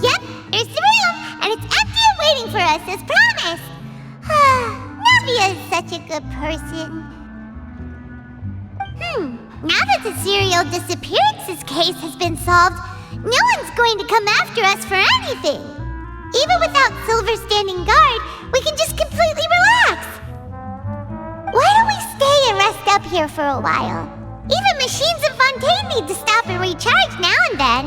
Yep, there's the room, and it's empty and waiting for us as promised. Navia is such a good person. Now that the serial disappearances case has been solved, no one's going to come after us for anything. Even without Silver standing guard, we can just completely relax. Why don't we stay and rest up here for a while? Even machines in Fontaine need to stop and recharge now and then.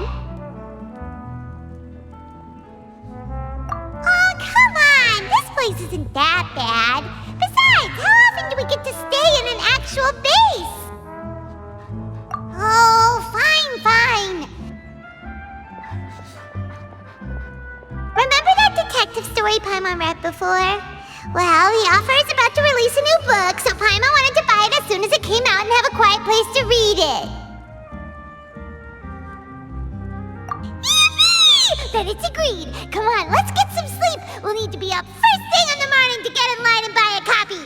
Oh, come on! This place isn't that bad. Besides, how often do we get to stay in an actual base? Oh, fine. Remember that detective story Paimon read before? Well, the author is about to release a new book, so Paimon wanted to buy it as soon as it came out and have a quiet place to read it. Yippee! Then it's agreed. Come on, let's get some sleep. We'll need to be up first thing in the morning to get in line and buy a copy.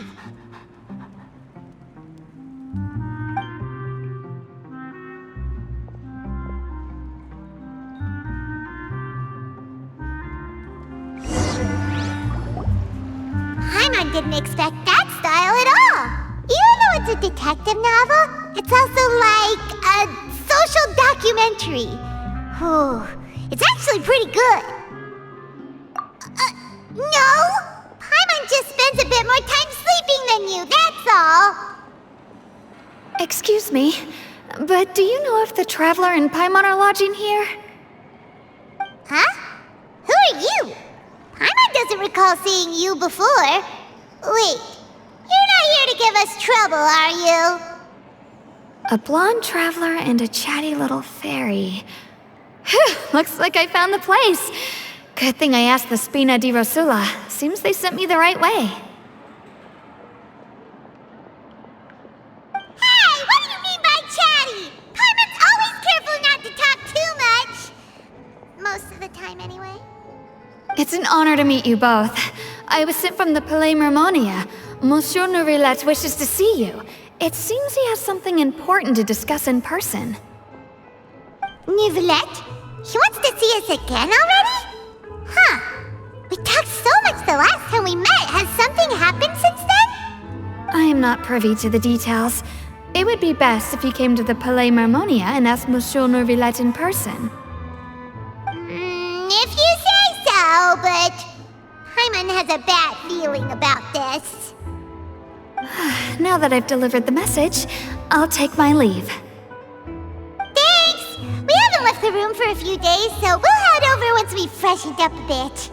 Paimon didn't expect that style at all. Even though it's a detective novel, it's also like a social documentary. It's actually pretty good. No! Paimon just spends a bit more time sleeping than you, that's all. Excuse me, but do you know if the Traveler and Paimon are lodging here? Huh? Who are you? Paimon doesn't recall seeing you before. Wait, you're not here to give us trouble, are you? A blonde traveler and a chatty little fairy. Whew, looks like I found the place. Good thing I asked the Spina di Rosula. Seems they sent me the right way. Hey, what do you mean by chatty? Paimon's always careful not to talk too much. Most of the time, anyway. It's an honor to meet you both. I was sent from the Palais Mermonia. Monsieur Nuevillette wishes to see you. It seems he has something important to discuss in person. Nuevillette? He wants to see us again already? Huh. We talked so much the last time we met. Has something happened since then? I am not privy to the details. It would be best if you came to the Palais Mermonia and asked Monsieur Nuevillette in person. If you say so, but Paimon has a bad feeling about this. Now that I've delivered the message, I'll take my leave. Thanks! We haven't left the room for a few days, so we'll head over once we've freshened up a bit.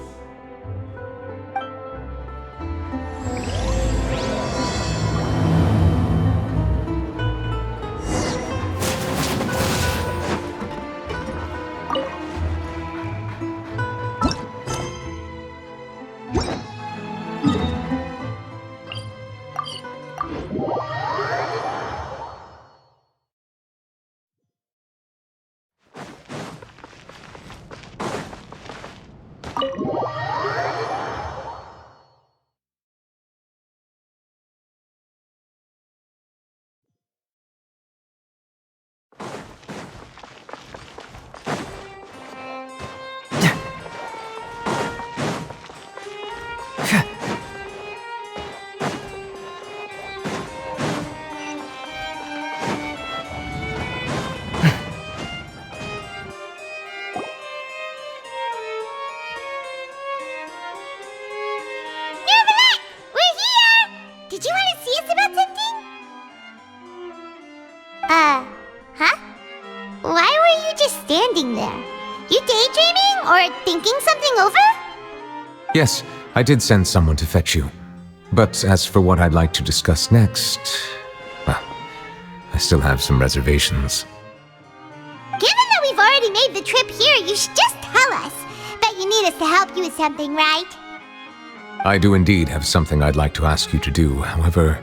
Huh? Why were you just standing there? You daydreaming or thinking something over? Yes, I did send someone to fetch you. But as for what I'd like to discuss next, well, I still have some reservations. Given that we've already made the trip here, you should just tell us. Bet you need us to help you with something, right? I do indeed have something I'd like to ask you to do. However,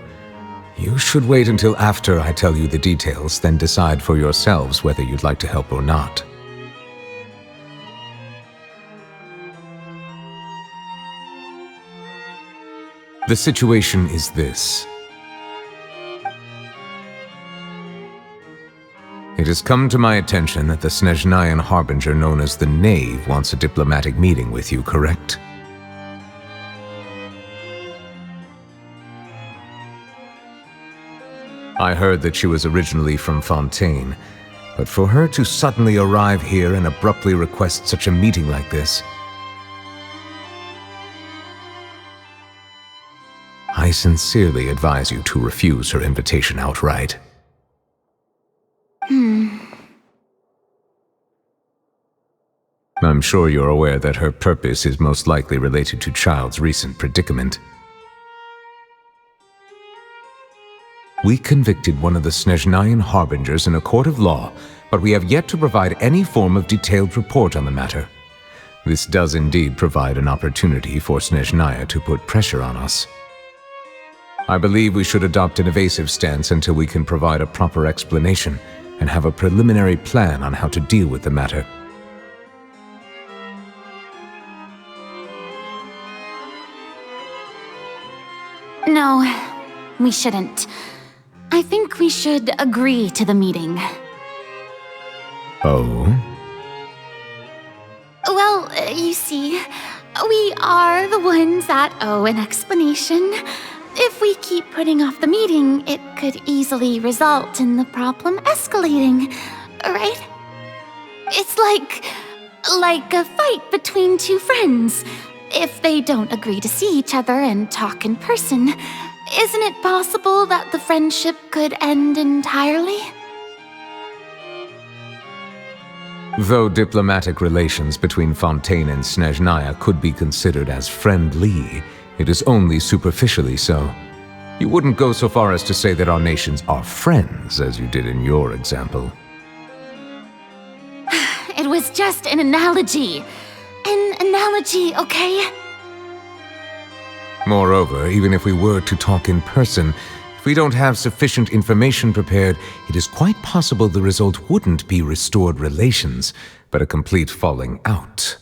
you should wait until after I tell you the details, then decide for yourselves whether you'd like to help or not. The situation is this. It has come to my attention that the Snezhnayan harbinger known as the Knave wants a diplomatic meeting with you, correct? I heard that she was originally from Fontaine, but for her to suddenly arrive here and abruptly request such a meeting like this, I sincerely advise you to refuse her invitation outright. I'm sure you're aware that her purpose is most likely related to Childe's recent predicament. We convicted one of the Snezhnayan harbingers in a court of law, but we have yet to provide any form of detailed report on the matter. This does indeed provide an opportunity for Snezhnaya to put pressure on us. I believe we should adopt an evasive stance until we can provide a proper explanation and have a preliminary plan on how to deal with the matter. No, we shouldn't. I think we should agree to the meeting. Oh? Well, you see, we are the ones that owe an explanation. If we keep putting off the meeting, it could easily result in the problem escalating, right? It's like a fight between two friends. If they don't agree to see each other and talk in person, isn't it possible that the friendship could end entirely? Though diplomatic relations between Fontaine and Snezhnaya could be considered as friendly, it is only superficially so. You wouldn't go so far as to say that our nations are friends, as you did in your example. It was just an analogy. An analogy, okay? Moreover, even if we were to talk in person, if we don't have sufficient information prepared, it is quite possible the result wouldn't be restored relations, but a complete falling out.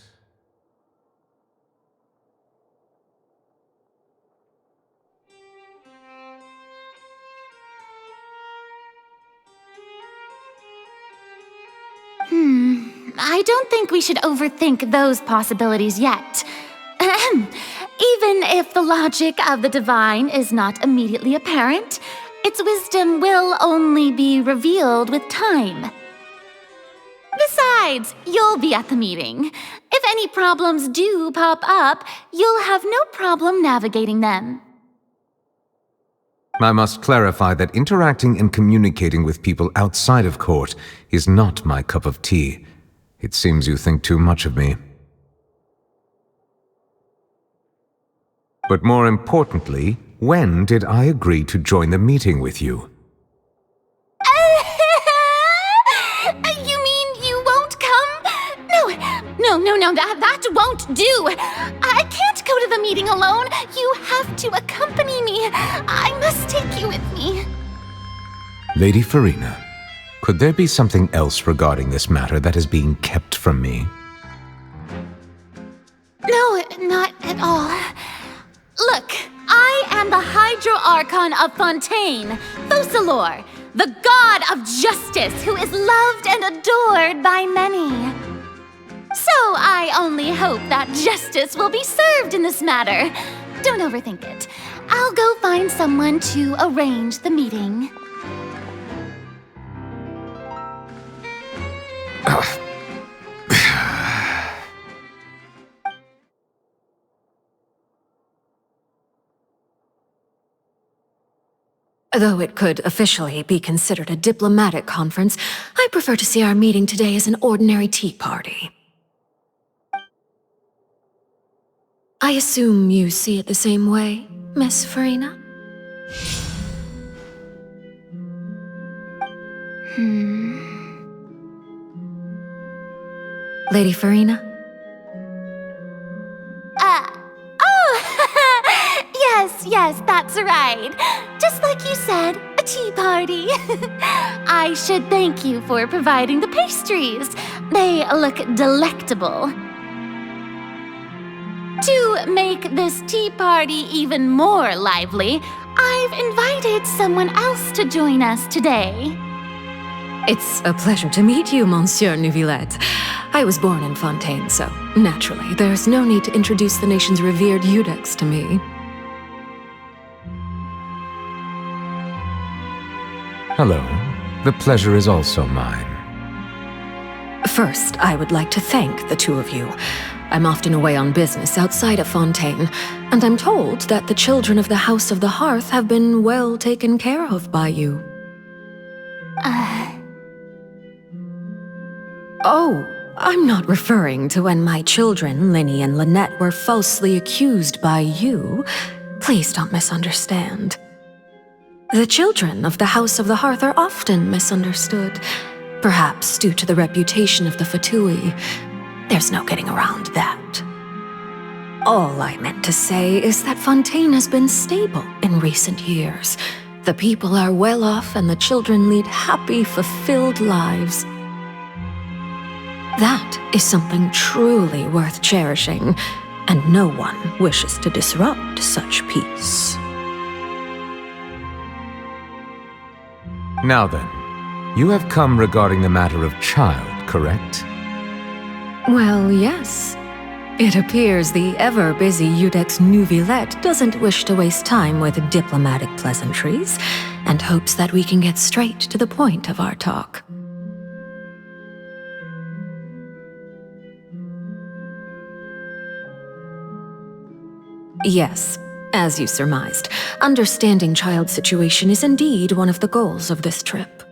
I don't think we should overthink those possibilities yet. Even if the logic of the divine is not immediately apparent, its wisdom will only be revealed with time. Besides, you'll be at the meeting. If any problems do pop up, you'll have no problem navigating them. I must clarify that interacting and communicating with people outside of court is not my cup of tea. It seems you think too much of me. But more importantly, when did I agree to join the meeting with you? You mean you won't come? No, that won't do. I can't go to the meeting alone. You have to accompany me. I must take you with me. Lady Furina, could there be something else regarding this matter that is being kept from me? No, not at all. Look, I am the Hydro Archon of Fontaine, Focalor, the god of justice who is loved and adored by many. So I only hope that justice will be served in this matter. Don't overthink it. I'll go find someone to arrange the meeting. Though it could officially be considered a diplomatic conference, I prefer to see our meeting today as an ordinary tea party. I assume you see it the same way, Miss Furina? Lady Furina? Yes, that's right. Just like you said, a tea party. I should thank you for providing the pastries. They look delectable. To make this tea party even more lively, I've invited someone else to join us today. It's a pleasure to meet you, Monsieur Nuevillette. I was born in Fontaine, so naturally, there's no need to introduce the nation's revered Iudex to me. Hello. The pleasure is also mine. First, I would like to thank the two of you. I'm often away on business outside of Fontaine, and I'm told that the children of the House of the Hearth have been well taken care of by you. Oh, I'm not referring to when my children, Linny and Lynette, were falsely accused by you. Please don't misunderstand. The children of the House of the Hearth are often misunderstood, perhaps due to the reputation of the Fatui. There's no getting around that. All I meant to say is that Fontaine has been stable in recent years. The people are well off and the children lead happy, fulfilled lives. That is something truly worth cherishing, and no one wishes to disrupt such peace. Now then, you have come regarding the matter of Childe, correct? Well, yes. It appears the ever-busy Iudex Nuevillette doesn't wish to waste time with diplomatic pleasantries, and hopes that we can get straight to the point of our talk. Yes, as you surmised, understanding Childe's situation is indeed one of the goals of this trip.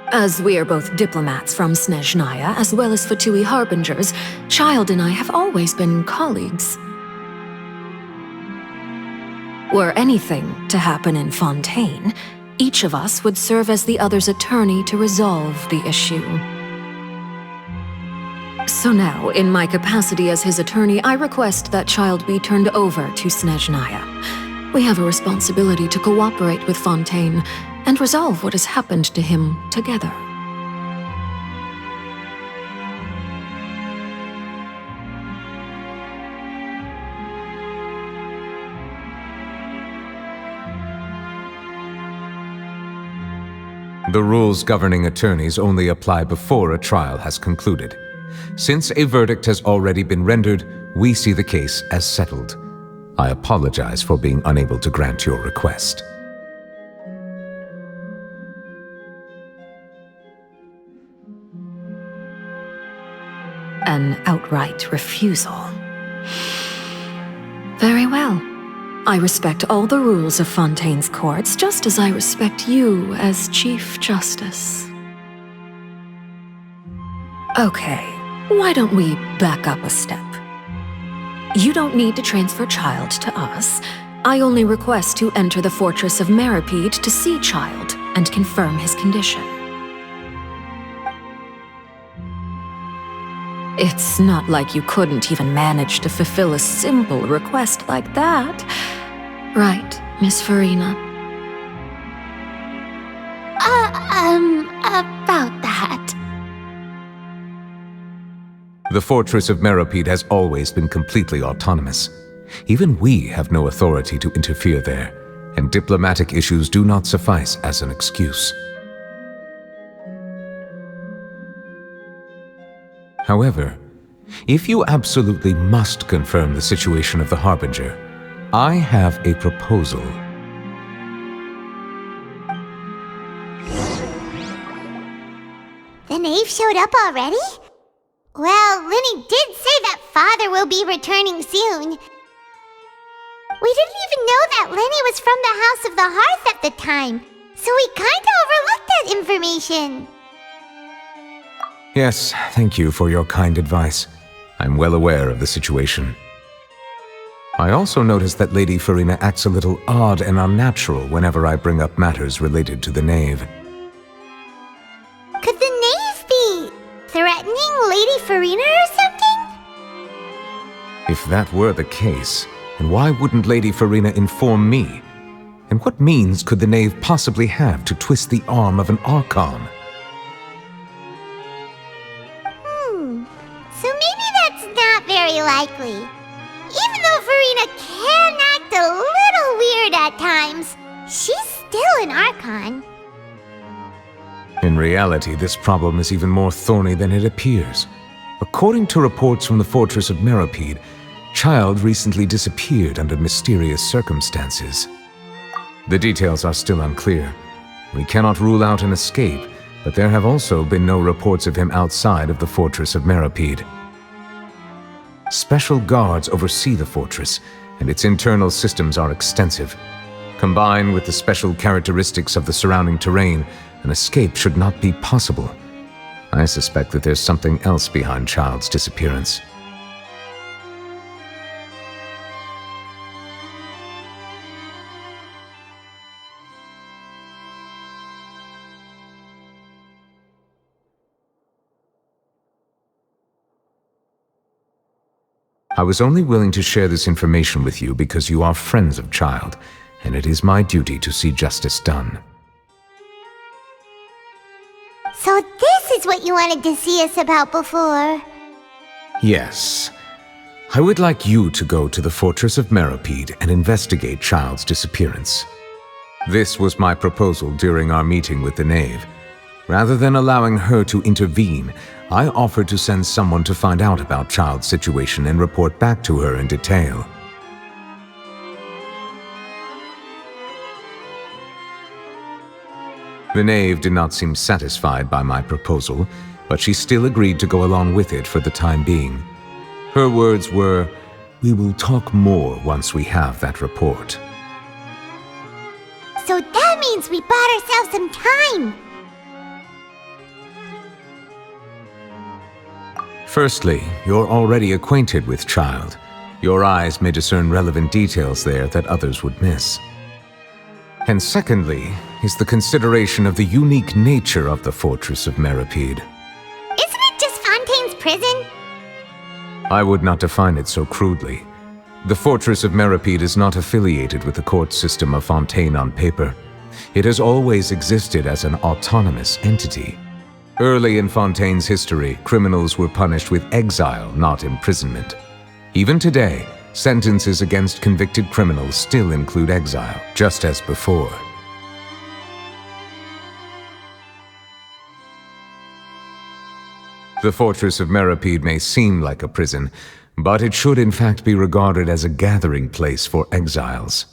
As we are both diplomats from Snezhnaya, as well as Fatui harbingers, Childe and I have always been colleagues. Were anything to happen in Fontaine, each of us would serve as the other's attorney to resolve the issue. So now, in my capacity as his attorney, I request that Childe be turned over to Snezhnaya. We have a responsibility to cooperate with Fontaine and resolve what has happened to him together. The rules governing attorneys only apply before a trial has concluded. Since a verdict has already been rendered, we see the case as settled. I apologize for being unable to grant your request. An outright refusal. Very well. I respect all the rules of Fontaine's courts, just as I respect you as Chief Justice. Okay, why don't we back up a step? You don't need to transfer Childe to us. I only request to enter the Fortress of Meropide to see Childe and confirm his condition. It's not like you couldn't even manage to fulfill a simple request like that. Right, Miss Farina? About that. The Fortress of Meropide has always been completely autonomous. Even we have no authority to interfere there, and diplomatic issues do not suffice as an excuse. However, if you absolutely must confirm the situation of the Harbinger, I have a proposal. The knave showed up already? Well, Linny did say that Father will be returning soon. We didn't even know that Linny was from the House of the Hearth at the time, so we kinda overlooked that information. Yes, thank you for your kind advice. I'm well aware of the situation. I also noticed that Lady Farina acts a little odd and unnatural whenever I bring up matters related to the knave. Could the knave be threatening Lady Farina or something? If that were the case, then why wouldn't Lady Farina inform me? And what means could the knave possibly have to twist the arm of an Archon? So maybe that's not very likely. Even though Farina can act a little weird at times, she's still an Archon. In reality, this problem is even more thorny than it appears. According to reports from the Fortress of Meropide, Childe recently disappeared under mysterious circumstances. The details are still unclear. We cannot rule out an escape, but there have also been no reports of him outside of the Fortress of Meropide. Special guards oversee the fortress, and its internal systems are extensive. Combined with the special characteristics of the surrounding terrain, an escape should not be possible. I suspect that there's something else behind Childe's disappearance. I was only willing to share this information with you because you are friends of Childe, and it is my duty to see justice done. So this is what you wanted to see us about before? Yes. I would like you to go to the Fortress of Meropide and investigate Childe's disappearance. This was my proposal during our meeting with the Knave. Rather than allowing her to intervene, I offered to send someone to find out about Childe's situation and report back to her in detail. The Knave did not seem satisfied by my proposal, but she still agreed to go along with it for the time being. Her words were, "We will talk more once we have that report." So that means we bought ourselves some time. Firstly, you're already acquainted with Childe. Your eyes may discern relevant details there that others would miss. And secondly, is the consideration of the unique nature of the Fortress of Meropide. Isn't it just Fontaine's prison? I would not define it so crudely. The Fortress of Meropide is not affiliated with the court system of Fontaine on paper. It has always existed as an autonomous entity. Early in Fontaine's history, criminals were punished with exile, not imprisonment. Even today, sentences against convicted criminals still include exile, just as before. The Fortress of Meropide may seem like a prison, but it should in fact be regarded as a gathering place for exiles.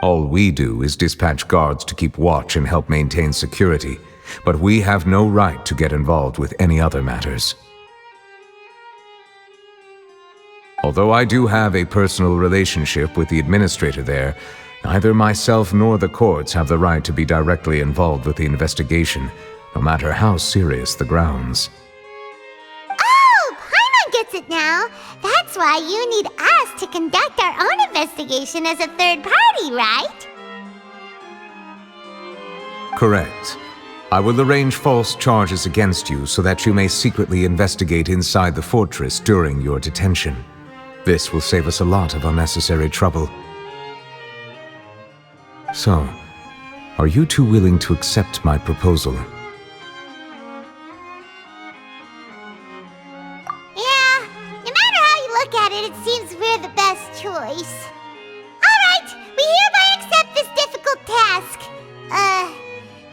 All we do is dispatch guards to keep watch and help maintain security, but we have no right to get involved with any other matters. Although I do have a personal relationship with the administrator there, neither myself nor the courts have the right to be directly involved with the investigation, no matter how serious the grounds. Oh, Paimon gets it now. That's why you need us to conduct our own investigation as a third party, right? Correct. I will arrange false charges against you so that you may secretly investigate inside the fortress during your detention. This will save us a lot of unnecessary trouble. So, are you two willing to accept my proposal? Yeah, no matter how you look at it, it seems we're the best choice. Alright, we hereby accept this difficult task.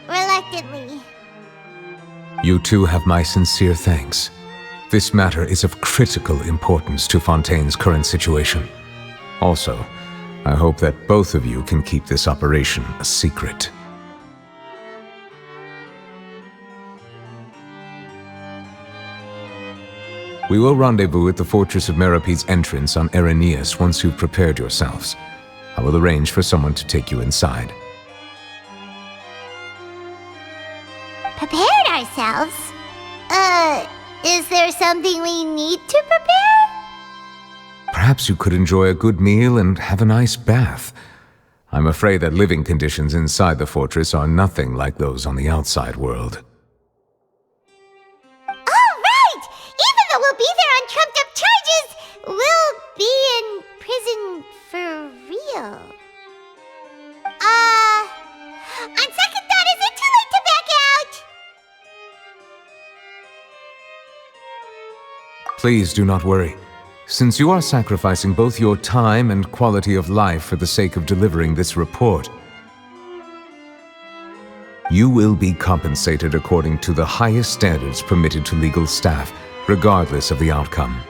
Reluctantly. You two have my sincere thanks. This matter is of critical importance to Fontaine's current situation. Also, I hope that both of you can keep this operation a secret. We will rendezvous at the Fortress of Meropide's entrance on Erinius once you've prepared yourselves. I will arrange for someone to take you inside. Prepared ourselves? Is there something we need to prepare? Perhaps you could enjoy a good meal and have a nice bath. I'm afraid that living conditions inside the fortress are nothing like those on the outside world. Oh, right! Even though we'll be there on trumped-up charges, we'll be in prison for real. On second thought, is it too late to back out? Please do not worry. Since you are sacrificing both your time and quality of life for the sake of delivering this report, You will be compensated according to the highest standards permitted to legal staff, regardless of the outcome.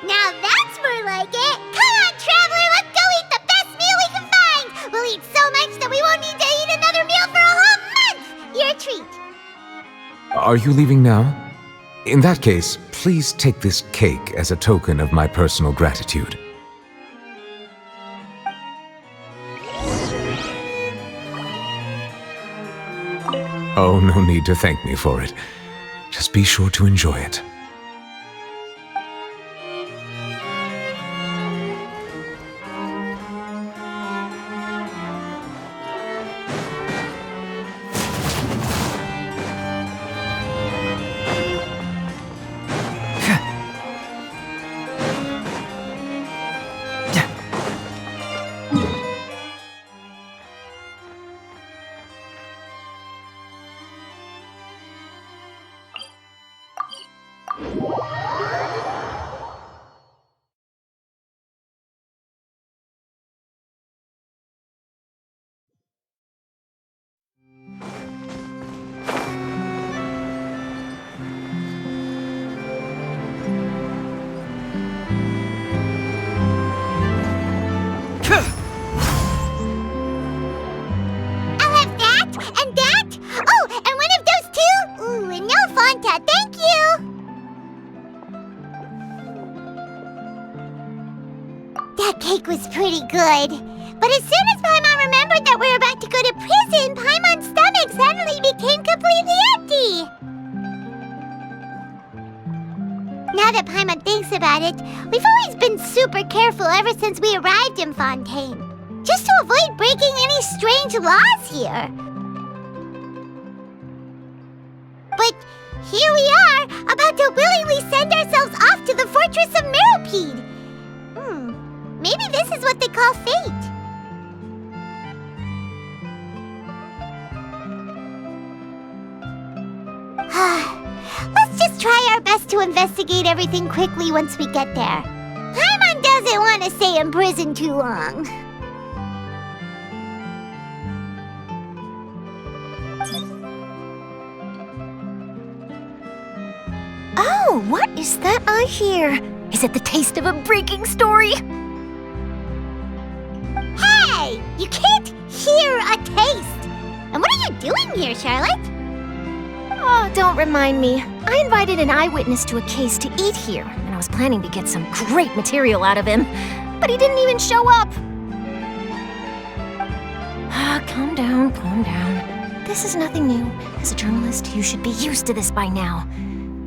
Now that's more like it! Come on, Traveler, let's go eat the best meal we can find! We'll eat so much that we won't need to eat another meal for a whole month! Your treat. Are you leaving now? In that case, please take this cake as a token of my personal gratitude. Oh, no need to thank me for it. Just be sure to enjoy it. That cake was pretty good. But as soon as Paimon remembered that we were about to go to prison, Paimon's stomach suddenly became completely empty. Now that Paimon thinks about it, we've always been super careful ever since we arrived in Fontaine, just to avoid breaking any strange laws here. But here we are, about to willingly send ourselves off to the Fortress of Meropide. Maybe this is what they call fate. Let's just try our best to investigate everything quickly once we get there. Paimon doesn't want to stay in prison too long. Oh, what is that I hear? Is it the taste of a breaking story? Hey! You can't hear a taste! And what are you doing here, Charlotte? Oh, don't remind me. I invited an eyewitness to a case to eat here, and I was planning to get some great material out of him. But he didn't even show up. Calm down, calm down. This is nothing new. As a journalist, you should be used to this by now.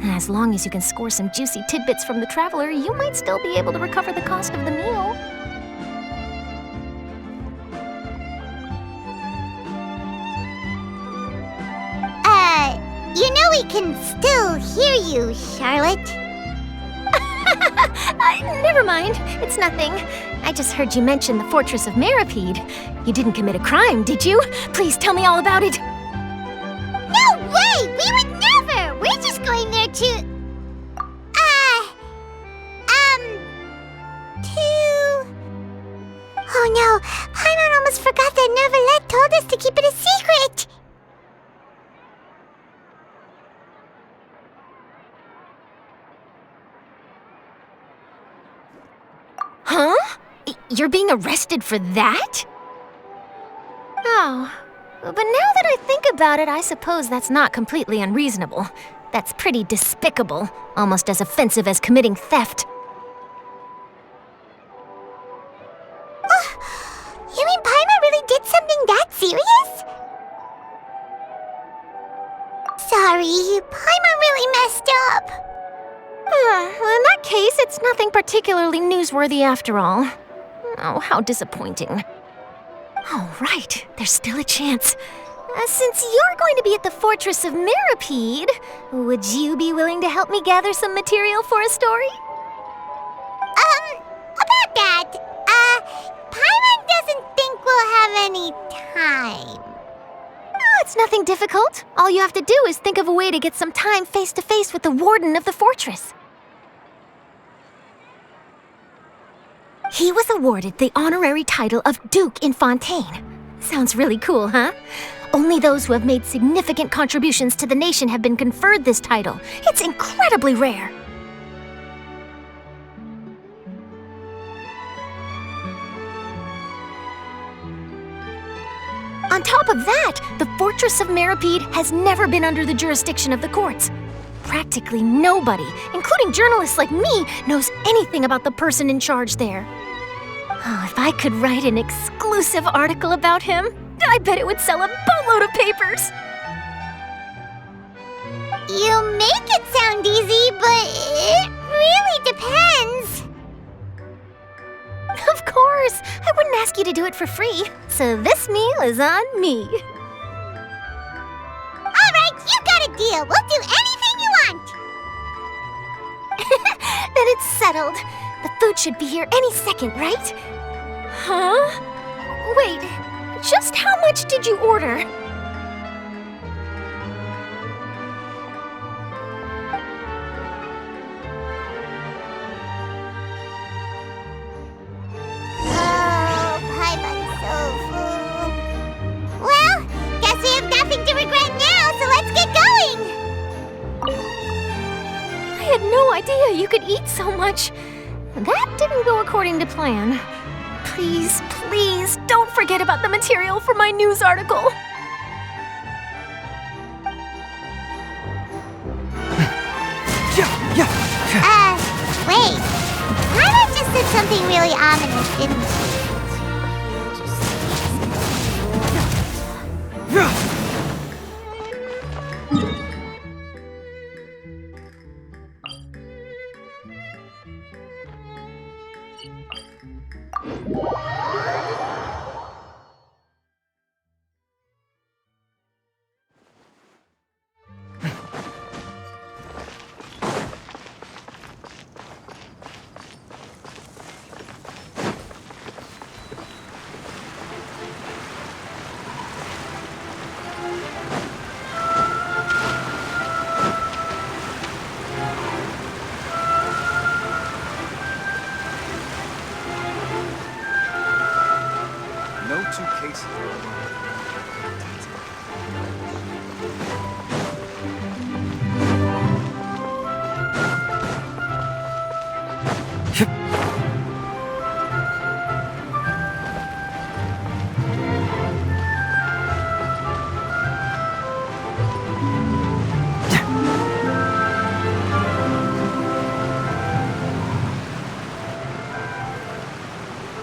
As long as you can score some juicy tidbits from the Traveler, you might still be able to recover the cost of the meal. You know we can still hear you, Charlotte. Never mind. It's nothing. I just heard you mention the Fortress of Meropide. You didn't commit a crime, did you? Please tell me all about it. No way! We would never! We're just going there to... Oh no, Paimon almost forgot that Nuevillette told us to keep it a secret! Huh? You're being arrested for that? Oh, but now that I think about it, I suppose that's not completely unreasonable. That's pretty despicable, almost as offensive as committing theft. You mean Paimon really did something that serious? Sorry, Paimon really messed up. Well, in that case, it's nothing particularly newsworthy after all. Oh, how disappointing. All right, there's still a chance. Since you're going to be at the Fortress of Meropide, would you be willing to help me gather some material for a story? About that, Paimon doesn't think we'll have any time. Oh, it's nothing difficult. All you have to do is think of a way to get some time face-to-face with the warden of the fortress. He was awarded the honorary title of Duke in Fontaine. Sounds really cool, huh? Only those who have made significant contributions to the nation have been conferred this title. It's incredibly rare. On top of that, the Fortress of Meropide has never been under the jurisdiction of the courts. Practically nobody, including journalists like me, knows anything about the person in charge there. Oh, if I could write an exclusive article about him, I bet it would sell a boatload of papers. You make it sound easy, but it really depends. Of course, I wouldn't ask you to do it for free, so this meal is on me. All right, you got a deal. We'll do anything you want. Then it's settled. The food should be here any second, right? Huh? Wait, just how much did you order? Oh, Paimon's so full. Well, guess we have nothing to regret now, so let's get going. I had no idea you could eat so much. That didn't go according to plan. Please, please, don't forget about the material for my news article. Wait. Paimon just said something really ominous, didn't she? No two cases are alike.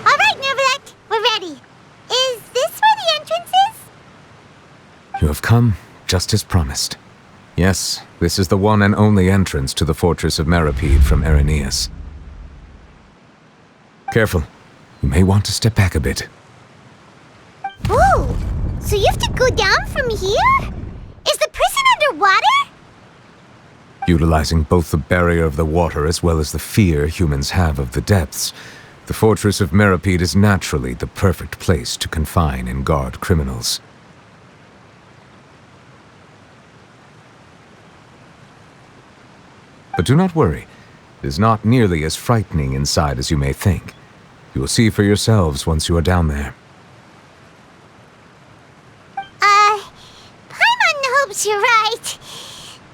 All right, Nuevillette, we're ready. Is this where the entrance is? You have come, just as promised. Yes, this is the one and only entrance to the Fortress of Meropide from Irenaeus. Careful. You may want to step back a bit. Whoa! So you have to go down from here? Is the prison underwater? Utilizing both the barrier of the water as well as the fear humans have of the depths, the Fortress of Meropide is naturally the perfect place to confine and guard criminals. But do not worry. It is not nearly as frightening inside as you may think. You will see for yourselves once you are down there. Paimon hopes you're right.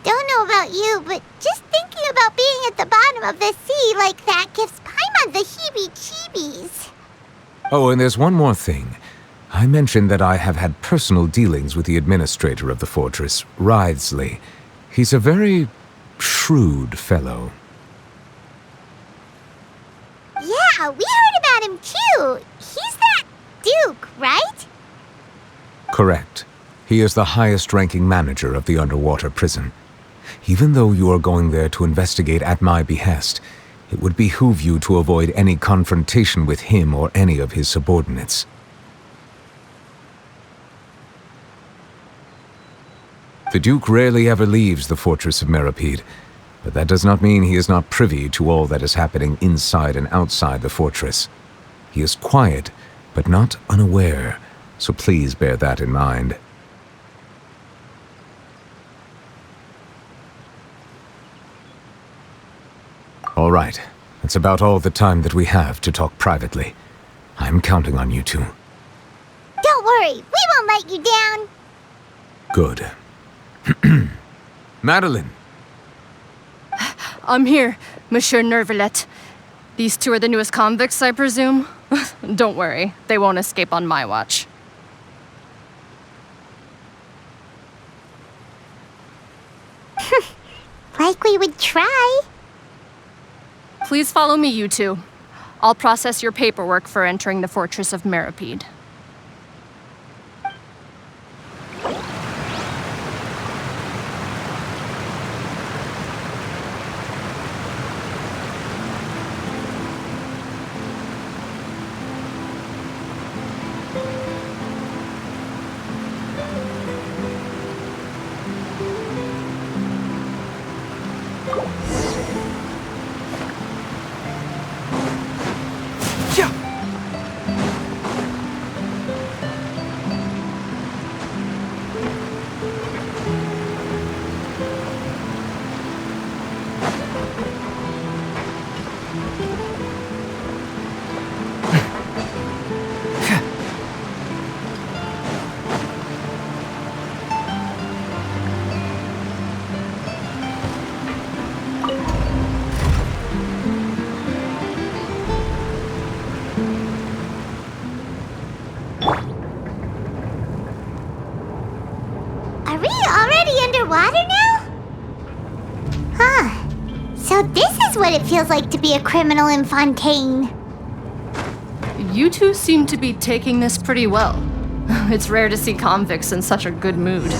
Don't know about you, but just thinking about being at the bottom of the sea like that gives Paimon the heebie-jeebies. Oh, and there's one more thing. I mentioned that I have had personal dealings with the administrator of the fortress, Writhsley. He's a very shrewd fellow. Yeah, we heard about him too. He's that Duke, right? Correct. He is the highest-ranking manager of the underwater prison. Even though you are going there to investigate at my behest, it would behoove you to avoid any confrontation with him or any of his subordinates. The Duke rarely ever leaves the Fortress of Meropide, but that does not mean he is not privy to all that is happening inside and outside the fortress. He is quiet, but not unaware, so please bear that in mind. All right, It's about all the time that we have to talk privately. I'm counting on you two. Don't worry, we won't let you down. Good. Madeline! I'm here, Monsieur Nuevillette. These two are the newest convicts, I presume? Don't worry, they won't escape on my watch. Like we would try. Please follow me, you two. I'll process your paperwork for entering the Fortress of Meropide. Are we already underwater now? Huh. So this is what it feels like to be a criminal in Fontaine. You two seem to be taking this pretty well. It's rare to see convicts in such a good mood.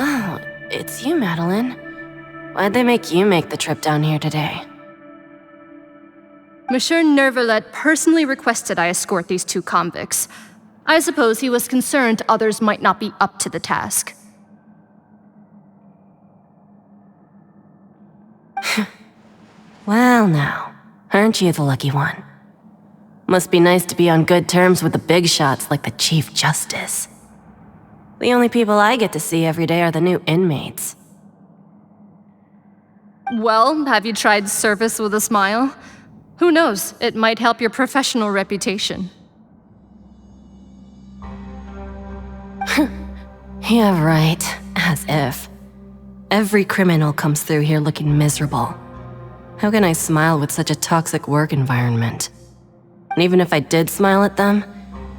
Oh, it's you, Madeline. Why'd they make you make the trip down here today? Monsieur Nuevillette personally requested I escort these two convicts. I suppose he was concerned others might not be up to the task. Well now, aren't you the lucky one? Must be nice to be on good terms with the big shots like the Chief Justice. The only people I get to see every day are the new inmates. Well, have you tried service with a smile? Who knows, it might help your professional reputation. Yeah, right. As if. Every criminal comes through here looking miserable. How can I smile with such a toxic work environment? And even if I did smile at them,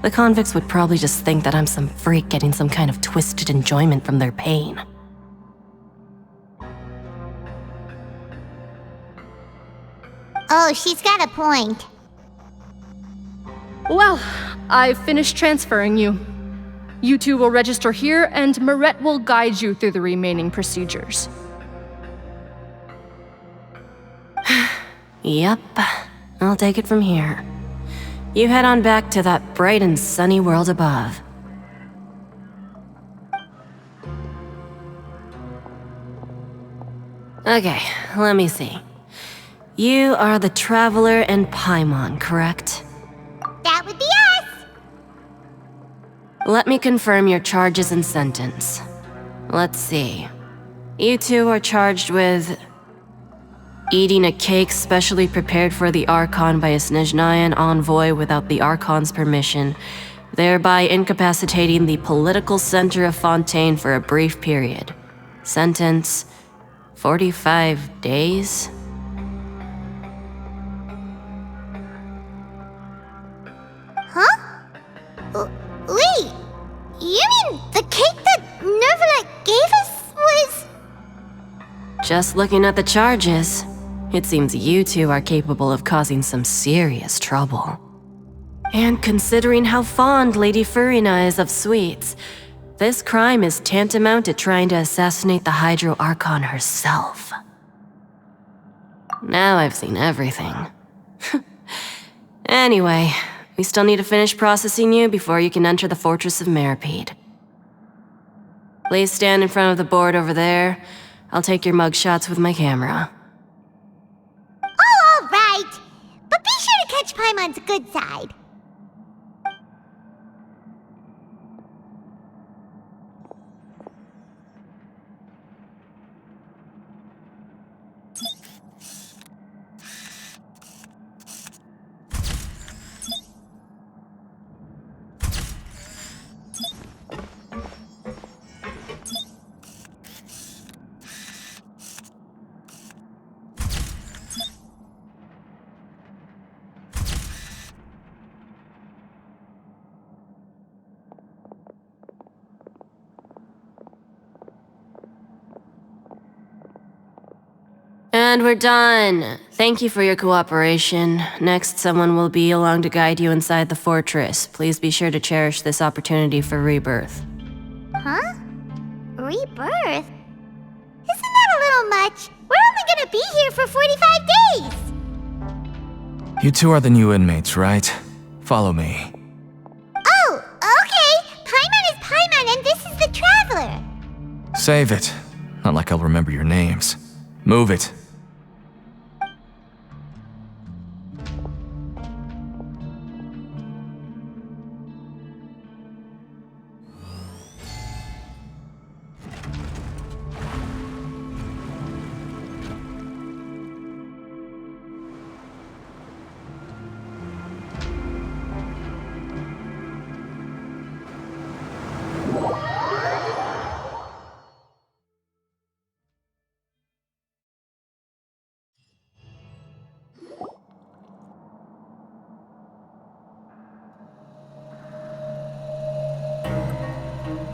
the convicts would probably just think that I'm some freak getting some kind of twisted enjoyment from their pain. Oh, she's got a point. Well, I've finished transferring you. You two will register here, and Maret will guide you through the remaining procedures. Yep, I'll take it from here. You head on back to that bright and sunny world above. Okay, let me see. You are the Traveler and Paimon, correct? That would be us! Let me confirm your charges and sentence. Let's see. You two are charged with eating a cake specially prepared for the Archon by a Snezhnayan envoy without the Archon's permission, thereby incapacitating the political center of Fontaine for a brief period. Sentence: 45 days? Huh? You mean the cake that Nuevillette gave us was... Just looking at the charges, it seems you two are capable of causing some serious trouble. And considering how fond Lady Furina is of sweets, this crime is tantamount to trying to assassinate the Hydro Archon herself. Now I've seen everything. Anyway, we still need to finish processing you before you can enter the Fortress of Meropide. Please stand in front of the board over there. I'll take your mugshots with my camera. Oh, all right. But be sure to catch Paimon's good side. And we're done. Thank you for your cooperation. Next, someone will be along to guide you inside the fortress. Please be sure to cherish this opportunity for rebirth. Huh? Rebirth? Isn't that a little much? We're only gonna be here for 45 days! You two are the new inmates, right? Follow me. Oh, okay! Paimon is Paimon and this is the Traveler! Save it. Not like I'll remember your names. Move it.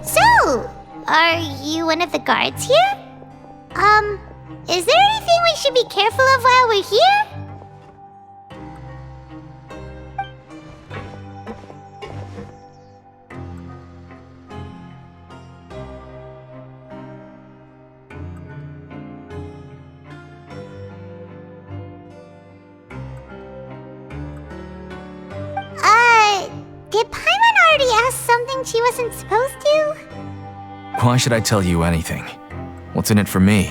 So, are you one of the guards here? Is there anything we should be careful of while we're here? Did Paimon already ask something she wasn't supposed to? Why should I tell you anything? What's in it for me?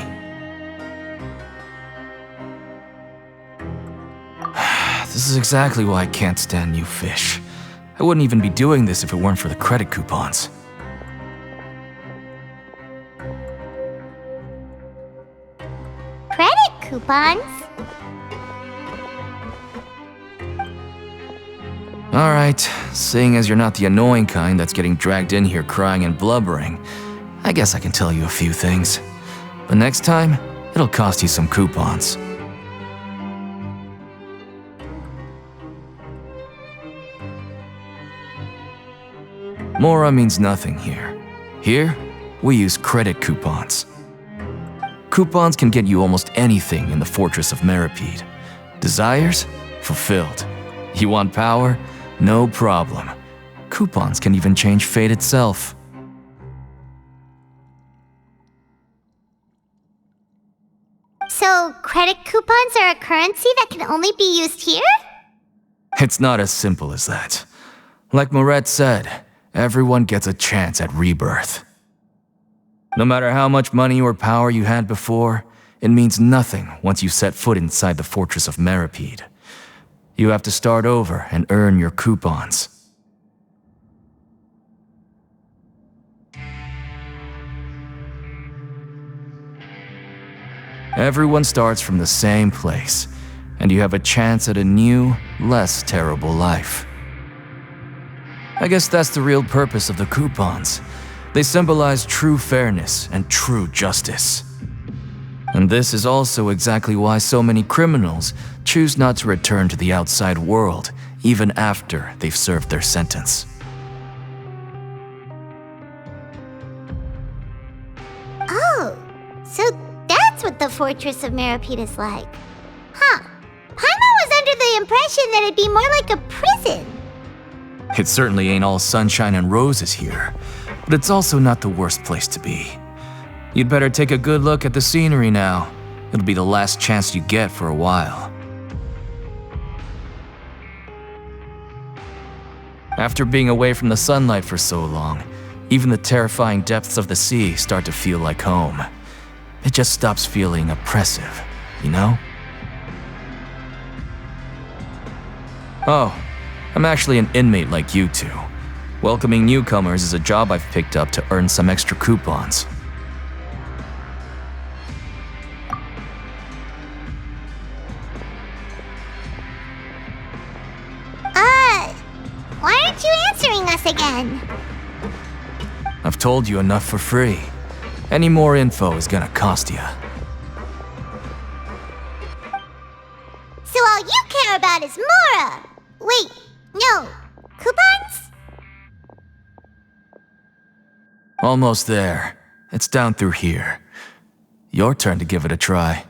This is exactly why I can't stand new fish. I wouldn't even be doing this if it weren't for the credit coupons. Credit coupons? Alright, seeing as you're not the annoying kind that's getting dragged in here crying and blubbering, I guess I can tell you a few things. But next time, it'll cost you some coupons. Mora means nothing here. Here, we use credit coupons. Coupons can get you almost anything in the Fortress of Meropide. Desires? Fulfilled. You want power? No problem. Coupons can even change fate itself. So, credit coupons are a currency that can only be used here? It's not as simple as that. Like Moret said, everyone gets a chance at rebirth. No matter how much money or power you had before, it means nothing once you set foot inside the Fortress of Meropide. You have to start over and earn your coupons. Everyone starts from the same place, and you have a chance at a new, less terrible life. I guess that's the real purpose of the coupons. They symbolize true fairness and true justice. And this is also exactly why so many criminals choose not to return to the outside world, even after they've served their sentence. what the Fortress of Meropide is like. Huh. Paimon was under the impression that it'd be more like a prison. It certainly ain't all sunshine and roses here, but it's also not the worst place to be. You'd better take a good look at the scenery now. It'll be the last chance you get for a while. After being away from the sunlight for so long, even the terrifying depths of the sea start to feel like home. It just stops feeling oppressive, you know? Oh, I'm actually an inmate like you two. Welcoming newcomers is a job I've picked up to earn some extra coupons. Why aren't you answering us again? I've told you enough for free. Any more info is gonna cost you. So all you care about is Mora! Wait, no. Coupons? Almost there. It's down through here. Your turn to give it a try.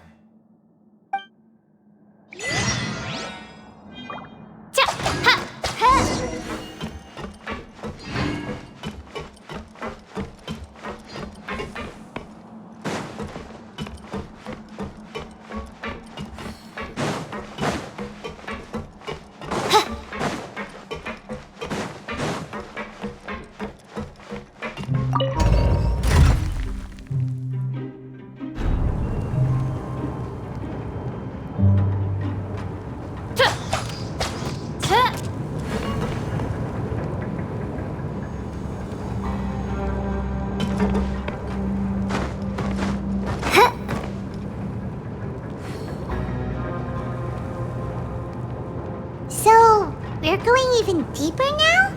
So, we're going even deeper now?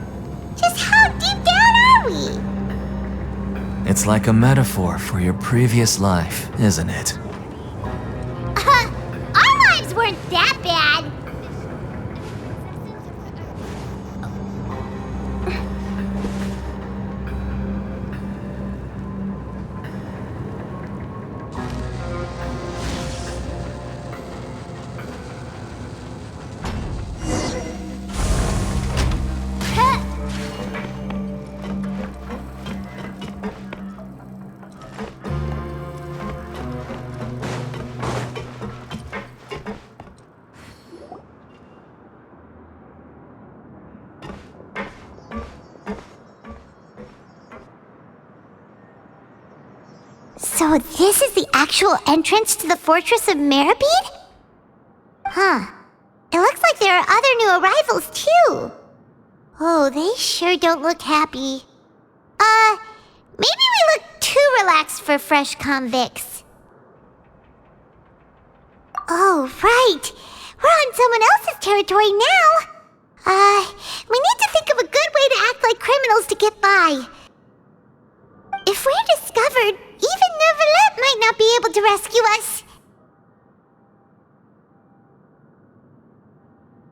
Just how deep down are we? It's like a metaphor for your previous life, isn't it? Our lives weren't that bad. So this is the actual entrance to the Fortress of Meropide? Huh. It looks like there are other new arrivals, too. Oh, they sure don't look happy. Maybe we look too relaxed for fresh convicts. Oh, right. We're on someone else's territory now. We need to think of a good way to act like criminals to get by. If we're discovered, even Nuevillette might not be able to rescue us.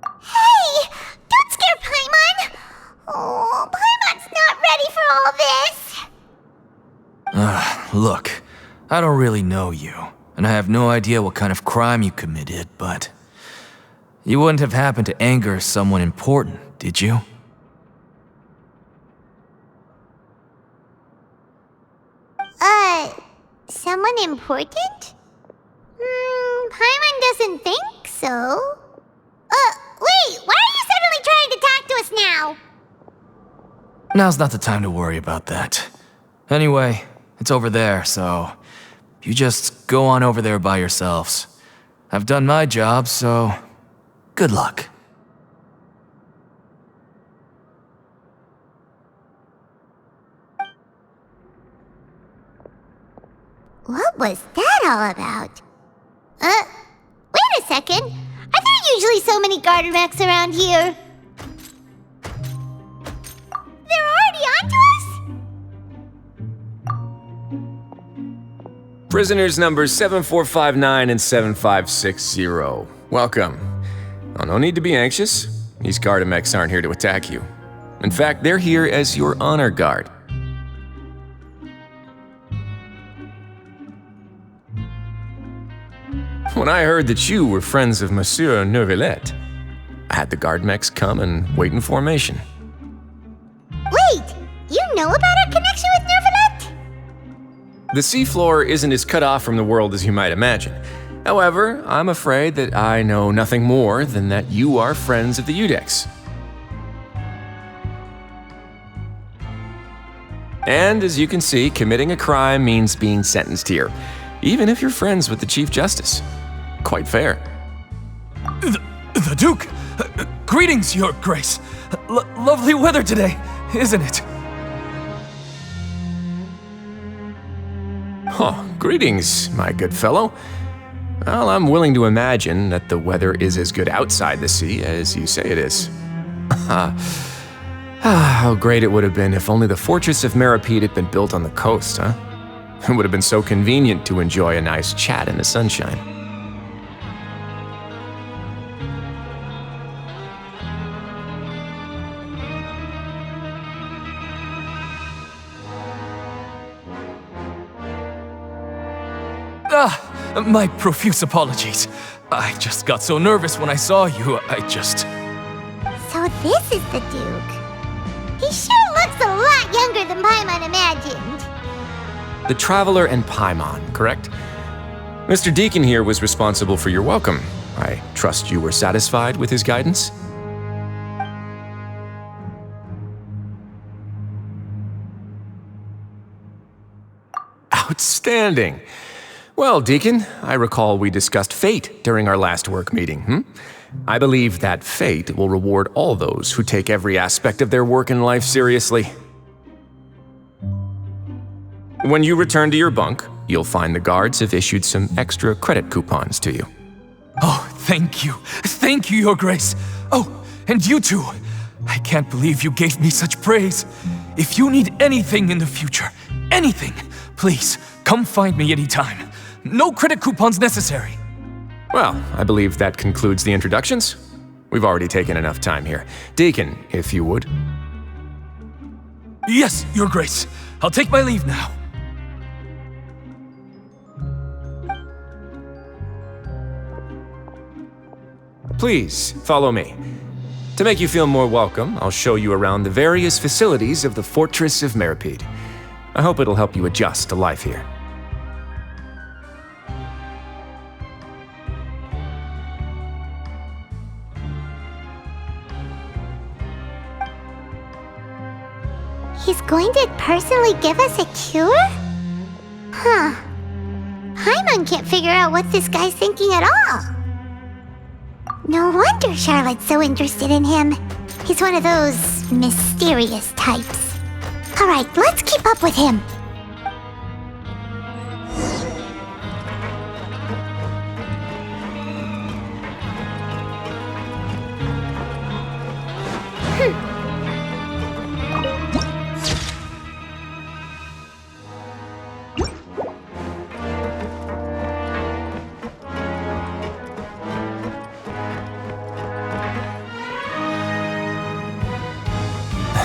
Hey! Don't scare Paimon! Oh, Paimon's not ready for all this! Look, I don't really know you, and I have no idea what kind of crime you committed, but you wouldn't have happened to anger someone important, did you? Someone important? Paimon doesn't think so. Wait, why are you suddenly trying to talk to us now? Now's not the time to worry about that. Anyway, it's over there, so you just go on over there by yourselves. I've done my job, so good luck. What was that all about? Wait a second. Are there usually so many garden mechs around here? They're already onto us? Prisoners numbers 7459 and 7560. Welcome. Oh, no need to be anxious. These garden mechs aren't here to attack you. In fact, they're here as your honor guard. When I heard that you were friends of Monsieur Nuevillette, I had the guard mechs come and wait in formation. Wait, you know about our connection with Nuevillette? The seafloor isn't as cut off from the world as you might imagine. However, I'm afraid that I know nothing more than that you are friends of the Iudex. And as you can see, committing a crime means being sentenced here, even if you're friends with the Chief Justice. Quite fair. The Duke! Greetings, Your Grace. Lovely weather today, isn't it? Oh, greetings, my good fellow. Well, I'm willing to imagine that the weather is as good outside the sea as you say it is. How great it would have been if only the Fortress of Meropide had been built on the coast, huh? It would have been so convenient to enjoy a nice chat in the sunshine. My profuse apologies. I just got so nervous when I saw you, So this is the Duke. He sure looks a lot younger than Paimon imagined. The Traveler and Paimon, correct? Mr. Deacon here was responsible for your welcome. I trust you were satisfied with his guidance? Outstanding! Well, Deacon, I recall we discussed fate during our last work meeting, I believe that fate will reward all those who take every aspect of their work in life seriously. When you return to your bunk, you'll find the guards have issued some extra credit coupons to you. Oh, thank you. Thank you, Your Grace. Oh, and you too. I can't believe you gave me such praise. If you need anything in the future, anything, please, come find me anytime. No credit coupons necessary. Well, I believe that concludes the introductions. We've already taken enough time here. Deacon, if you would. Yes, Your Grace. I'll take my leave now. Please, follow me. To make you feel more welcome, I'll show you around the various facilities of the Fortress of Meropide. I hope it'll help you adjust to life here. He's going to personally give us a cure? Huh. Paimon can't figure out what this guy's thinking at all. No wonder Charlotte's so interested in him. He's one of those mysterious types. All right, let's keep up with him.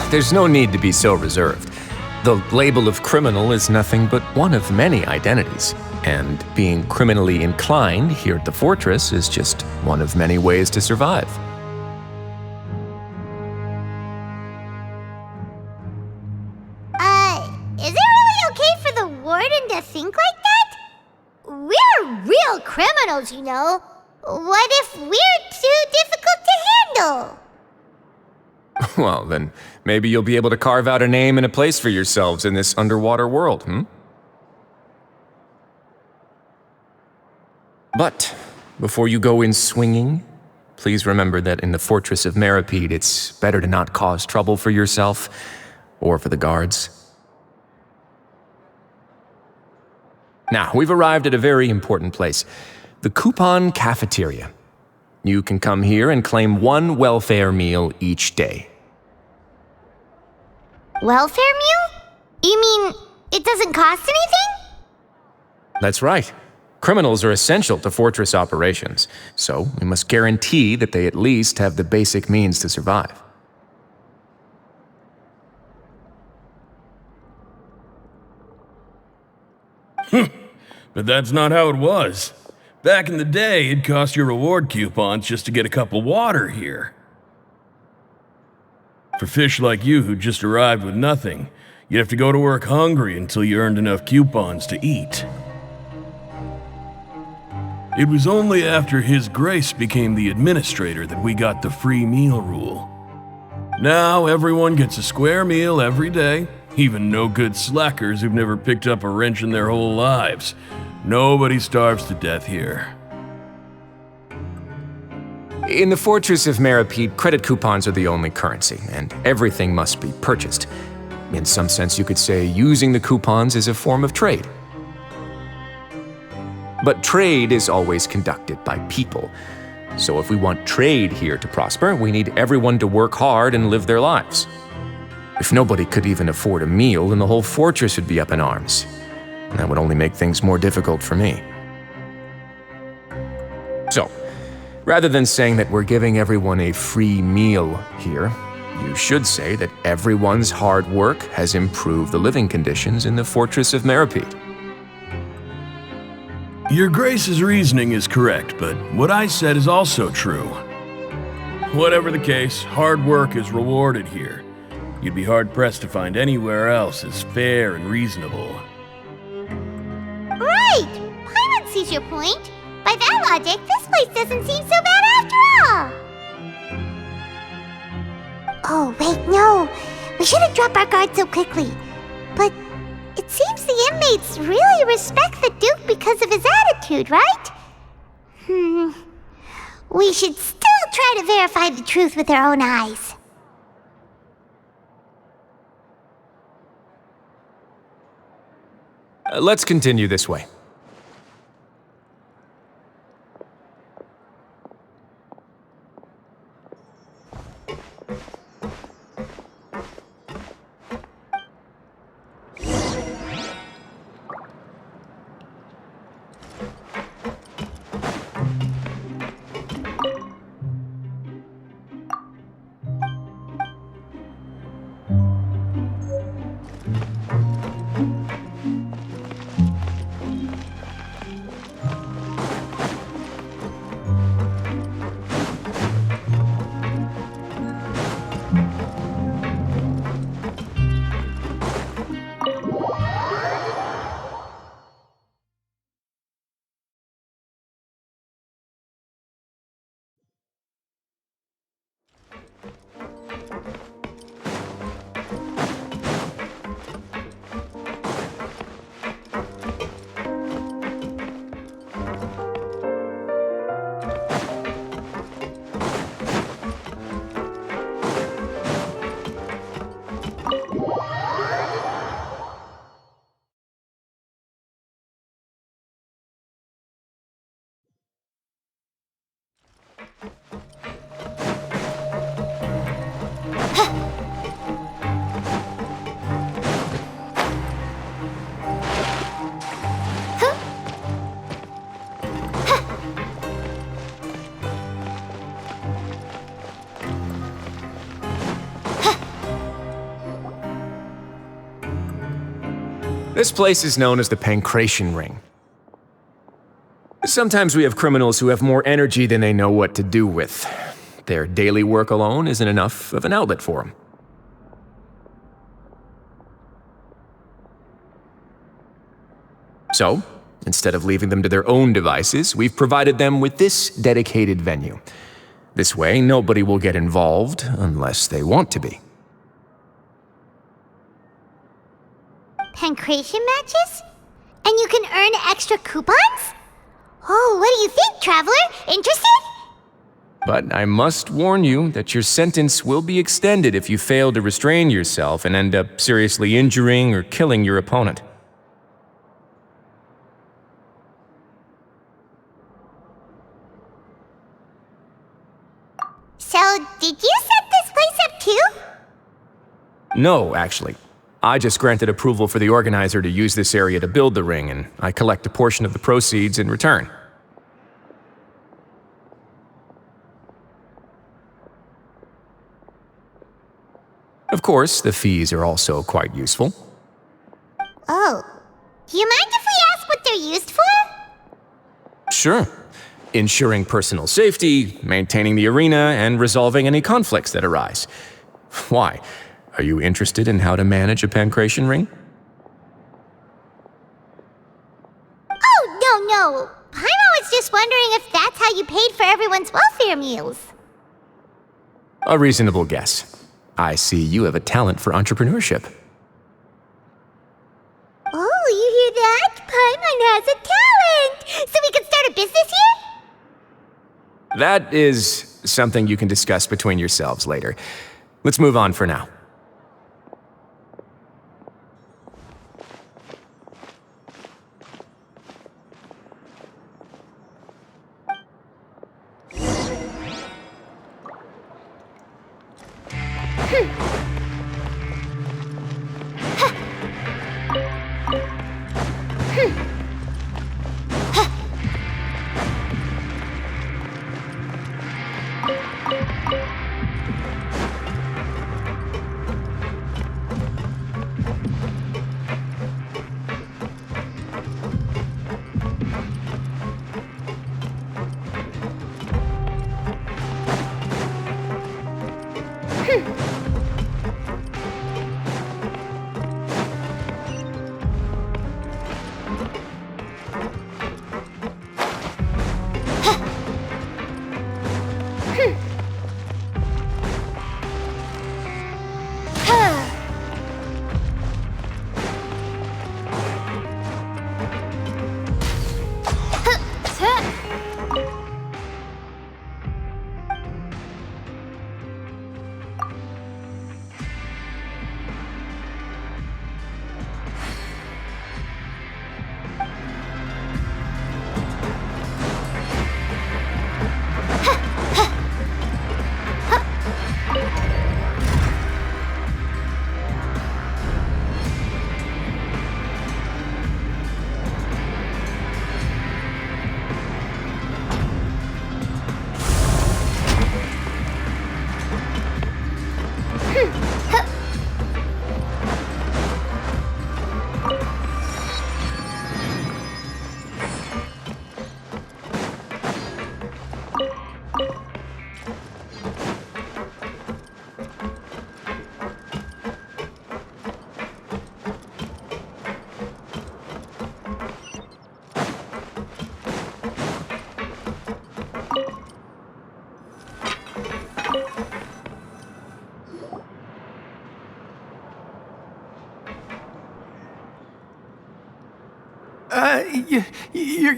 There's no need to be so reserved. The label of criminal is nothing but one of many identities, and being criminally inclined here at the Fortress is just one of many ways to survive. Is it really okay for the warden to think like that? We're real criminals, you know. What if we're too difficult to handle? Well, then maybe you'll be able to carve out a name and a place for yourselves in this underwater world, But before you go in swinging, please remember that in the Fortress of Meropide, it's better to not cause trouble for yourself or for the guards. Now, we've arrived at a very important place, the Coupon Cafeteria. You can come here and claim one welfare meal each day. Welfare meal? You mean it doesn't cost anything? That's right. Criminals are essential to Fortress operations, so we must guarantee that they at least have the basic means to survive. But that's not how it was. Back in the day, it cost you reward coupons just to get a cup of water here. For fish like you who just arrived with nothing, you'd have to go to work hungry until you earned enough coupons to eat. It was only after His Grace became the administrator that we got the free meal rule. Now everyone gets a square meal every day, even no-good slackers who've never picked up a wrench in their whole lives. Nobody starves to death here. In the Fortress of Meropide, credit coupons are the only currency, and everything must be purchased. In some sense, you could say using the coupons is a form of trade. But trade is always conducted by people. So if we want trade here to prosper, we need everyone to work hard and live their lives. If nobody could even afford a meal, then the whole fortress would be up in arms. And that would only make things more difficult for me. So, rather than saying that we're giving everyone a free meal here, you should say that everyone's hard work has improved the living conditions in the Fortress of Meropide. Your Grace's reasoning is correct, but what I said is also true. Whatever the case, hard work is rewarded here. You'd be hard-pressed to find anywhere else as fair and reasonable. Right! Paimon sees your point. By that logic, this place doesn't seem so bad after all. Oh, wait, no. We shouldn't drop our guard so quickly. But it seems the inmates really respect the Duke because of his attitude, right? We should still try to verify the truth with our own eyes. Let's continue this way. This place is known as the Pancration Ring. Sometimes we have criminals who have more energy than they know what to do with. Their daily work alone isn't enough of an outlet for them. So, instead of leaving them to their own devices, we've provided them with this dedicated venue. This way, nobody will get involved unless they want to be. Pancration matches? And you can earn extra coupons? Oh, what do you think, Traveler? Interested? But I must warn you that your sentence will be extended if you fail to restrain yourself and end up seriously injuring or killing your opponent. So, did you set this place up too? No, actually. I just granted approval for the organizer to use this area to build the ring, and I collect a portion of the proceeds in return. Of course, the fees are also quite useful. Oh. Do you mind if we ask what they're used for? Sure. Ensuring personal safety, maintaining the arena, and resolving any conflicts that arise. Why? Are you interested in how to manage a pancration ring? Oh, no. Paimon was just wondering if that's how you paid for everyone's welfare meals. A reasonable guess. I see you have a talent for entrepreneurship. Oh, you hear that? Paimon has a talent! So we can start a business here? That is something you can discuss between yourselves later. Let's move on for now.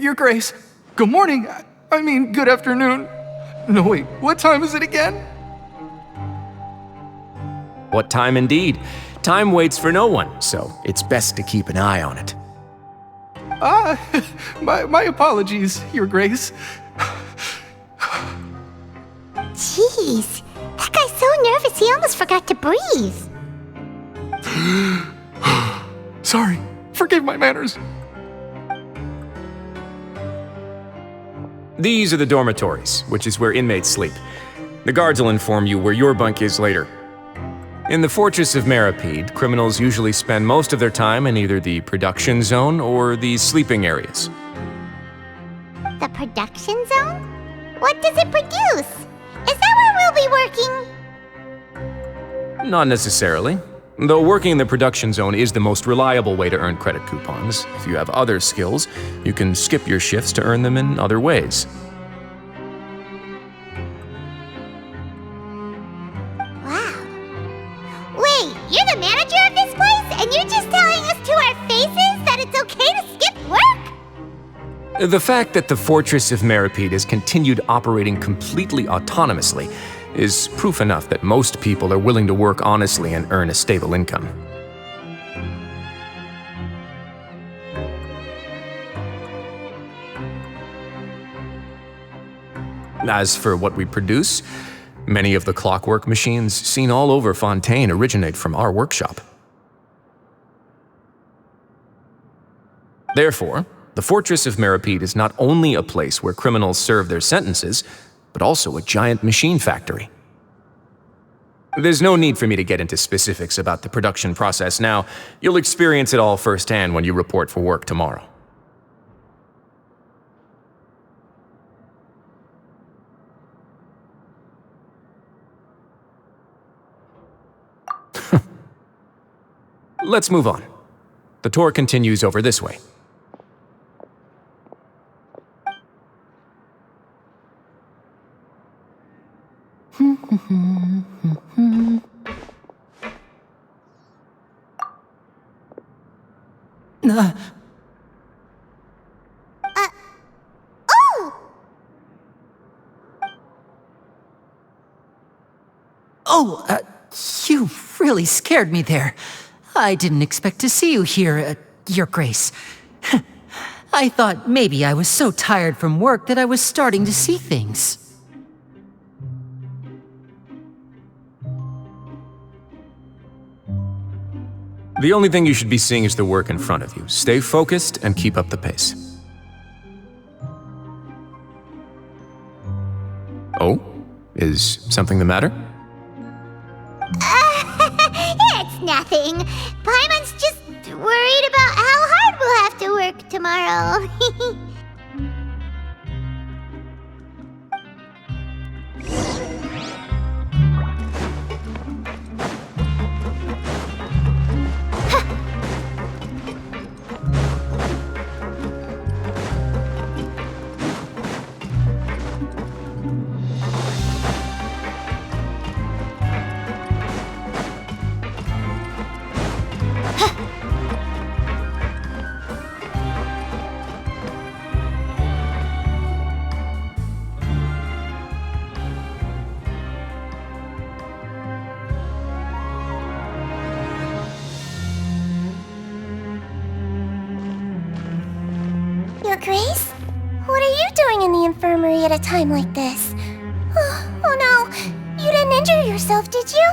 Your Grace. Good morning. I mean, good afternoon. No, wait, what time is it again? What time indeed? Time waits for no one, so it's best to keep an eye on it. My apologies, Your Grace. Jeez, that guy's so nervous he almost forgot to breathe. Sorry, forgive my manners. These are the dormitories, which is where inmates sleep. The guards will inform you where your bunk is later. In the Fortress of Meropide, criminals usually spend most of their time in either the production zone or the sleeping areas. The production zone? What does it produce? Is that where we'll be working? Not necessarily. Though working in the production zone is the most reliable way to earn credit coupons, if you have other skills, you can skip your shifts to earn them in other ways. Wow. Wait, you're the manager of this place, and you're just telling us to our faces that it's okay to skip work? The fact that the Fortress of Meropide has continued operating completely autonomously is proof enough that most people are willing to work honestly and earn a stable income. As for what we produce, many of the clockwork machines seen all over Fontaine originate from our workshop. Therefore, the Fortress of Meropide is not only a place where criminals serve their sentences, but also a giant machine factory. There's no need for me to get into specifics about the production process now. You'll experience it all firsthand when you report for work tomorrow. Let's move on. The tour continues over this way. You really scared me there. I didn't expect to see you here, Your Grace. I thought maybe I was so tired from work that I was starting to see things. The only thing you should be seeing is the work in front of you. Stay focused and keep up the pace. Oh? Is something the matter? It's nothing. Paimon's just worried about how hard we'll have to work tomorrow. Your Grace? What are you doing in the infirmary at a time like this? Oh no, you didn't injure yourself, did you?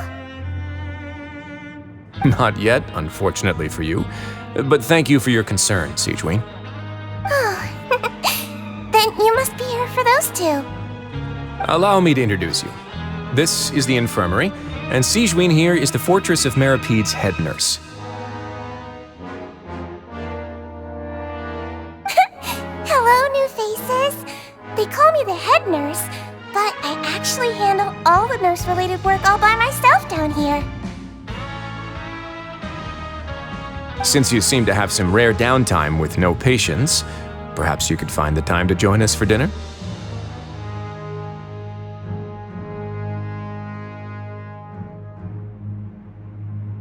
Not yet, unfortunately for you. But thank you for your concern, Sigewinne. Oh, then you must be here for those two. Allow me to introduce you. This is the infirmary, and Sigewinne here is the Fortress of Meropide's head nurse. Hello, new faces. They call me the head nurse, but I actually handle all the nurse-related work all by myself down here. Since you seem to have some rare downtime with no patients, perhaps you could find the time to join us for dinner?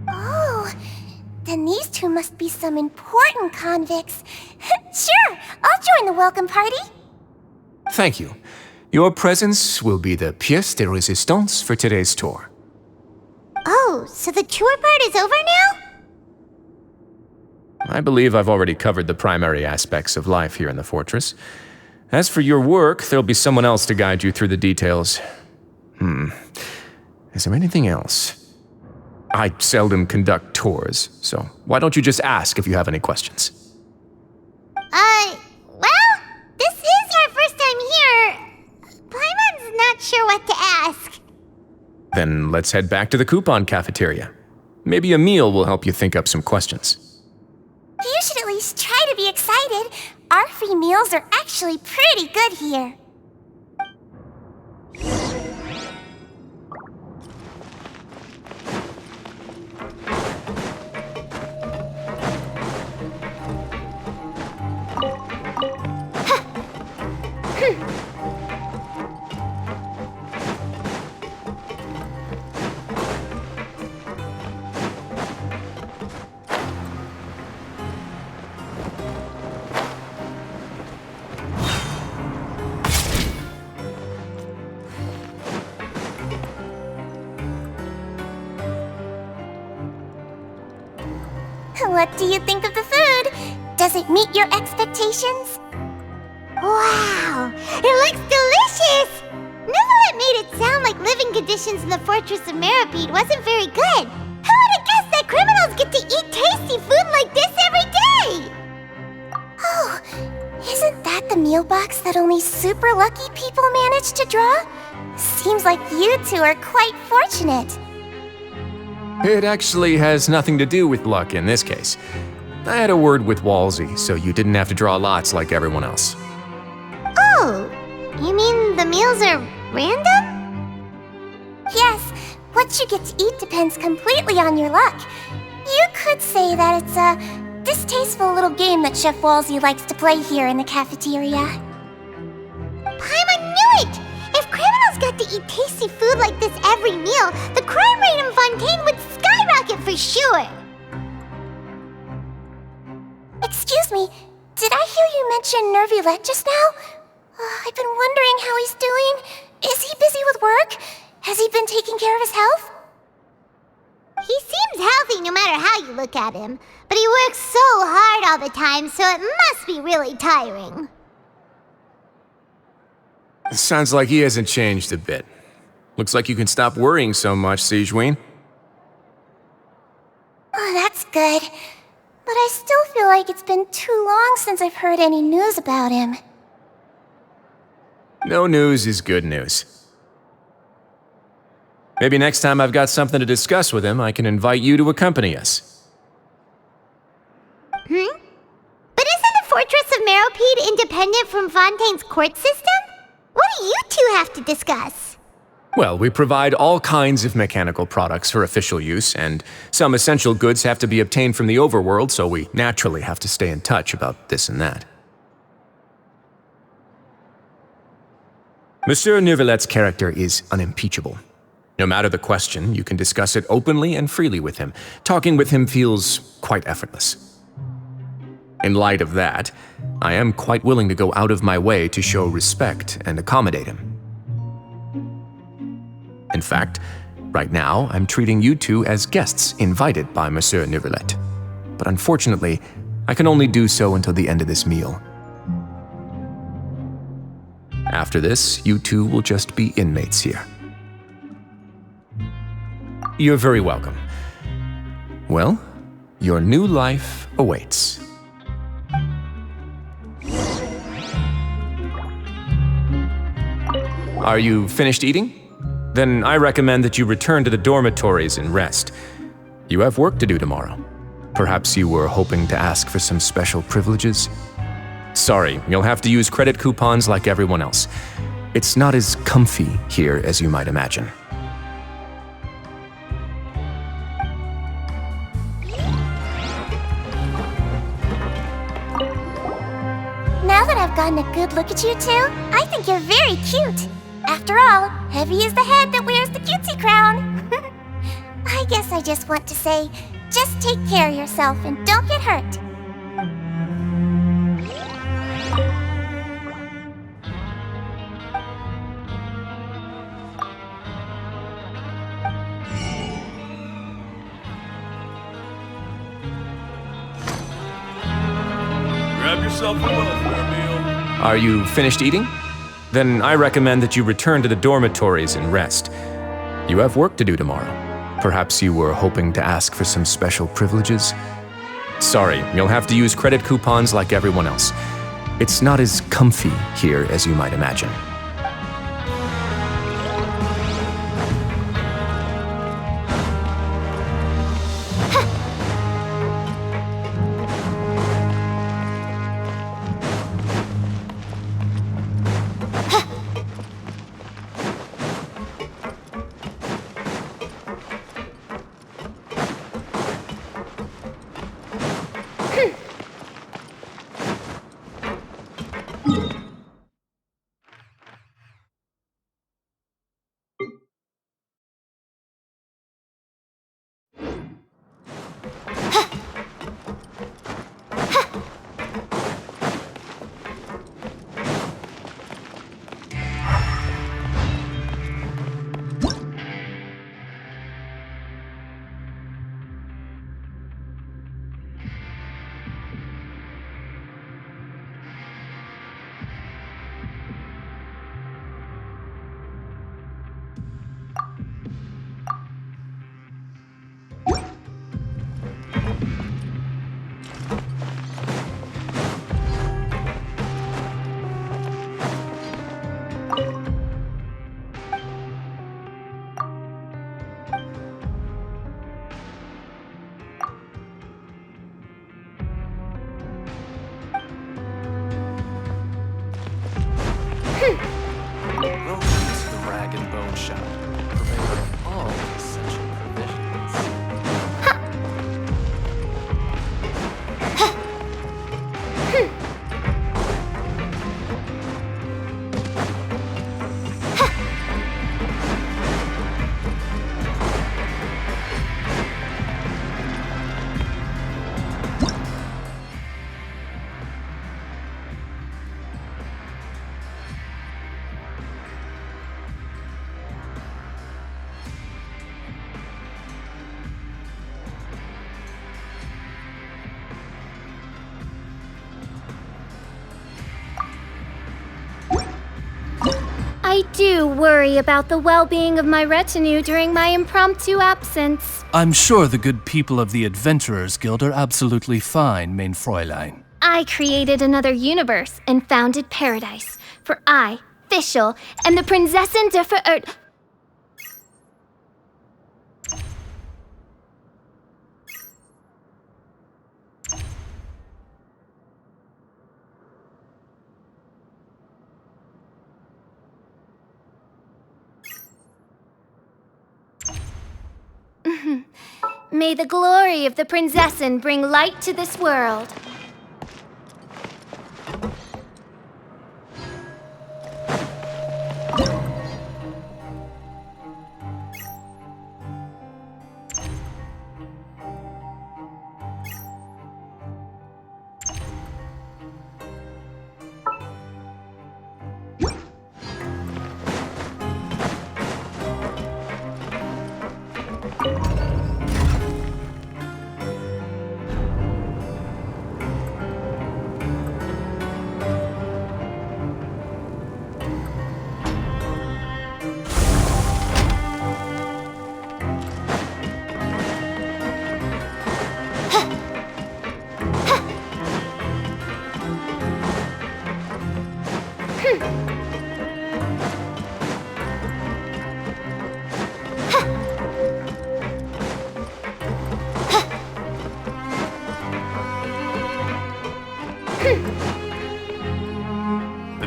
Oh, then these two must be some important convicts. Sure, I'll join the welcome party. Thank you. Your presence will be the pièce de résistance for today's tour. Oh, so the tour part is over now? I believe I've already covered the primary aspects of life here in the fortress. As for your work, there'll be someone else to guide you through the details. Is there anything else? I seldom conduct tours, so why don't you just ask if you have any questions? Well, this is our first time here. Paimon's not sure what to ask. Then let's head back to the coupon cafeteria. Maybe a meal will help you think up some questions. You should at least try to be excited. Our free meals are actually pretty good here. What do you think of the food? Does it meet your expectations? Wow, it looks delicious! Nuevillette made it sound like living conditions in the Fortress of Meropide wasn't very good. Who would have guessed that criminals get to eat tasty food like this every day? Oh, isn't that the meal box that only super lucky people manage to draw? Seems like you two are quite fortunate. It actually has nothing to do with luck in this case. I had a word with Walsey, so you didn't have to draw lots like everyone else. Oh, you mean the meals are random? Yes, what you get to eat depends completely on your luck. You could say that it's a distasteful little game that Chef Walsey likes to play here in the cafeteria. Paimon knew it! If criminals got to eat tasty food like this every meal, the crime rate in Fontaine would skyrocket for sure! Excuse me, did I hear you mention Nuevillette just now? I've been wondering how he's doing. Is he busy with work? Has he been taking care of his health? He seems healthy no matter how you look at him, but he works so hard all the time, so it must be really tiring. Sounds like he hasn't changed a bit. Looks like you can stop worrying so much, Sigewinne. Oh, that's good. But I still feel like it's been too long since I've heard any news about him. No news is good news. Maybe next time I've got something to discuss with him, I can invite you to accompany us. But isn't the Fortress of Meropide independent from Fontaine's court system? What do you two have to discuss? Well, we provide all kinds of mechanical products for official use, and some essential goods have to be obtained from the overworld, so we naturally have to stay in touch about this and that. Monsieur Neuvillette's character is unimpeachable. No matter the question, you can discuss it openly and freely with him. Talking with him feels quite effortless. In light of that, I am quite willing to go out of my way to show respect and accommodate him. In fact, right now, I'm treating you two as guests invited by Monsieur Neuvillette. But unfortunately, I can only do so until the end of this meal. After this, you two will just be inmates here. You're very welcome. Well, your new life awaits. Are you finished eating? Then I recommend that you return to the dormitories and rest. You have work to do tomorrow. Perhaps you were hoping to ask for some special privileges? Sorry, you'll have to use credit coupons like everyone else. It's not as comfy here as you might imagine. Now that I've gotten a good look at you two, I think you're very cute. After all, heavy is the head that wears the cutesy crown. I guess I just want to say, just take care of yourself and don't get hurt. Grab yourself a welfare meal. Are you finished eating? Then I recommend that you return to the dormitories and rest. You have work to do tomorrow. Perhaps you were hoping to ask for some special privileges? Sorry, you'll have to use credit coupons like everyone else. It's not as comfy here as you might imagine. I do worry about the well-being of my retinue during my impromptu absence. I'm sure the good people of the Adventurers Guild are absolutely fine, mein Fräulein. I created another universe and founded paradise. For I, Fischl, am the Prinzessin der Verirrt... May the glory of the Prinzessin bring light to this world.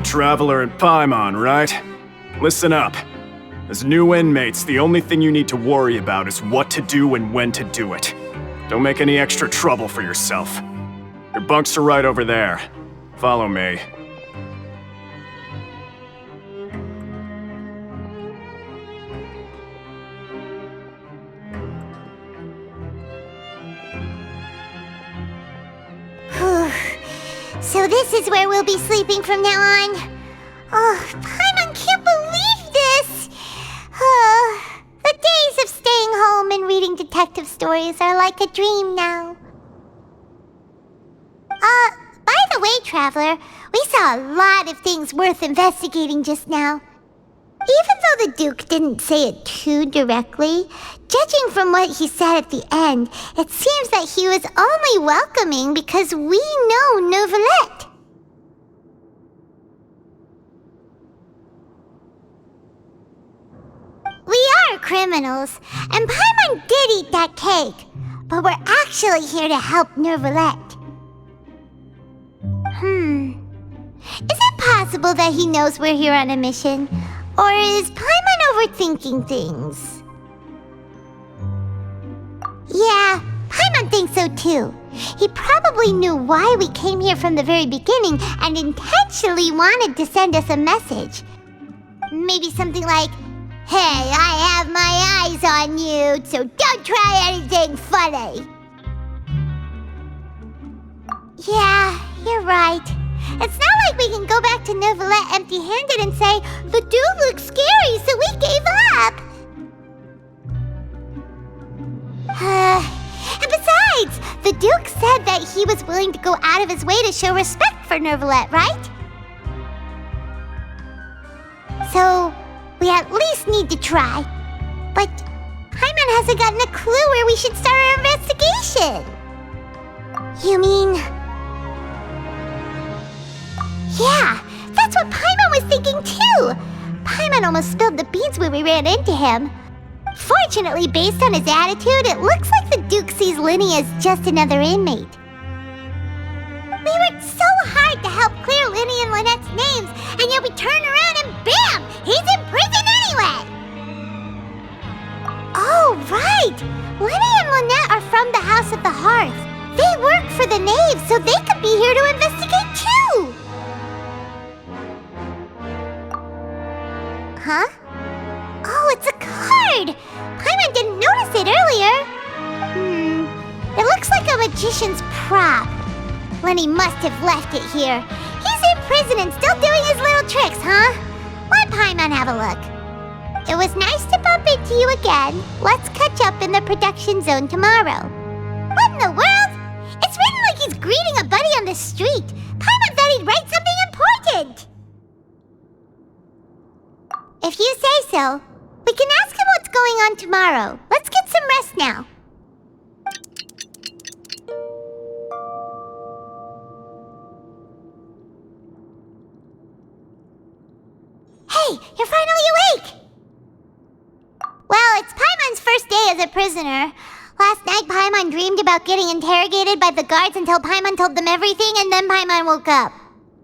Traveler in Paimon, right? Listen up. As new inmates, the only thing you need to worry about is what to do and when to do it. Don't make any extra trouble for yourself. Your bunks are right over there. Follow me. So this is where we'll be sleeping from now on. Oh, Paimon can't believe this! The days of staying home and reading detective stories are like a dream now. By the way, Traveler, we saw a lot of things worth investigating just now. Even though the Duke didn't say it too directly, judging from what he said at the end, it seems that he was only welcoming because we know Nuevillette. We are criminals, and Paimon did eat that cake, but we're actually here to help Nuevillette. Is it possible that he knows we're here on a mission? Or is Paimon overthinking things? Yeah, Paimon thinks so too. He probably knew why we came here from the very beginning and intentionally wanted to send us a message. Maybe something like, "Hey, I have my eyes on you, so don't try anything funny." Yeah, you're right. It's not like we can go back to Nuevillette empty-handed and say, "The dude looks scary, so we gave up." And besides, the Duke said that he was willing to go out of his way to show respect for Nuevillette, right? So, we at least need to try. But Paimon hasn't gotten a clue where we should start our investigation. You mean... Yeah, that's what Paimon was thinking too! Paimon almost spilled the beans when we ran into him. Fortunately, based on his attitude, it looks like the Duke sees Lyney as just another inmate. We worked so hard to help clear Lyney and Lynette's names, and yet we turn around and bam! He's in prison anyway! Oh, right! Lyney and Lynette are from the House of the Hearth. They work for the Knave, so they could be here to investigate too! Huh? Oh, it's a card! Paimon didn't notice it earlier. It looks like a magician's prop. Lyney must have left it here. He's in prison and still doing his little tricks, huh? Let Paimon have a look. It was nice to bump into you again. Let's catch up in the production zone tomorrow. What in the world? It's written like he's greeting a buddy on the street. Paimon thought he'd write something important. so. We can ask him what's going on tomorrow. Let's get some rest now. Hey, you're finally awake! Well, it's Paimon's first day as a prisoner. Last night, Paimon dreamed about getting interrogated by the guards until Paimon told them everything, and then Paimon woke up.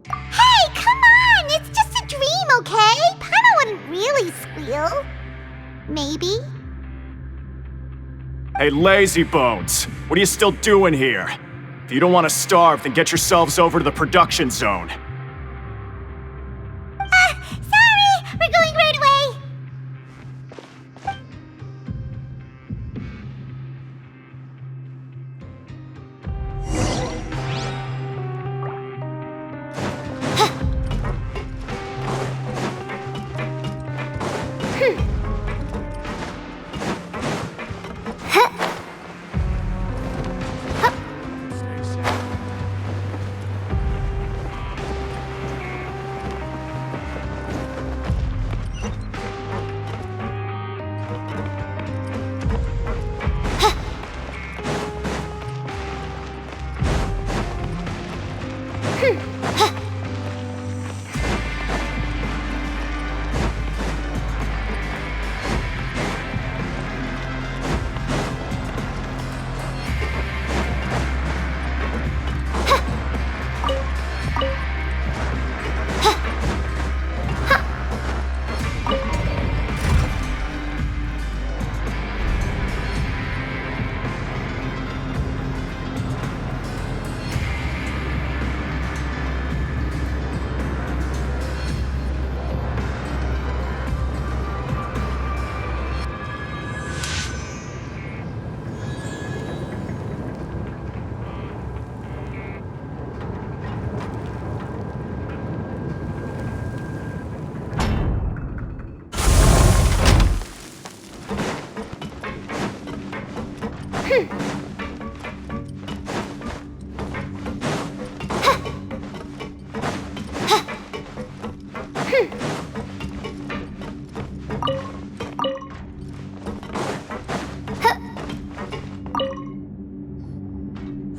Hey, come on! It's just a dream, okay? Paimon wouldn't really squeal. Maybe? Hey, lazy bones! What are you still doing here? If you don't want to starve, then get yourselves over to the production zone. Sorry! We're going right away!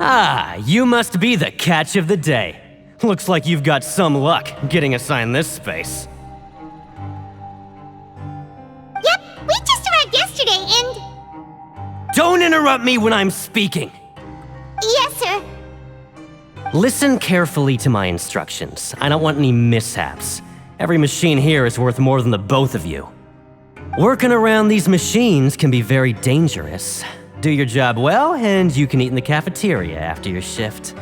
Ah, you must be the catch of the day. Looks like you've got some luck getting assigned this space. Yep, we just arrived yesterday and... Don't interrupt me when I'm speaking! Yes, sir. Listen carefully to my instructions. I don't want any mishaps. Every machine here is worth more than the both of you. Working around these machines can be very dangerous. Do your job well, and you can eat in the cafeteria after your shift.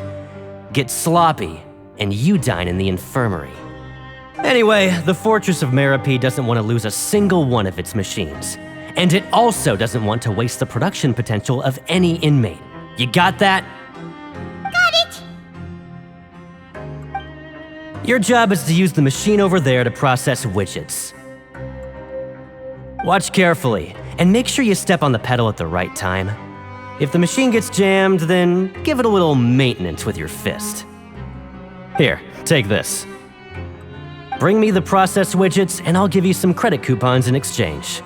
Get sloppy, and you dine in the infirmary. Anyway, the Fortress of Meropide doesn't want to lose a single one of its machines. And it also doesn't want to waste the production potential of any inmate. You got that? Got it! Your job is to use the machine over there to process widgets. Watch carefully, and make sure you step on the pedal at the right time. If the machine gets jammed, then give it a little maintenance with your fist. Here, take this. Bring me the process widgets, and I'll give you some credit coupons in exchange.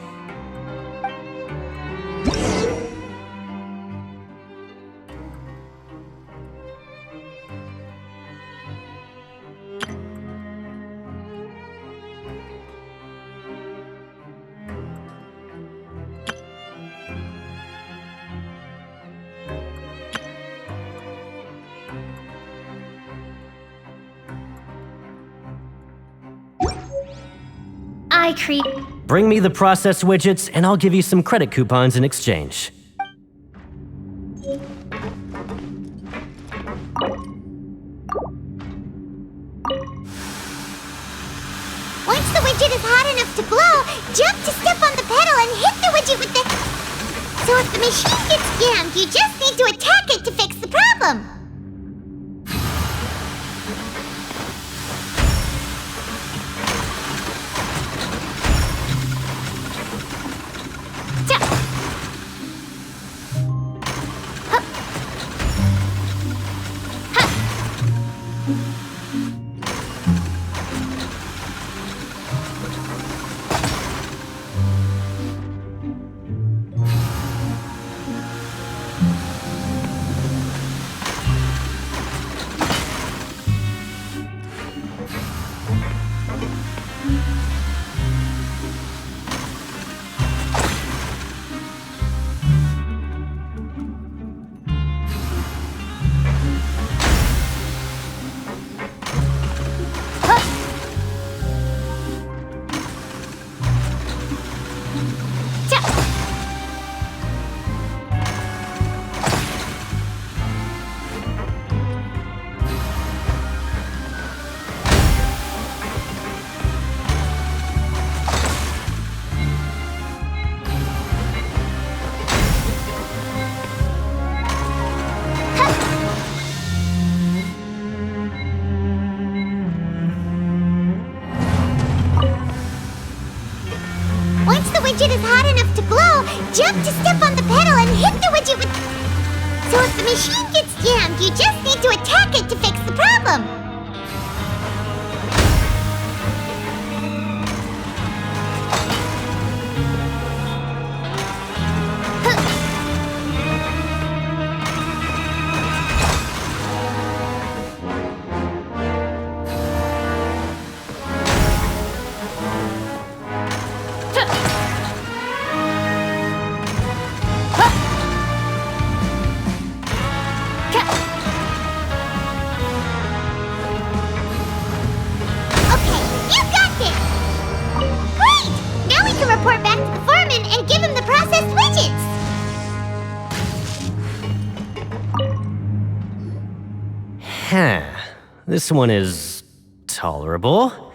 Bring me the process widgets, and I'll give you some credit coupons in exchange. Once the widget is hot enough to blow, jump to step on the pedal and hit the widget with the... So if the machine gets jammed, you just need to attack it to fix the problem. to glow, jump to step on the pedal and hit the widget with... So if the machine gets jammed, you just need to attack it to fix the problem. Report back to the foreman and give him the processed widgets! This one is tolerable.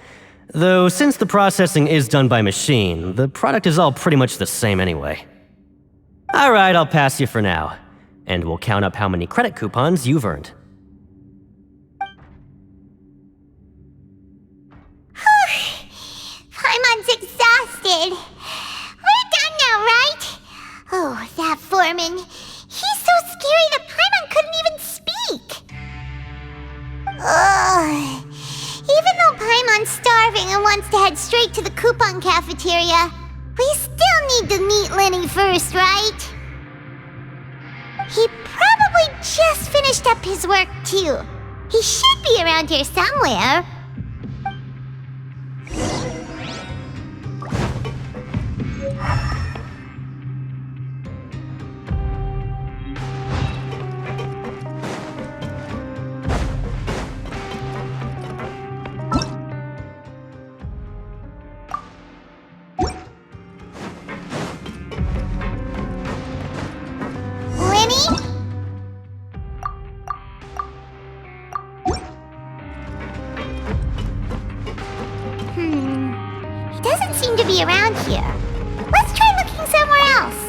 Though since the processing is done by machine, the product is all pretty much the same anyway. Alright, I'll pass you for now. And we'll count up how many credit coupons you've earned. Paimon's exhausted. We're done now, right? Oh, that foreman. He's so scary that Paimon couldn't even speak. Ugh. Even though Paimon's starving and wants to head straight to the coupon cafeteria, we still need to meet Lenny first, right? He probably just finished up his work, too. He should be around here somewhere. He doesn't seem to be around here. Let's try looking somewhere else.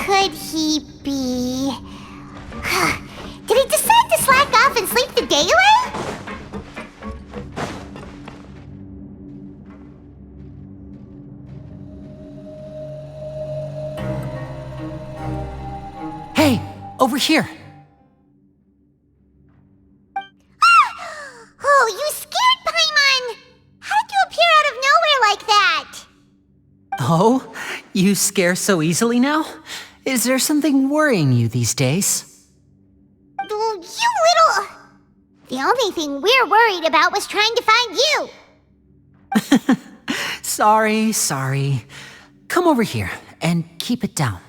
Could he be? Did he decide to slack off and sleep the day away? Hey, over here. Oh, you scared Paimon! How did you appear out of nowhere like that? Oh, you scare so easily now? Is there something worrying you these days? You little... The only thing we're worried about was trying to find you. Sorry. Come over here and keep it down.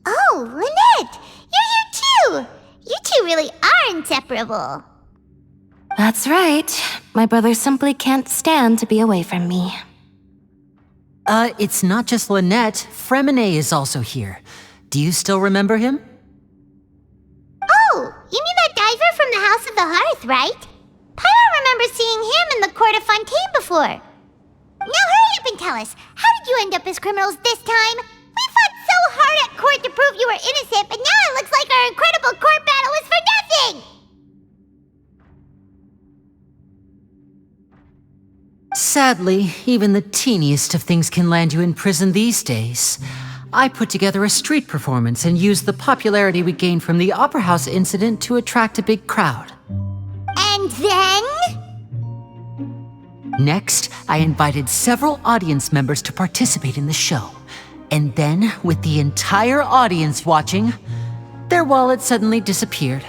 Oh, Lynette! You're here too! You two really are inseparable. That's right. My brother simply can't stand to be away from me. It's not just Lynette. Fremine is also here. Do you still remember him? Oh, you mean that diver from the House of the Hearth, right? Paimon remembers seeing him in the court of Fontaine before. Now hurry up and tell us, how did you end up as criminals this time? We fought so hard at court to prove you were innocent, but now it looks like our incredible court battle was for nothing! Sadly, even the teeniest of things can land you in prison these days. I put together a street performance and used the popularity we gained from the Opera House incident to attract a big crowd. And then? Next, I invited several audience members to participate in the show. And then, with the entire audience watching, their wallet suddenly disappeared.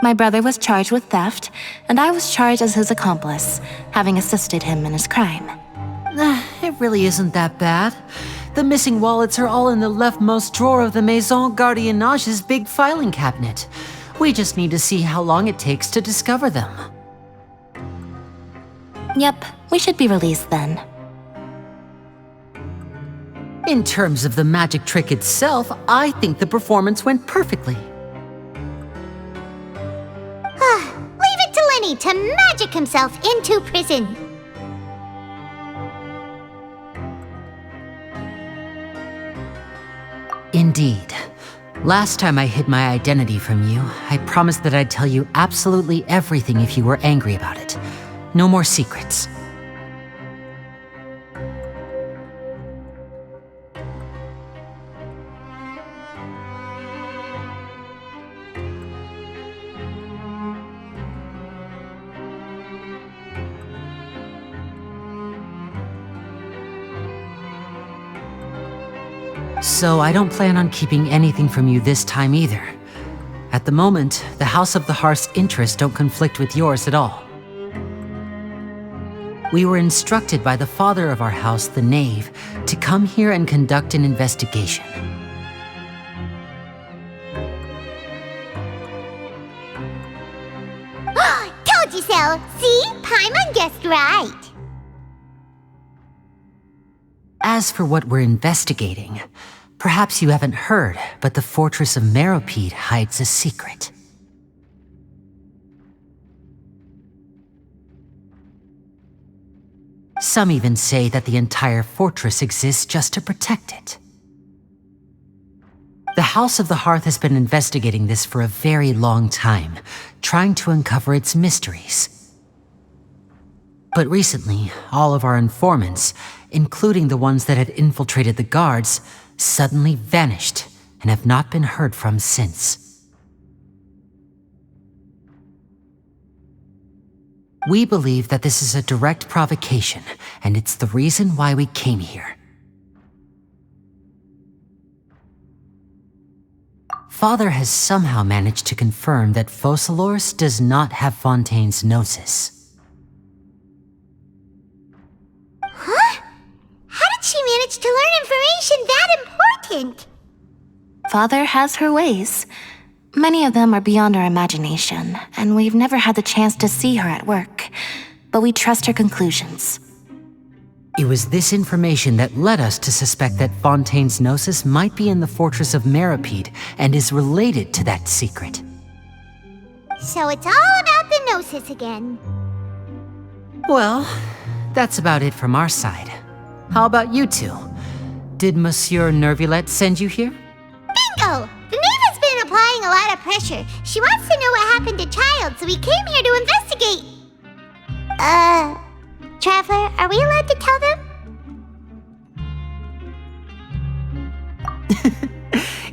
My brother was charged with theft, and I was charged as his accomplice, having assisted him in his crime. It really isn't that bad. The missing wallets are all in the leftmost drawer of the Maison Gardiennage's big filing cabinet. We just need to see how long it takes to discover them. Yep, we should be released then. In terms of the magic trick itself, I think the performance went perfectly. Leave it to Lenny to magic himself into prison. Indeed. Last time I hid my identity from you, I promised that I'd tell you absolutely everything if you were angry about it. No more secrets. So I don't plan on keeping anything from you this time either. At the moment, the House of the Hearth's interests don't conflict with yours at all. We were instructed by the father of our house, the Knave, to come here and conduct an investigation. Told you so! See? Paimon guessed right. As for what we're investigating, perhaps you haven't heard, but the Fortress of Meropide hides a secret. Some even say that the entire fortress exists just to protect it. The House of the Hearth has been investigating this for a very long time, trying to uncover its mysteries. But recently, all of our informants, including the ones that had infiltrated the guards, suddenly vanished and have not been heard from since. We believe that this is a direct provocation, and it's the reason why we came here. Father has somehow managed to confirm that Focalors does not have Fontaine's Gnosis. Huh? How did she manage to learn information that important? Father has her ways. Many of them are beyond our imagination, and we've never had the chance to see her at work. But we trust her conclusions. It was this information that led us to suspect that Fontaine's Gnosis might be in the Fortress of Meropide and is related to that secret. So it's all about the Gnosis again. Well, that's about it from our side. How about you two? Did Monsieur Nuevillette send you here? Bingo! The knave has been applying a lot of pressure. She wants to know what happened to Childe, so we came here to investigate. Traveler, are we allowed to tell them?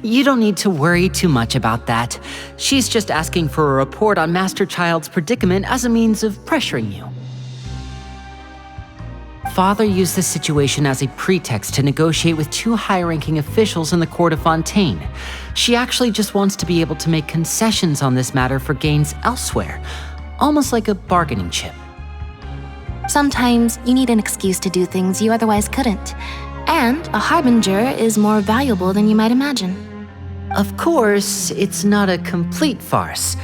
You don't need to worry too much about that. She's just asking for a report on Master Childe's predicament as a means of pressuring you. Father used this situation as a pretext to negotiate with two high-ranking officials in the court of Fontaine. She actually just wants to be able to make concessions on this matter for gains elsewhere, almost like a bargaining chip. Sometimes you need an excuse to do things you otherwise couldn't. And a harbinger is more valuable than you might imagine. Of course, it's not a complete farce.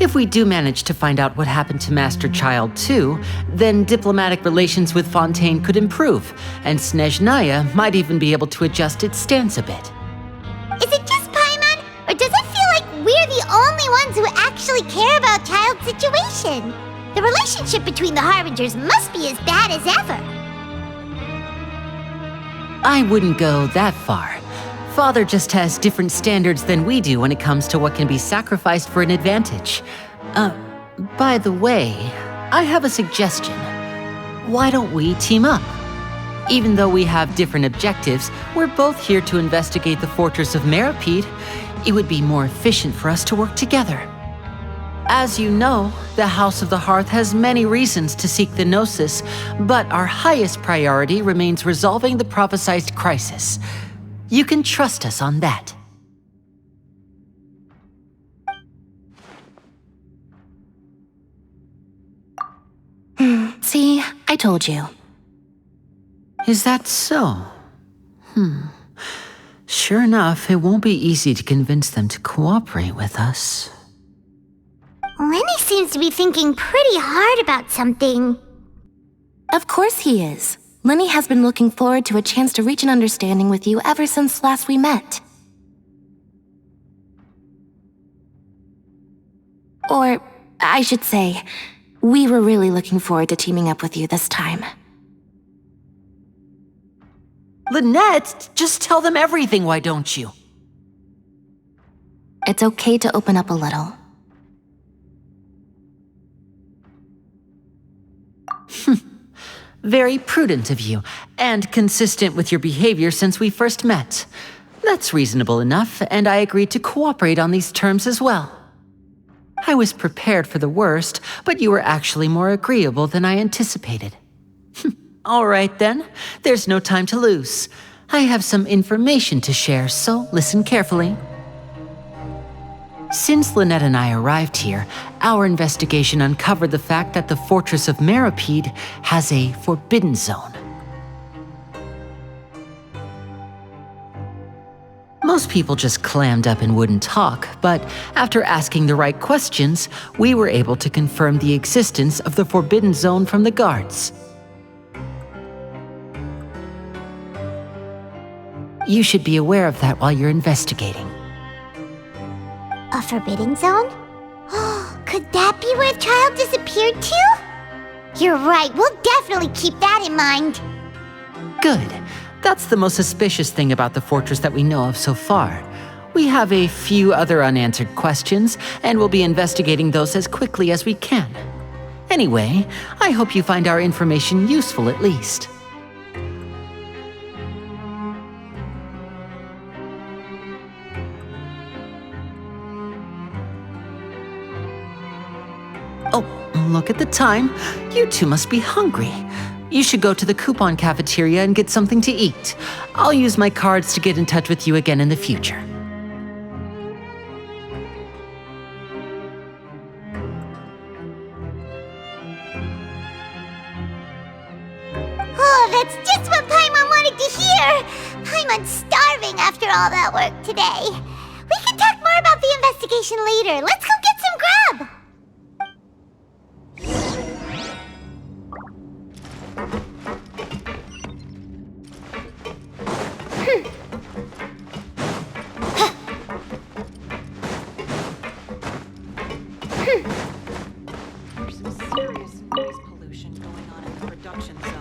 If we do manage to find out what happened to Master Childe too, then diplomatic relations with Fontaine could improve, and Snezhnaya might even be able to adjust its stance a bit. Is it just Paimon, or does it feel like we're the only ones who actually care about Childe's situation? The relationship between the Harbingers must be as bad as ever. I wouldn't go that far. Father just has different standards than we do when it comes to what can be sacrificed for an advantage. By the way, I have a suggestion. Why don't we team up? Even though we have different objectives, we're both here to investigate the Fortress of Meropide. It would be more efficient for us to work together. As you know, the House of the Hearth has many reasons to seek the Gnosis, but our highest priority remains resolving the prophesized crisis. You can trust us on that. See, I told you. Is that so? Sure enough, it won't be easy to convince them to cooperate with us. Lenny seems to be thinking pretty hard about something. Of course he is. Lenny has been looking forward to a chance to reach an understanding with you ever since last we met. Or, I should say, we were really looking forward to teaming up with you this time. Lynette, just tell them everything, why don't you? It's okay to open up a little. Very prudent of you, and consistent with your behavior since we first met. That's reasonable enough, and I agreed to cooperate on these terms as well. I was prepared for the worst, but you were actually more agreeable than I anticipated. All right then, there's no time to lose. I have some information to share, so listen carefully. Since Lynette and I arrived here, our investigation uncovered the fact that the Fortress of Meropide has a forbidden zone. Most people just clammed up and wouldn't talk, but after asking the right questions, we were able to confirm the existence of the forbidden zone from the guards. You should be aware of that while you're investigating. A forbidden zone? Could that be where Childe disappeared to? You're right, we'll definitely keep that in mind. Good. That's the most suspicious thing about the fortress that we know of so far. We have a few other unanswered questions, and we'll be investigating those as quickly as we can. Anyway, I hope you find our information useful at least. Oh, look at the time. You two must be hungry. You should go to the coupon cafeteria and get something to eat. I'll use my cards to get in touch with you again in the future. Oh, that's just what Paimon wanted to hear! Paimon's starving after all that work today. We can talk more about the investigation later. Let's go get some grub! There's some serious noise pollution going on in the production zone.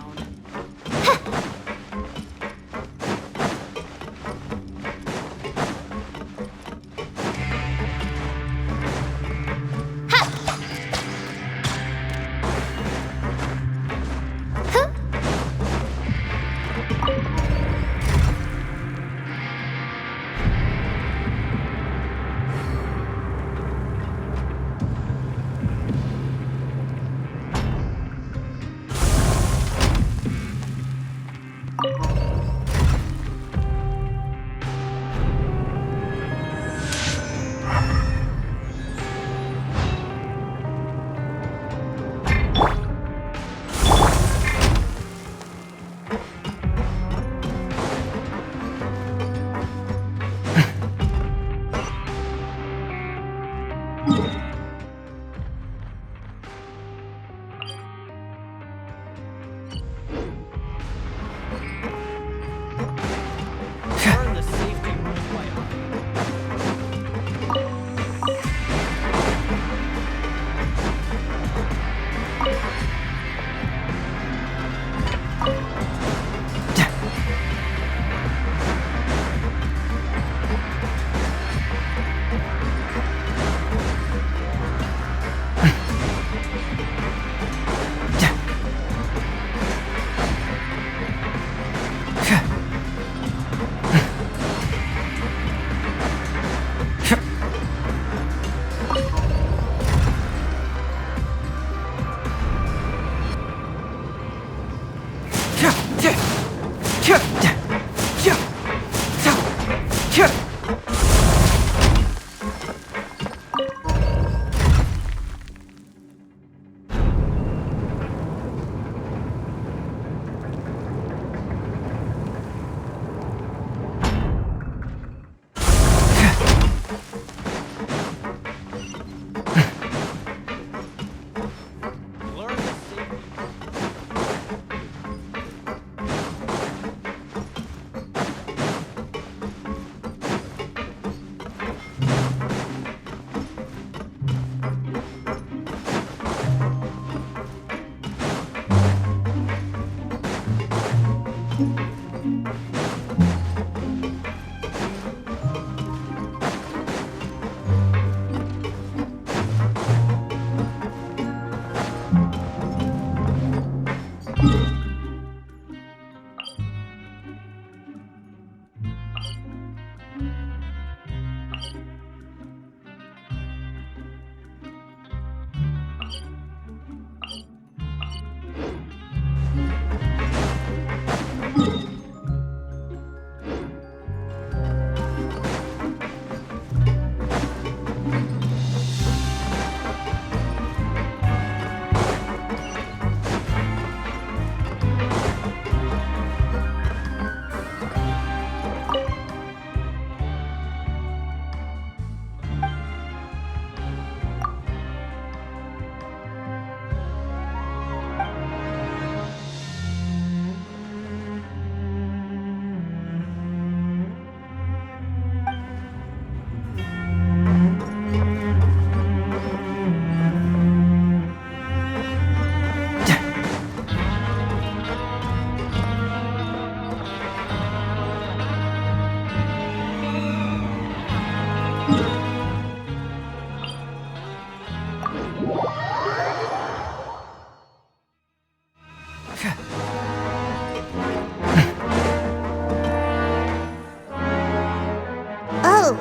Oh,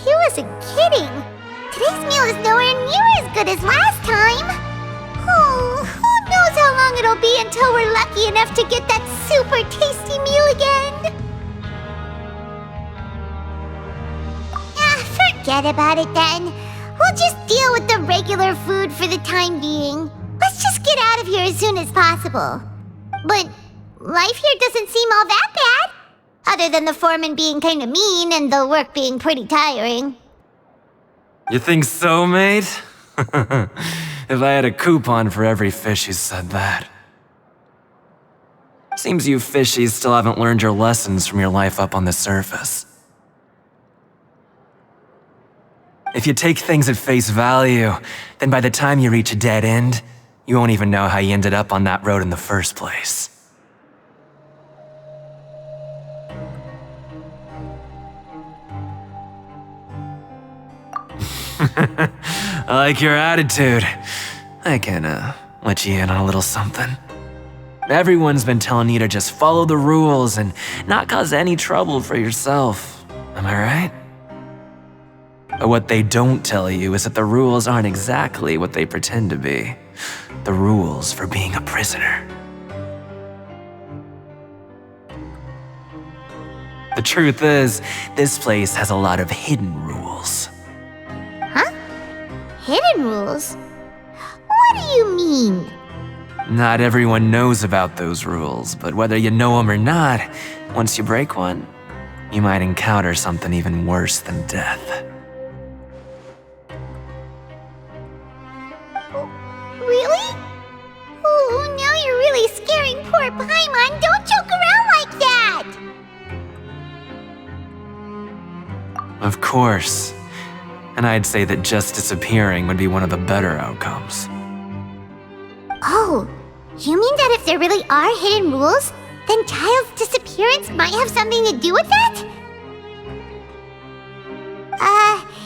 he wasn't kidding. Today's meal is nowhere near as good as last time. Oh, who knows how long it'll be until we're lucky enough to get that super tasty meal again. Forget about it then. We'll just deal with the regular food for the time being. Let's just get out of here as soon as possible. But life here doesn't seem all that bad. Other than the foreman being kinda mean and the work being pretty tiring. You think so, mate? If I had a coupon for every fish who said that. Seems you fishies still haven't learned your lessons from your life up on the surface. If you take things at face value, then by the time you reach a dead end, you won't even know how you ended up on that road in the first place. I like your attitude. I can, let you in on a little something. Everyone's been telling you to just follow the rules and not cause any trouble for yourself. Am I right? But what they don't tell you is that the rules aren't exactly what they pretend to be. The rules for being a prisoner. The truth is, this place has a lot of hidden rules. Huh? Hidden rules? What do you mean? Not everyone knows about those rules, but whether you know them or not, once you break one, you might encounter something even worse than death. Really? Oh, now you're really scaring poor Paimon. Don't joke around like that! Of course. And I'd say that just disappearing would be one of the better outcomes. Oh, you mean that if there really are hidden rules, then Childe's disappearance might have something to do with that?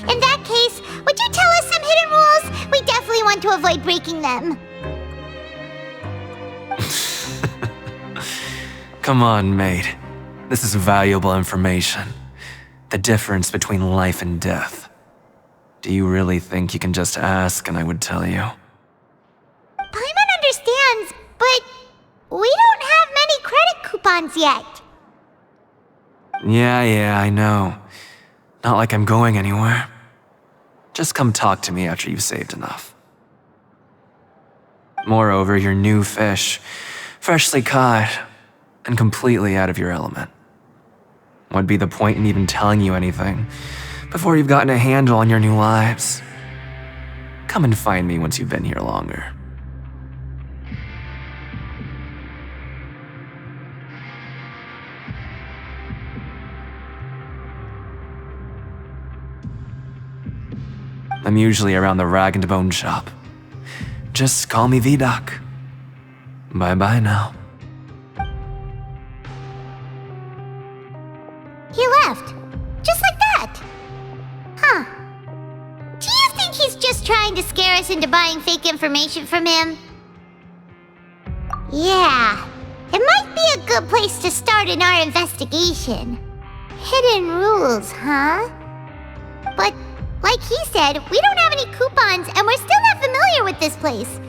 In that case, would you tell us some hidden rules? We definitely want to avoid breaking them. Come on, mate. This is valuable information. The difference between life and death. Do you really think you can just ask and I would tell you? Paimon understands, but we don't have many credit coupons yet. Yeah, I know. Not like I'm going anywhere. Just come talk to me after you've saved enough. Moreover, you're new fish, freshly caught, and completely out of your element. What'd be the point in even telling you anything before you've gotten a handle on your new lives? Come and find me once you've been here longer. I'm usually around the rag and bone shop. Just call me V-Doc. Bye-bye now. He left. Just like that. Huh. Do you think he's just trying to scare us into buying fake information from him? Yeah. It might be a good place to start in our investigation. Hidden rules, huh? But like he said, we don't have any coupons and we're still not familiar with this place.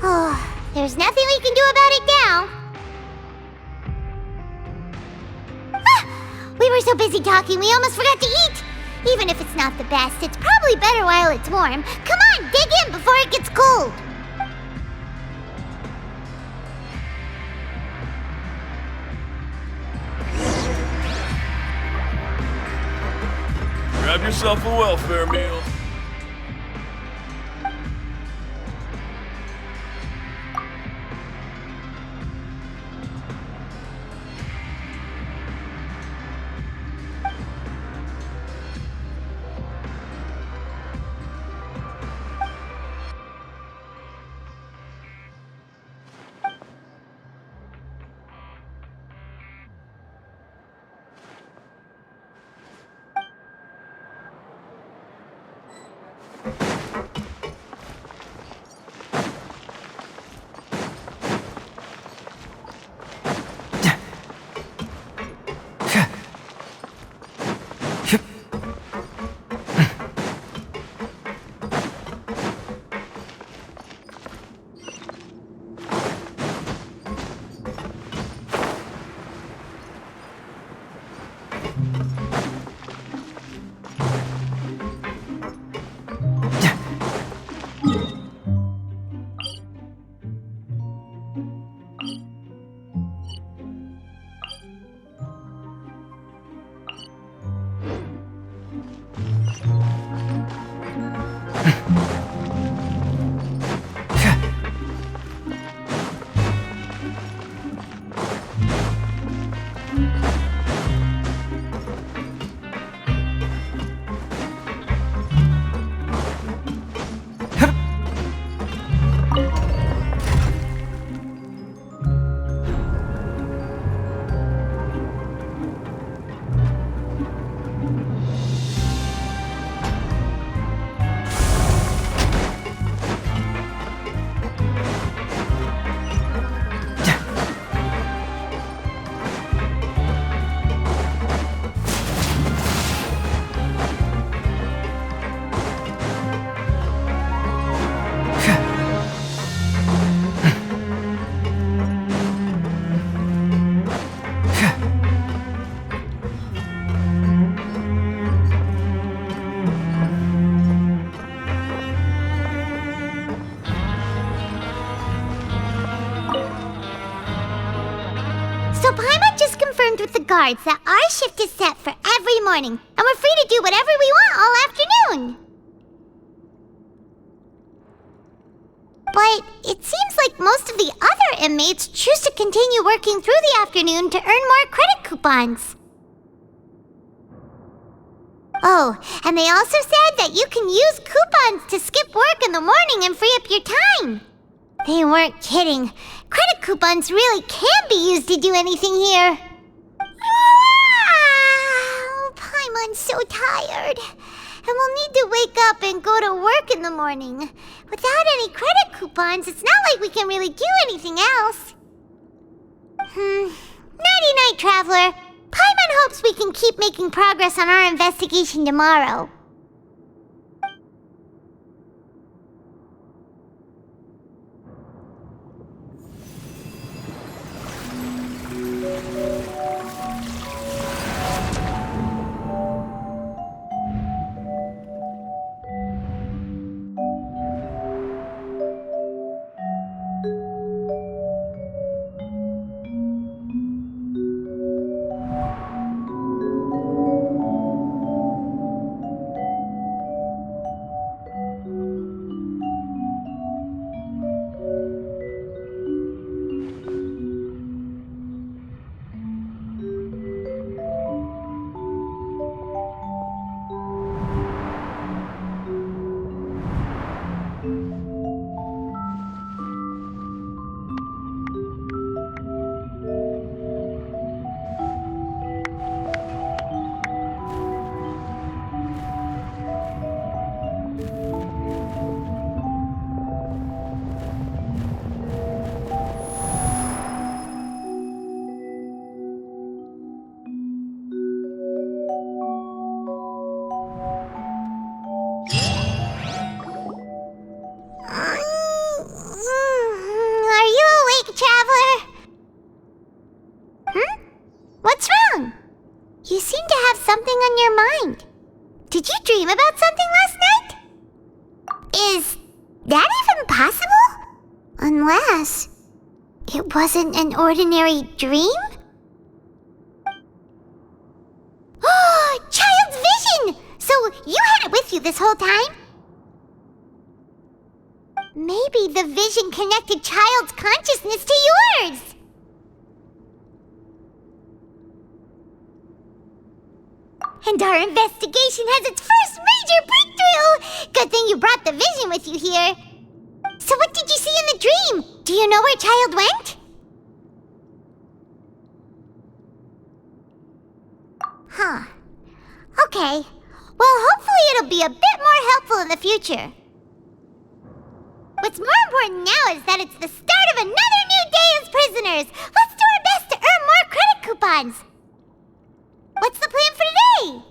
Oh, there's nothing we can do about it now. We were so busy talking, we almost forgot to eat. Even if it's not the best, it's probably better while it's warm. Come on, dig in before it gets cold. Grab yourself a welfare meal. confirmed with the guards that our shift is set for every morning, and we're free to do whatever we want all afternoon. But it seems like most of the other inmates choose to continue working through the afternoon to earn more credit coupons. Oh, and they also said that you can use coupons to skip work in the morning and free up your time. They weren't kidding. Credit coupons really can be used to do anything here. Paimon's so tired. And we'll need to wake up and go to work in the morning. Without any credit coupons, it's not like we can really do anything else. Nighty-night, Traveler. Paimon hopes we can keep making progress on our investigation tomorrow. You seem to have something on your mind. Did you dream about something last night? Is that even possible? Unless it wasn't an ordinary dream? Oh, Childe's vision! So you had it with you this whole time? Maybe the vision connected Childe's consciousness to yours! And our investigation has its first major breakthrough! Good thing you brought the vision with you here. So what did you see in the dream? Do you know where Childe went? Huh. Okay. Well, hopefully it'll be a bit more helpful in the future. What's more important now is that it's the start of another new day as prisoners! Let's do our best to earn more credit coupons! What's the plan for today?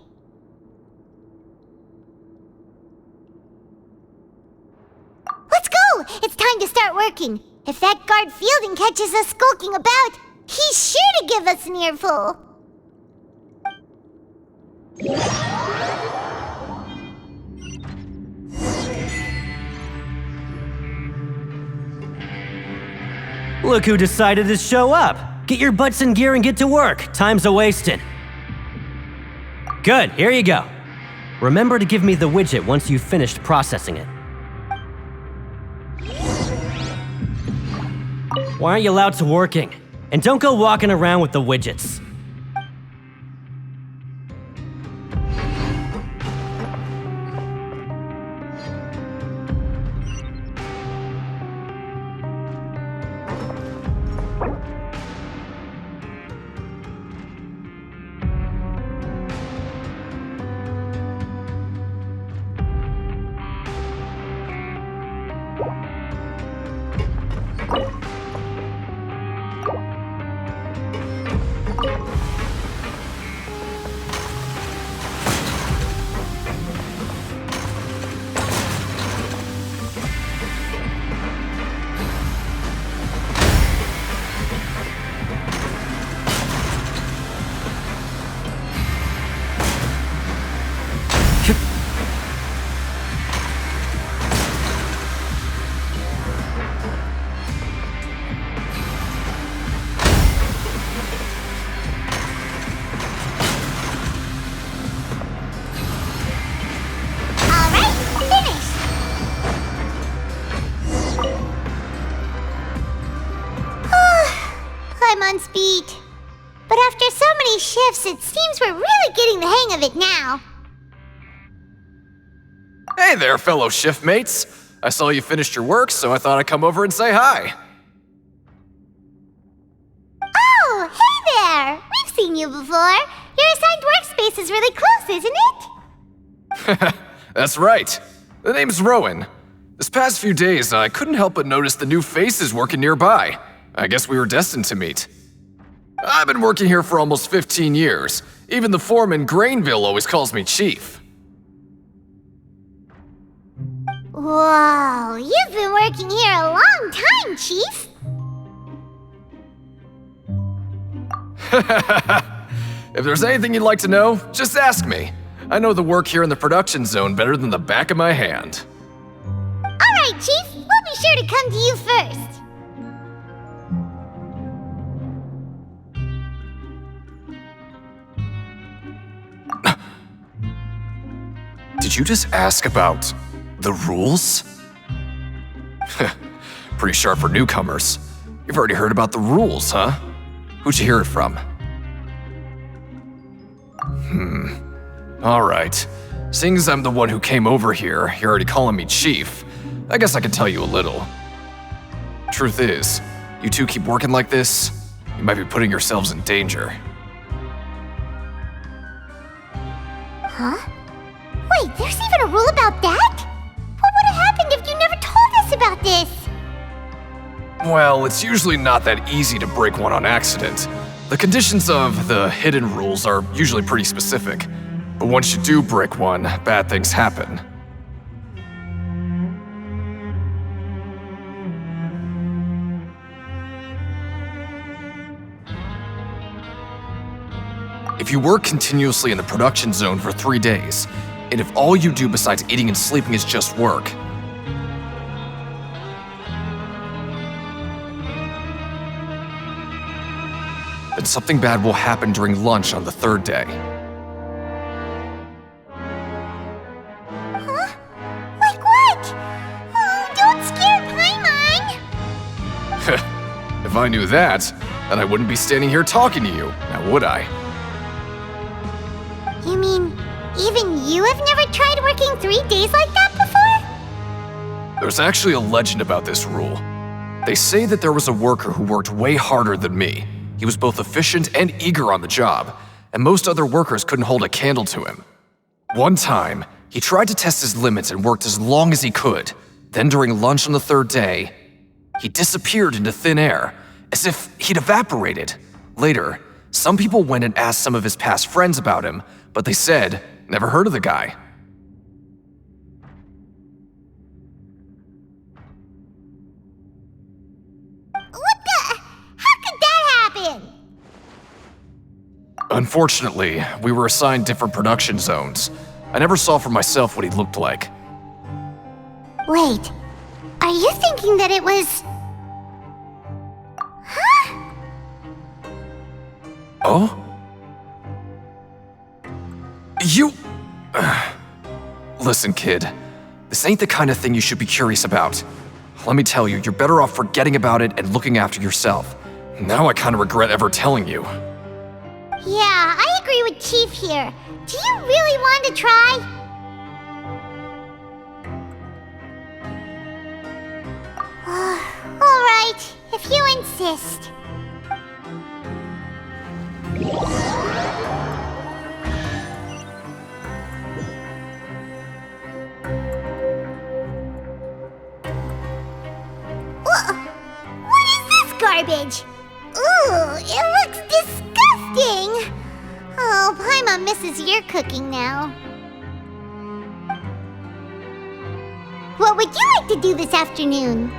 Let's go! It's time to start working. If that guard Fielding catches us skulking about, he's sure to give us an earful. Look who decided to show up! Get your butts in gear and get to work. Time's a-wasting. Good, here you go. Remember to give me the widget once you've finished processing it. Why aren't you allowed to working? And don't go walking around with the widgets. Paimon's beat. But after so many shifts, it seems we're really getting the hang of it now. Hey there, fellow shiftmates. I saw you finished your work, so I thought I'd come over and say hi. Oh, hey there! We've seen you before. Your assigned workspace is really close, isn't it? That's right. The name's Rowan. This past few days, I couldn't help but notice the new faces working nearby. I guess we were destined to meet. I've been working here for almost 15 years. Even the foreman, Grainville, always calls me Chief. Whoa, you've been working here a long time, Chief. If there's anything you'd like to know, just ask me. I know the work here in the production zone better than the back of my hand. Alright, Chief, we'll be sure to come to you first. Did you just ask about the rules? Pretty sharp for newcomers. You've already heard about the rules, huh? Who'd you hear it from? Alright. Seeing as I'm the one who came over here, you're already calling me Chief, I guess I can tell you a little. Truth is, you two keep working like this, you might be putting yourselves in danger. Huh? Wait, there's even a rule about that? What would have happened if you never told us about this? Well, it's usually not that easy to break one on accident. The conditions of the hidden rules are usually pretty specific. But once you do break one, bad things happen. If you work continuously in the production zone for 3 days, and if all you do besides eating and sleeping is just work, then something bad will happen during lunch on the 3rd day. Huh? Like what? Oh, don't scare Paimon! If I knew that, then I wouldn't be standing here talking to you, now would I? You mean, even you have never tried working 3 days like that before? There's actually a legend about this rule. They say that there was a worker who worked way harder than me. He was both efficient and eager on the job, and most other workers couldn't hold a candle to him. One time, he tried to test his limits and worked as long as he could. Then during lunch on the 3rd day, he disappeared into thin air, as if he'd evaporated. Later, some people went and asked some of his past friends about him, but they said, never heard of the guy. Unfortunately, we were assigned different production zones. I never saw for myself what he looked like. Wait, are you thinking that it was... Huh? Oh? You... Listen, kid. This ain't the kind of thing you should be curious about. Let me tell you, you're better off forgetting about it and looking after yourself. Now I kinda regret ever telling you. Yeah, I agree with Chief here. Do you really want to try? Alright, if you insist. What is this garbage? Ooh, it looks disgusting! Oh, Paimon misses your cooking now. What would you like to do this afternoon?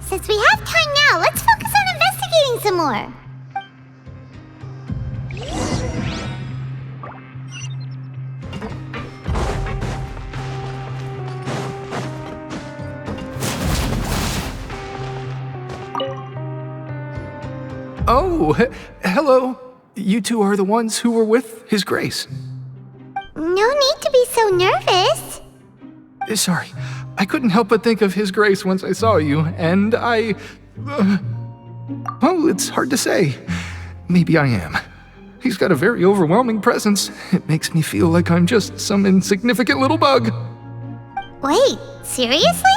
Since we have time now, let's focus on investigating some more. Oh, hello. You two are the ones who were with His Grace. No need to be so nervous. Sorry, I couldn't help but think of His Grace once I saw you, and I... well, it's hard to say. Maybe I am. He's got a very overwhelming presence. It makes me feel like I'm just some insignificant little bug. Wait, seriously?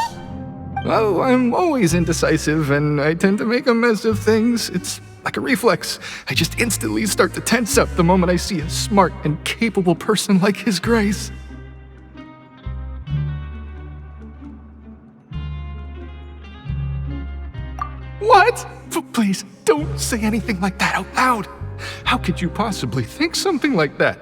Oh, I'm always indecisive, and I tend to make a mess of things. It's like a reflex. I just instantly start to tense up the moment I see a smart and capable person like His Grace. What? Please, don't say anything like that out loud. How could you possibly think something like that?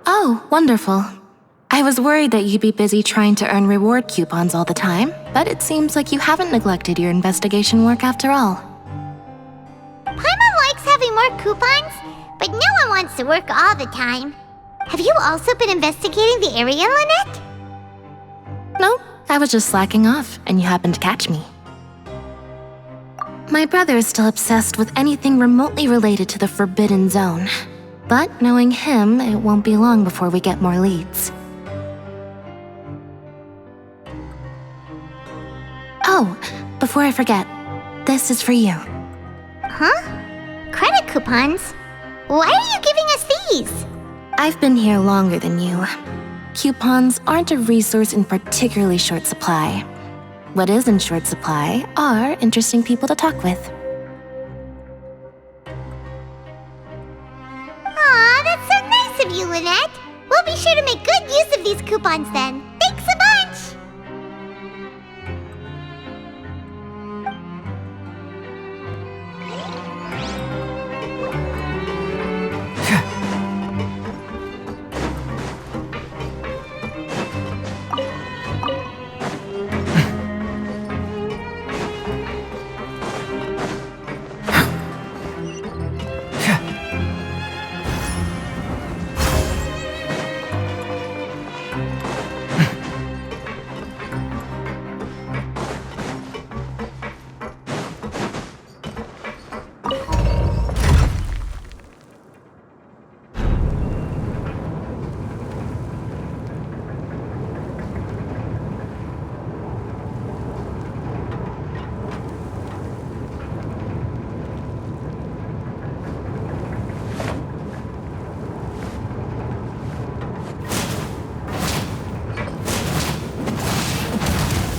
Oh, wonderful. I was worried that you'd be busy trying to earn reward coupons all the time, but it seems like you haven't neglected your investigation work after all. Paimon likes having more coupons, but no one wants to work all the time. Have you also been investigating the area, Lynette? No, I was just slacking off, and you happened to catch me. My brother is still obsessed with anything remotely related to the Forbidden Zone. But knowing him, it won't be long before we get more leads. Oh, before I forget, this is for you. Huh? Credit coupons? Why are you giving us these? I've been here longer than you. Coupons aren't a resource in particularly short supply. What is in short supply are interesting people to talk with. Aw, that's so nice of you, Lynette. We'll be sure to make good use of these coupons then. Thanks a bunch!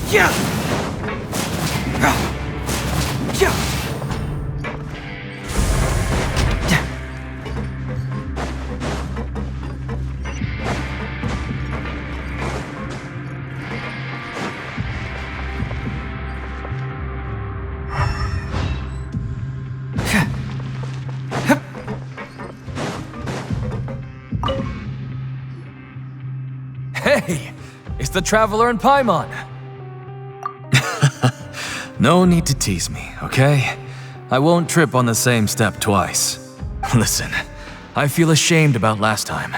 Yeah! Yeah! Hey! It's the Traveler and Paimon! No need to tease me, okay? I won't trip on the same step twice. Listen, I feel ashamed about last time.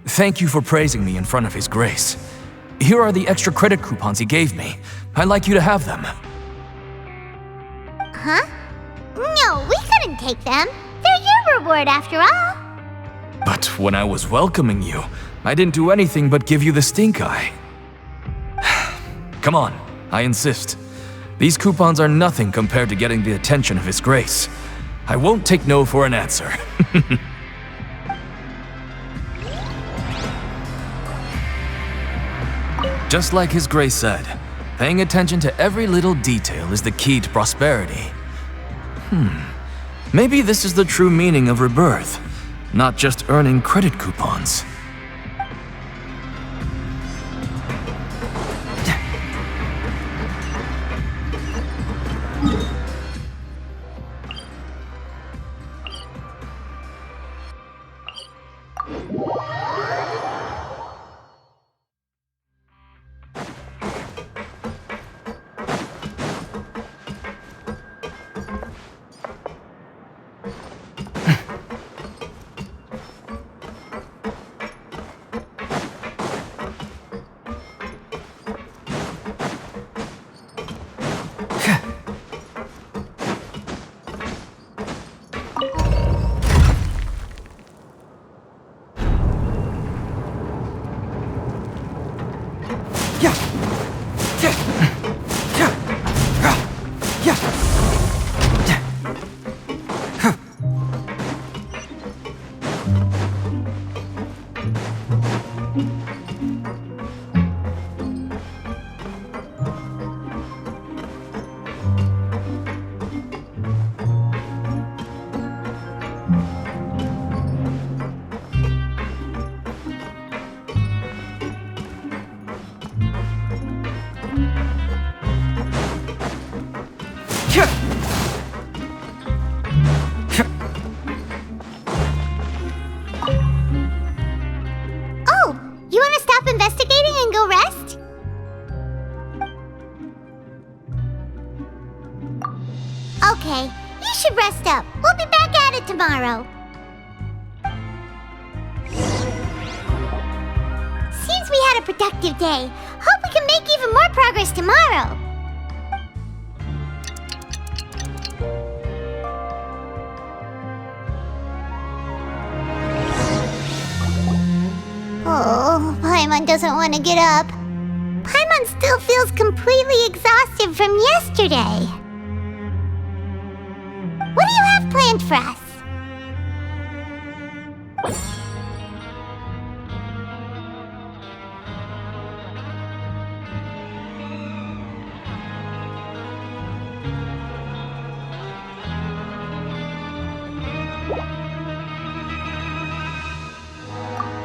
Thank you for praising me in front of His Grace. Here are the extra credit coupons he gave me. I'd like you to have them. Huh? No, we couldn't take them. They're your reward after all. But when I was welcoming you, I didn't do anything but give you the stink eye. Come on, I insist. These coupons are nothing compared to getting the attention of His Grace. I won't take no for an answer. Just like His Grace said, paying attention to every little detail is the key to prosperity. Maybe this is the true meaning of rebirth, not just earning credit coupons. Oh, you want to stop investigating and go rest? Okay, you should rest up. We'll be back at it tomorrow. Seems we had a productive day. Hope we can make even more progress tomorrow. Oh, Paimon doesn't want to get up. Paimon still feels completely exhausted from yesterday. What do you have planned for us?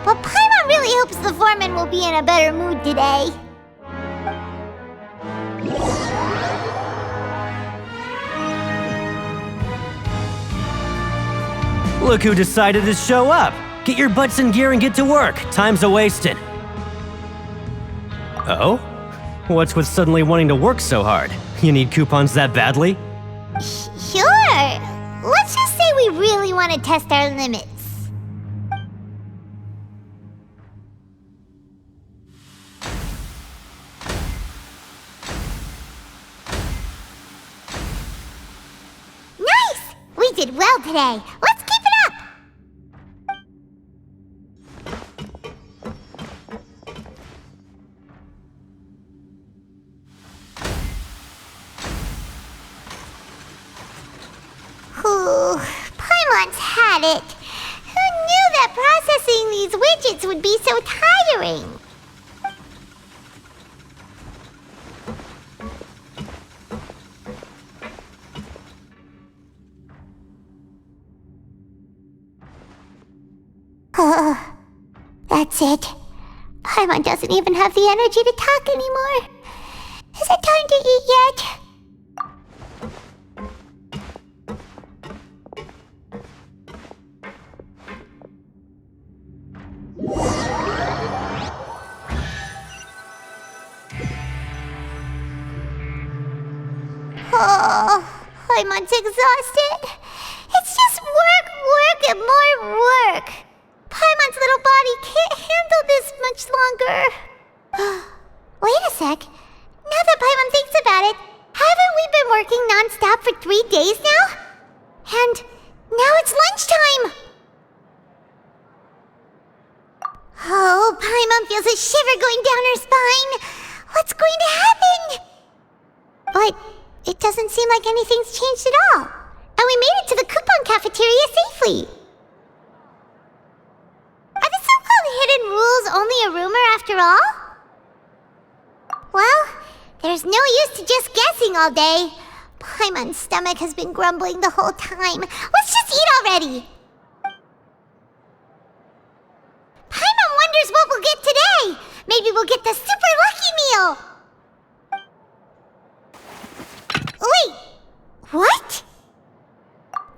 But Paimon really hopes the foreman will be in a better mood today. Look who decided to show up. Get your butts in gear and get to work. Time's a-wasted. Oh? What's with suddenly wanting to work so hard? You need coupons that badly? Sure. Let's just say we really want to test our limits. Nice! We did well today. Let's keep it up! Ooh, Paimon's had it. Who knew that processing these widgets would be so tiring? That's it. Paimon doesn't even have the energy to talk anymore. Is it time to eat yet? Oh, Paimon's exhausted. It's just work, and more work. Paimon Paimon's little body can't handle this much longer. Wait a sec. Now that Paimon thinks about it, haven't we been working non-stop for 3 days now? And now it's lunchtime! Oh, Paimon feels a shiver going down her spine. What's going to happen? But it doesn't seem like anything's changed at all. And we made it to the coupon cafeteria safely. Are the so-called hidden rules only a rumor after all? Well, there's no use to just guessing all day. Paimon's stomach has been grumbling the whole time. Let's just eat already! Paimon wonders what we'll get today! Maybe we'll get the super lucky meal! Wait, what?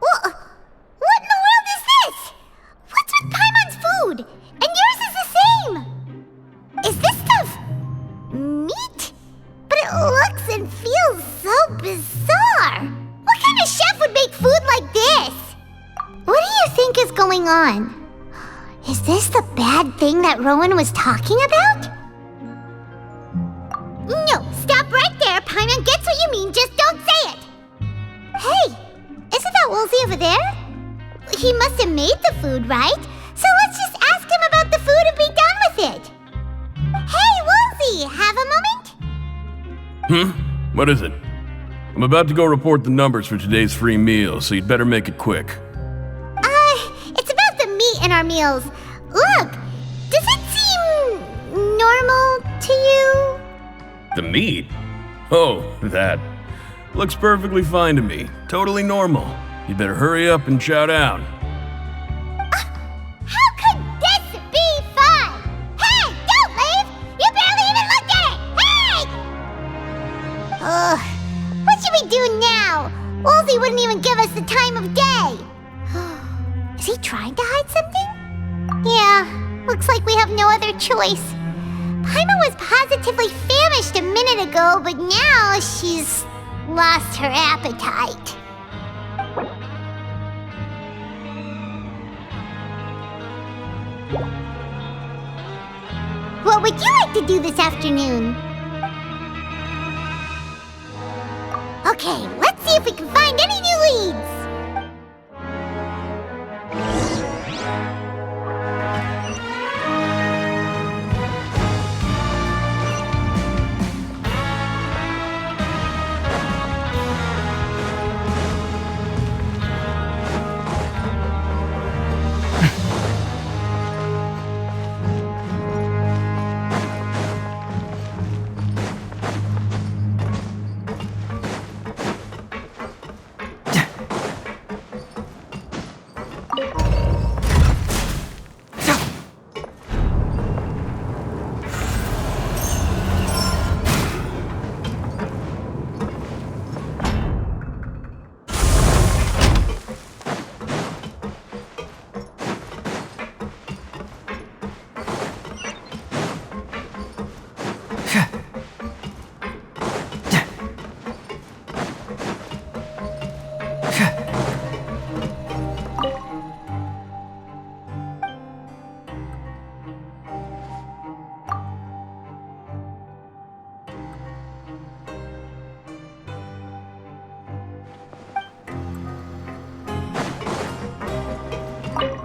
What in the world is this? What's with Paimon's food? And yours is the same! Is this stuff meat? But it looks and feels so bizarre! What kind of chef would make food like this? What do you think is going on? Is this the bad thing that Rowan was talking about? No, stop right there. Paimon gets what you mean, just don't say it! Hey, isn't that Woolsey over there? He must have made the food, right? So let's just ask him about the food and be done with it! Hey, Woolsey, have a moment? What is it? I'm about to go report the numbers for today's free meal, so you'd better make it quick. It's about the meat in our meals. Look, does it seem normal to you? The meat? Oh, that. Looks perfectly fine to me. Totally normal. You better hurry up and chow down. How could this be fun? Hey, don't leave! You barely even looked at it! Hey! Ugh, what should we do now? Woolsey wouldn't even give us the time of day. Is he trying to hide something? Yeah, looks like we have no other choice. Paimon was positively famished a minute ago, but now she's lost her appetite. What would you like to do this afternoon? Okay, let's see if we can find any new leads.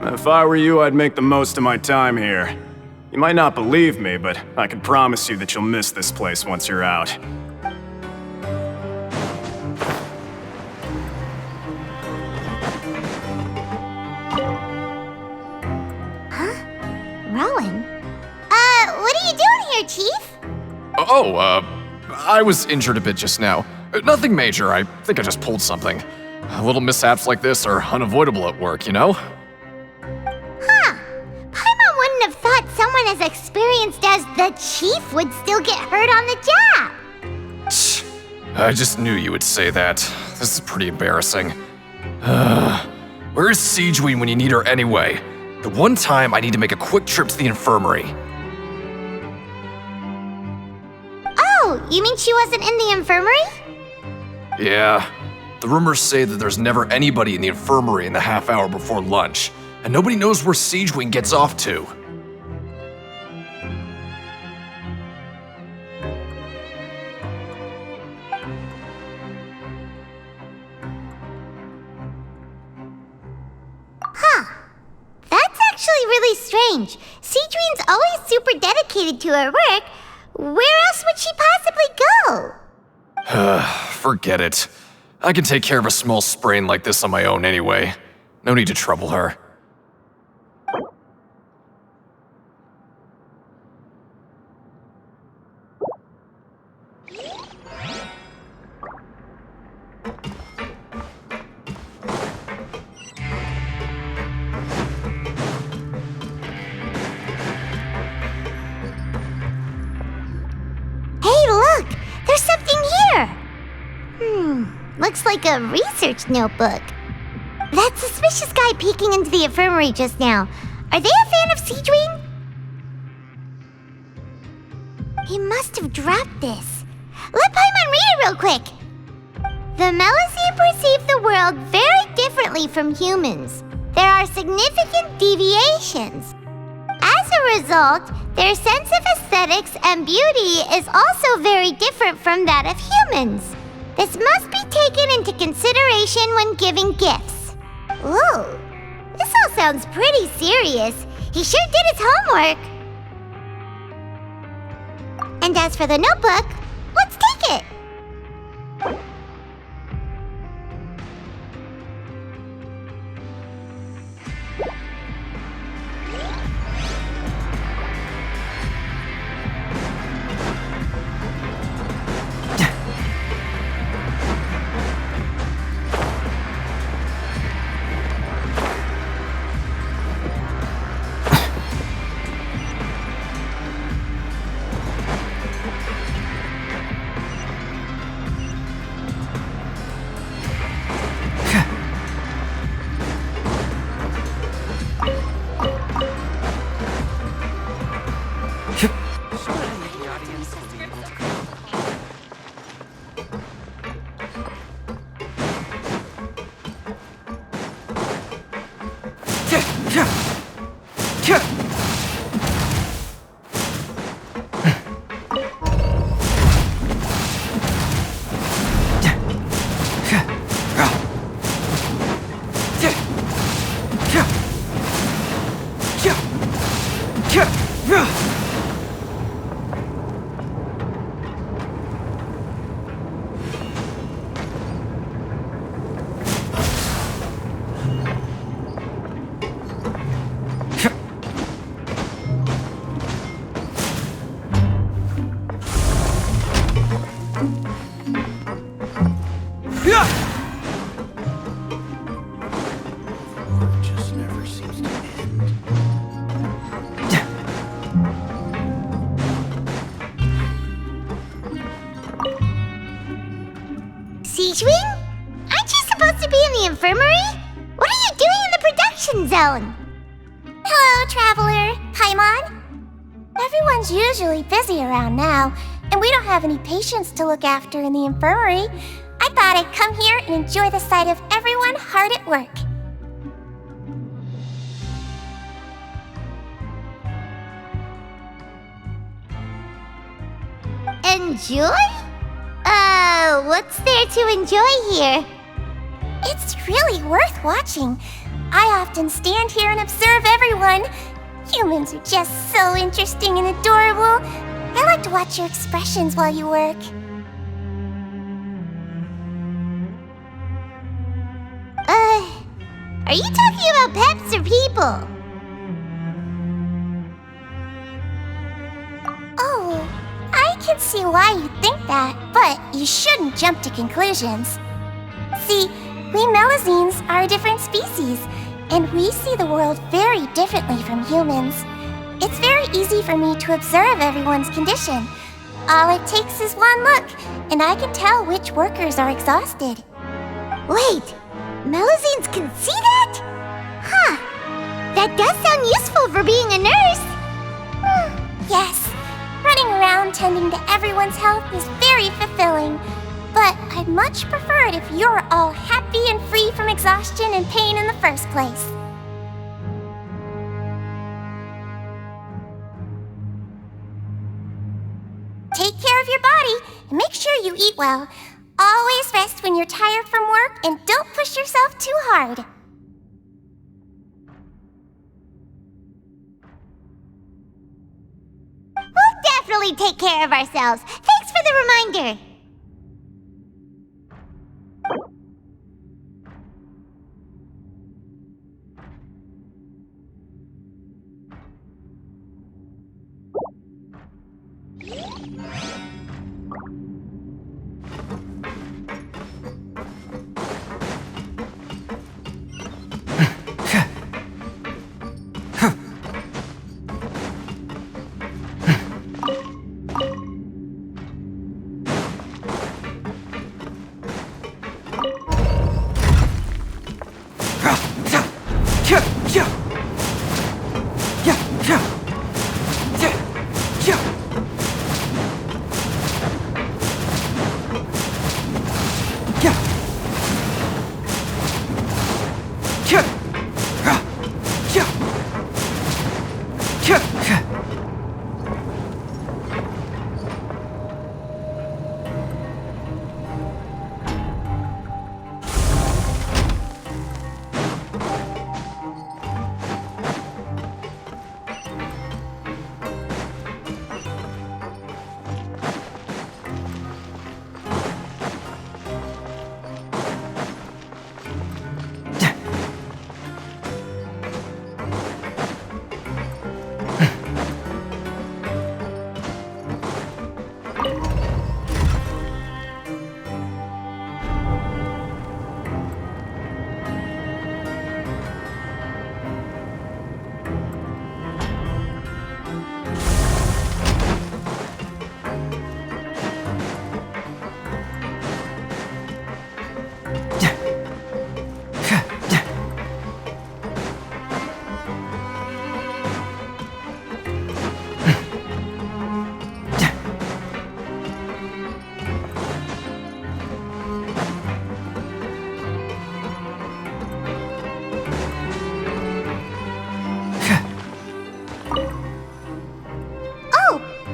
If I were you, I'd make the most of my time here. You might not believe me, but I can promise you that you'll miss this place once you're out. Rowan? What are you doing here, Chief? I was injured a bit just now. Nothing major, I think I just pulled something. Little mishaps like this are unavoidable at work, you know? Paimon wouldn't have thought someone as experienced as the Chief would still get hurt on the job. I just knew you would say that. This is pretty embarrassing. Where is Siegeween when you need her anyway? The one time I need to make a quick trip to the infirmary. Oh, you mean she wasn't in the infirmary? Yeah. The rumors say that there's never anybody in the infirmary in the half hour before lunch. and nobody knows where Siege Wing gets off to. That's actually really strange. Cedrine's always super dedicated to her work. Where else would she possibly go? Forget it. I can take care of a small sprain like this on my own anyway. No need to trouble her. Hey, look! There's something here! Looks like a research notebook. That suspicious guy peeking into the infirmary just now. Are they a fan of Cedrine? He must have dropped this. Let Paimon read it real quick! The Melusine perceive the world very differently from humans. There are significant deviations. As a result, their sense of aesthetics and beauty is also very different from that of humans. This must be taken into consideration when giving gifts. Ooh, this all sounds pretty serious. He sure did his homework. And as for the notebook, let's take it. Cedrine? Aren't you supposed to be in the infirmary? What are you doing in the production zone? Hello, Traveler. Paimon? Everyone's usually busy around now, and we don't have any patients to look after in the infirmary. I thought I'd come here and enjoy the sight of everyone hard at work. Enjoy? What's there to enjoy here? It's really worth watching. I often stand here and observe everyone. Humans are just so interesting and adorable. I like to watch your expressions while you work. Are you talking about pets or people? Oh, I can see why you think that, but you shouldn't jump to conclusions. See, we Melusines are a different species, and we see the world very differently from humans. It's very easy for me to observe everyone's condition. All it takes is one look, and I can tell which workers are exhausted. Wait, Melusines can see that? Huh, that does sound useful for being a nurse. Yes, running around tending to everyone's health is very fulfilling. But I'd much prefer it if you're all happy and free from exhaustion and pain in the first place. you eat well. Always rest when you're tired from work and don't push yourself too hard. We'll definitely take care of ourselves. Thanks for the reminder.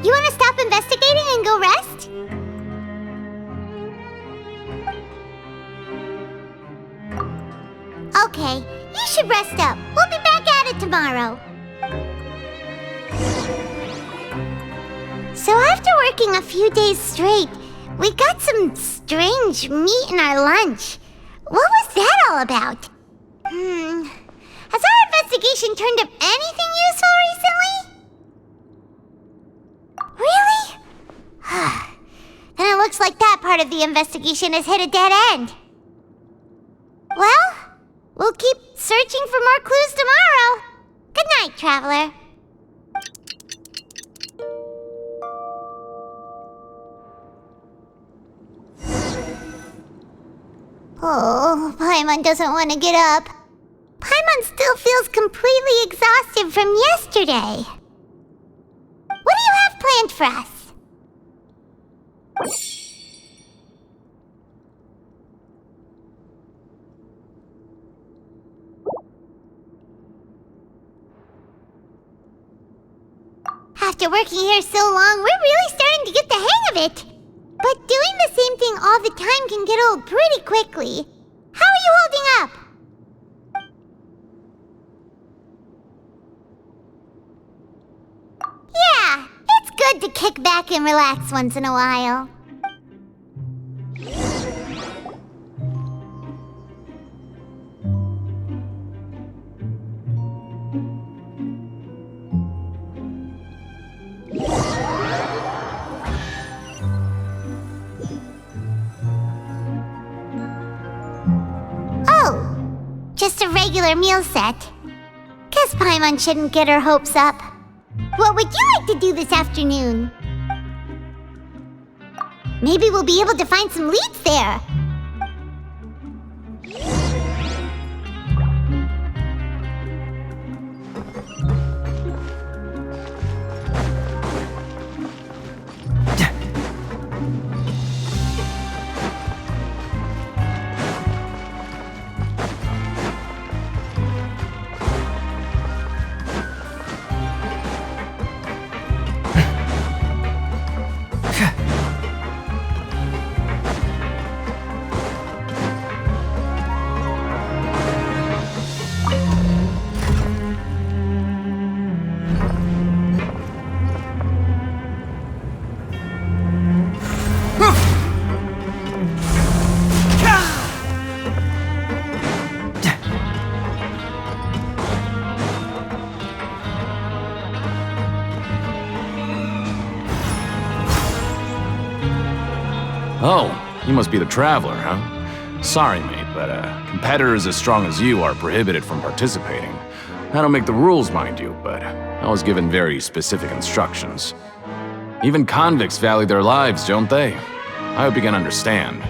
You want to stop investigating and go rest? Okay, you should rest up. We'll be back at it tomorrow. So after working a few days straight, we got some strange meat in our lunch. What was that all about? Has our investigation turned up anything useful recently? Really? Then it looks like that part of the investigation has hit a dead end. Well, we'll keep searching for more clues tomorrow. Good night, Traveler. Oh, Paimon doesn't want to get up. Paimon still feels completely exhausted from yesterday. What do you have planned for us? After working here so long, we're really starting to get the hang of it. But doing the same thing all the time can get old pretty quickly. How are you holding up? Yeah, it's good to kick back and relax once in a while. Just a regular meal set. Guess Paimon shouldn't get her hopes up. What would you like to do this afternoon? Maybe we'll be able to find some leads there. Oh, you must be the Traveler, huh? Sorry, mate, but competitors as strong as you are prohibited from participating. I don't make the rules, mind you, but I was given very specific instructions. Even convicts value their lives, don't they? I hope you can understand.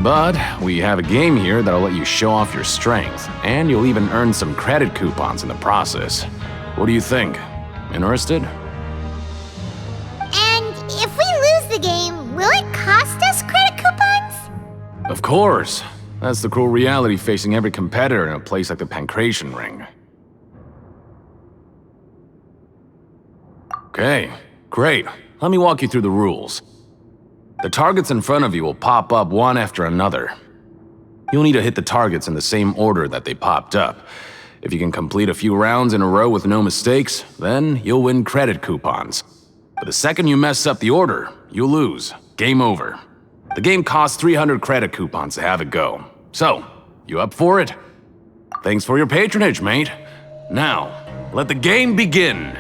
But we have a game here that'll let you show off your strength, and you'll even earn some credit coupons in the process. What do you think? Interested? And if we lose the game, will it cost us credit coupons? Of course. That's the cruel reality facing every competitor in a place like the Pancration Ring. Okay, great. Let me walk you through the rules. The targets in front of you will pop up one after another. You'll need to hit the targets in the same order that they popped up. If you can complete a few rounds in a row with no mistakes, then you'll win credit coupons. But the second you mess up the order, you'll lose. Game over. The game costs 300 credit coupons to have it go. So, you up for it? Thanks for your patronage, mate. Now, let the game begin.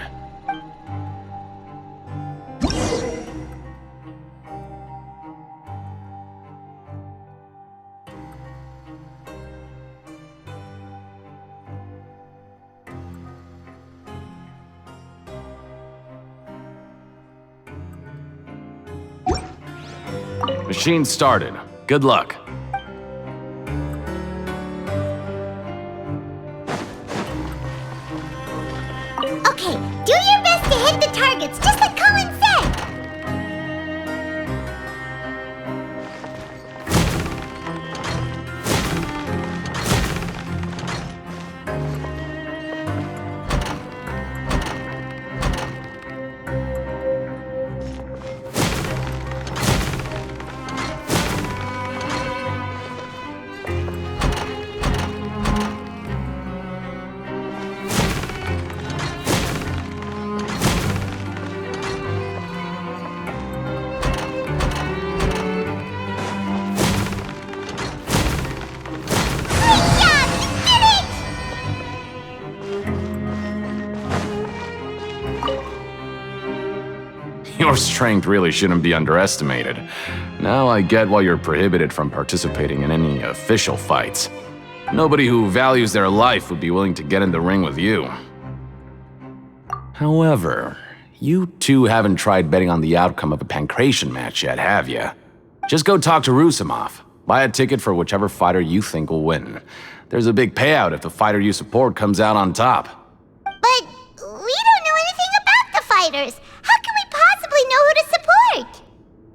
Machine started. Good luck. Okay, do your best to hit the targets, just like Colin said! Your strength really shouldn't be underestimated. Now I get why you're prohibited from participating in any official fights. Nobody who values their life would be willing to get in the ring with you. However, you two haven't tried betting on the outcome of a Pancration match yet, have you? Just go talk to Rusimov. Buy a ticket for whichever fighter you think will win. There's a big payout if the fighter you support comes out on top. But we don't know anything about the fighters. How can we possibly know who to support?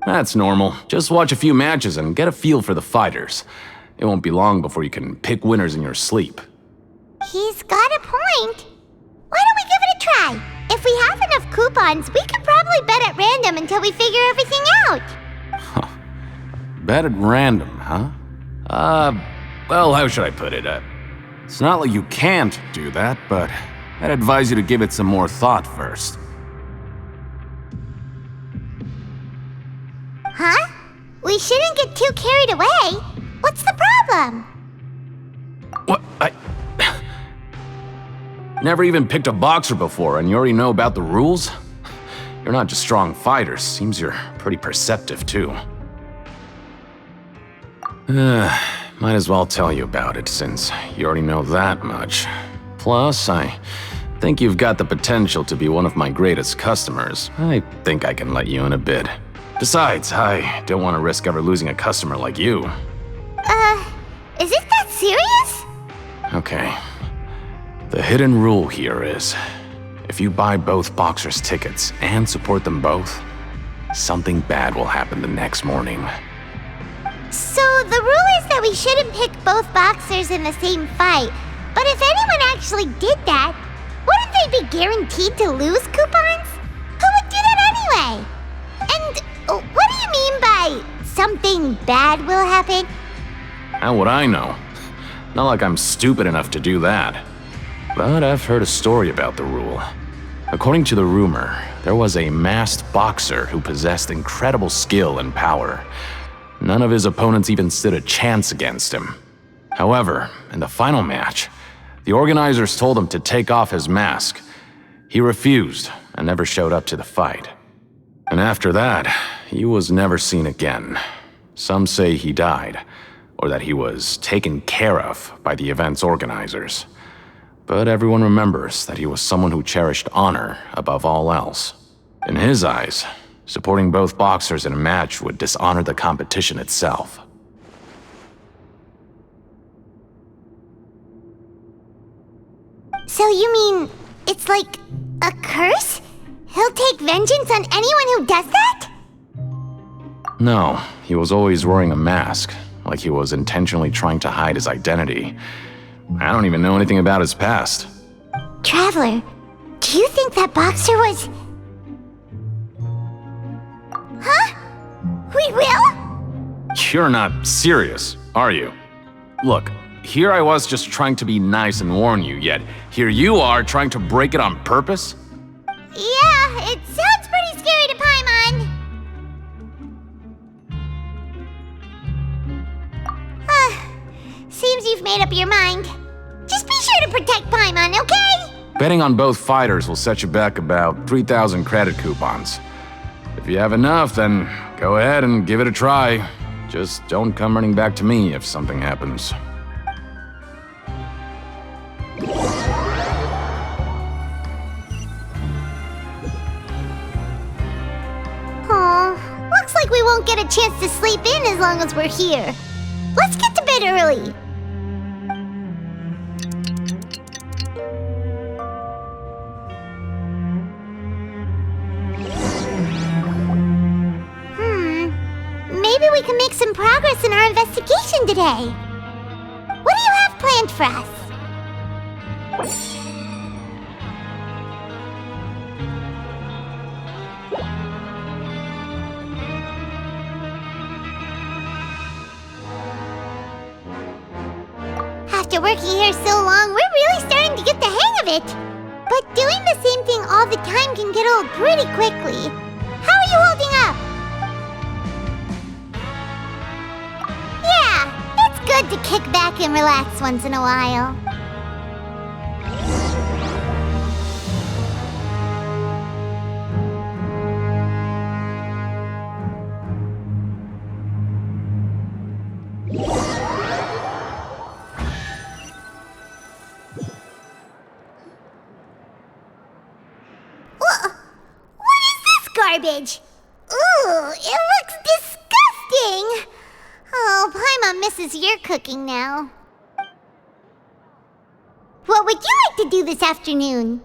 That's normal. Just watch a few matches and get a feel for the fighters. It won't be long before you can pick winners in your sleep. He's got a point. Why don't we give it a try? If we have enough coupons, we could probably bet at random until we figure everything out. Bet at random, huh? Well, how should I put it? It's not like you can't do that, but I'd advise you to give it some more thought first. Huh? We shouldn't get too carried away. What's the problem? What? Never even picked a boxer before, and you already know about the rules? You're not just strong fighters. Seems you're pretty perceptive, too. Might as well tell you about it, since you already know that much. Plus, I think you've got the potential to be one of my greatest customers. I think I can let you in a bid. Besides, I don't want to risk ever losing a customer like you. Is it that serious? Okay. The hidden rule here is, if you buy both boxers' tickets and support them both, something bad will happen the next morning. So the rule is that we shouldn't pick both boxers in the same fight. But if anyone actually did that, wouldn't they be guaranteed to lose coupons? Who would do that anyway? And what do you mean by something bad will happen? How would I know? Not like I'm stupid enough to do that. But I've heard a story about the rule. According to the rumor, there was a masked boxer who possessed incredible skill and power. None of his opponents even stood a chance against him. However, in the final match, the organizers told him to take off his mask. He refused and never showed up to the fight. And after that, he was never seen again. Some say he died, or that he was taken care of by the event's organizers. But everyone remembers that he was someone who cherished honor above all else. In his eyes, supporting both boxers in a match would dishonor the competition itself. So you mean it's like a curse? He'll take vengeance on anyone who does that? No, he was always wearing a mask, like he was intentionally trying to hide his identity. I don't even know anything about his past. Traveler, do you think that boxer was... Huh? We will? You're not serious, are you? Look, here I was just trying to be nice and warn you, yet here you are trying to break it on purpose? Yeah, it sounds pretty scary to Paimon. Seems you've made up your mind. Just be sure to protect Paimon, okay? Betting on both fighters will set you back about 3,000 credit coupons. If you have enough, then go ahead and give it a try. Just don't come running back to me if something happens. Aw, looks like we won't get a chance to sleep in as long as we're here. Let's get to bed early. Maybe we can make some progress in our investigation today. What do you have planned for us? After working here so long, we're really starting to get the hang of it. But doing the same thing all the time can get old pretty quickly. How are you holding up? Yeah, it's good to kick back and relax once in a while. What is this garbage? Ooh, it looks disgusting! Oh, Paimon misses your cooking now. What would you like to do this afternoon?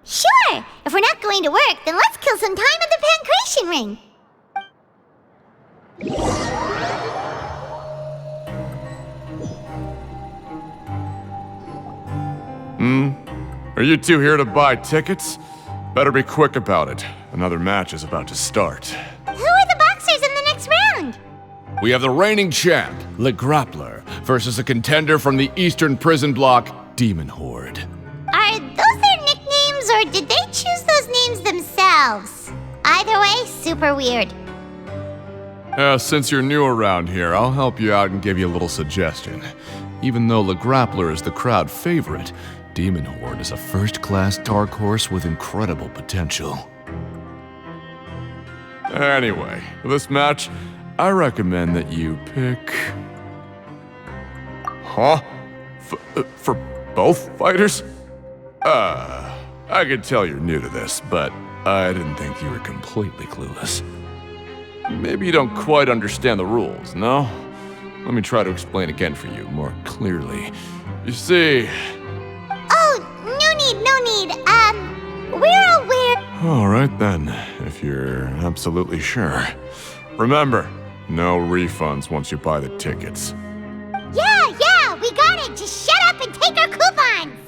Sure! If we're not going to work, then let's kill some time at the Pancration Ring. Are you two here to buy tickets? Better be quick about it. Another match is about to start. Who are the boxers in the next round? We have the reigning champ, Le Grappler, versus a contender from the Eastern Prison Block, Demon Horde. Are those their nicknames, or did they choose those names themselves? Either way, super weird. Since you're new around here, I'll help you out and give you a little suggestion. Even though Le Grappler is the crowd favorite, Demon Horde is a first-class dark horse with incredible potential. Anyway, for this match, I recommend that you pick... Huh? For both fighters? I can tell you're new to this, but I didn't think you were completely clueless. Maybe you don't quite understand the rules, no? Let me try to explain again for you more clearly. You see... No need. We're aware. Alright then, if you're absolutely sure. Remember, no refunds once you buy the tickets. Yeah, we got it. Just shut up and take our coupons.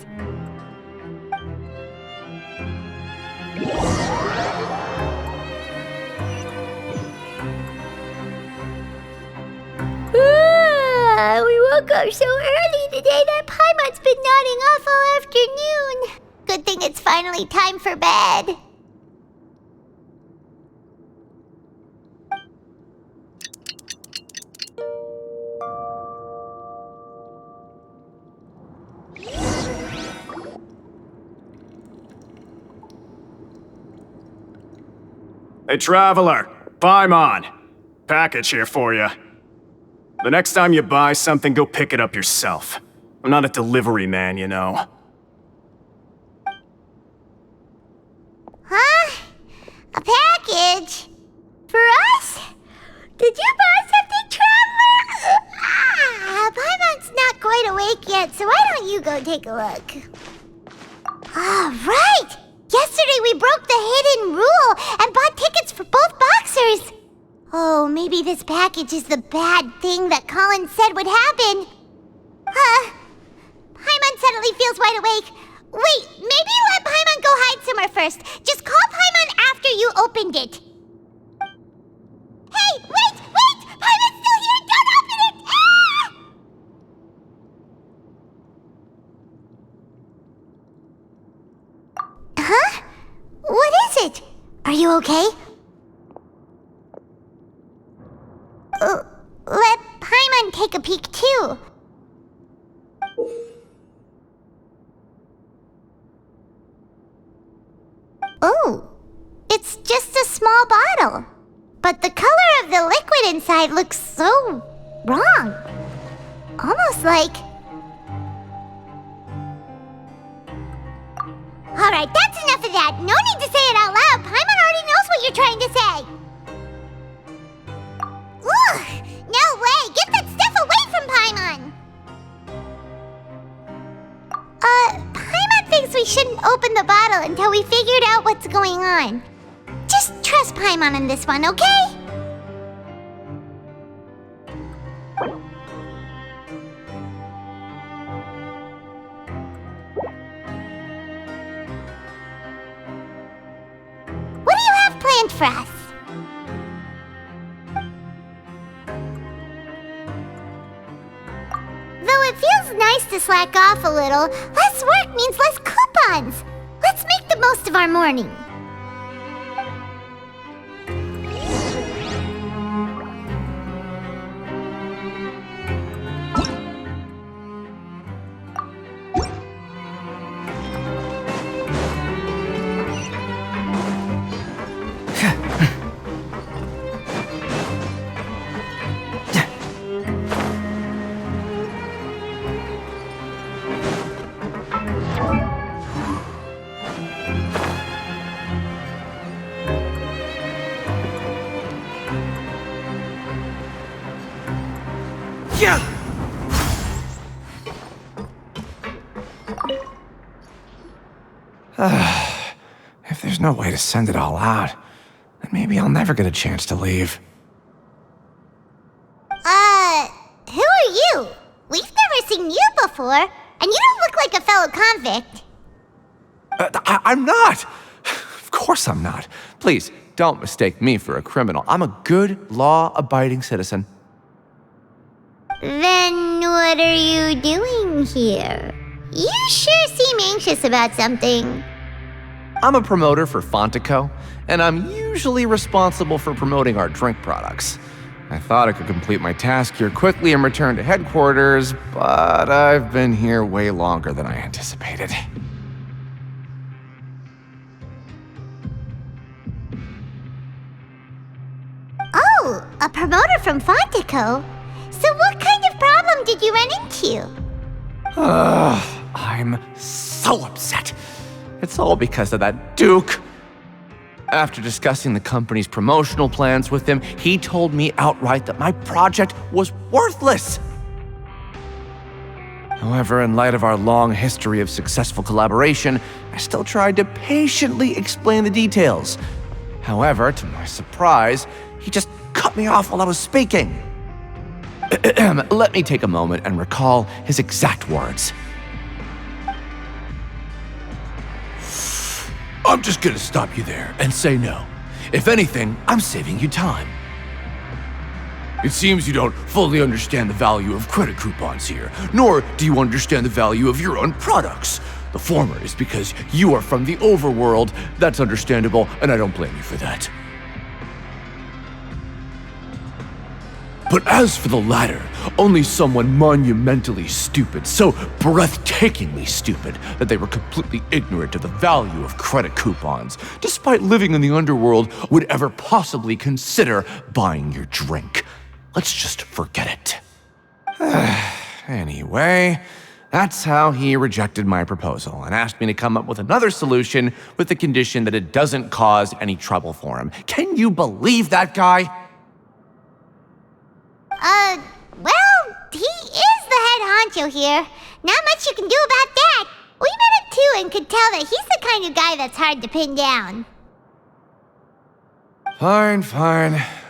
We woke up so early today that Paimon's been nodding off all afternoon. Good thing it's finally time for bed. Hey, Traveler, Paimon. Package here for you. The next time you buy something, go pick it up yourself. I'm not a delivery man, you know. Huh? A package? For us? Did you buy something, Traveler? Paimon's not quite awake yet, so why don't you go take a look? Right! Yesterday we broke the hidden rule and bought tickets for both boxers. Oh, maybe this package is the bad thing that Colin said would happen. Paimon suddenly feels wide awake. Wait, maybe let Paimon go hide somewhere first. Just call Paimon after you opened it. Hey, wait! Paimon's still here! Don't open it! Huh? What is it? Are you okay? Let Paimon take a peek too. Oh, it's just a small bottle. But the color of the liquid inside looks so wrong. Almost like... Alright, that's enough of that. No need to say it out loud. Paimon already knows what you're trying to say. Ugh! No way! Get that stuff away from Paimon! Paimon thinks we shouldn't open the bottle until we figured out what's going on. Just trust Paimon on this one, okay? What do you have planned for us? Though it feels nice to slack off a little, less work means less coupons. Let's make the most of our morning. If there's no way to send it all out, then maybe I'll never get a chance to leave. Who are you? We've never seen you before, and you don't look like a fellow convict. I'm not! Of course I'm not. Please, don't mistake me for a criminal. I'm a good, law-abiding citizen. Then what are you doing here? You sure seem anxious about something. I'm a promoter for Fontaine, and I'm usually responsible for promoting our drink products. I thought I could complete my task here quickly and return to headquarters, but I've been here way longer than I anticipated. Oh, a promoter from Fontaine? So what kind of problem did you run into? I'm so upset. It's all because of that Duke. After discussing the company's promotional plans with him, he told me outright that my project was worthless. However, in light of our long history of successful collaboration, I still tried to patiently explain the details. However, to my surprise, he just cut me off while I was speaking. Let me take a moment and recall his exact words. I'm just gonna stop you there and say no. If anything, I'm saving you time. It seems you don't fully understand the value of credit coupons here, nor do you understand the value of your own products. The former is because you are from the overworld. That's understandable, and I don't blame you for that. But as for the latter, only someone monumentally stupid, so breathtakingly stupid that they were completely ignorant of the value of credit coupons, despite living in the underworld, would ever possibly consider buying your drink. Let's just forget it. Anyway, that's how he rejected my proposal and asked me to come up with another solution with the condition that it doesn't cause any trouble for him. Can you believe that guy? Well, he is the head honcho here. Not much you can do about that. We met him too and could tell that he's the kind of guy that's hard to pin down. Fine.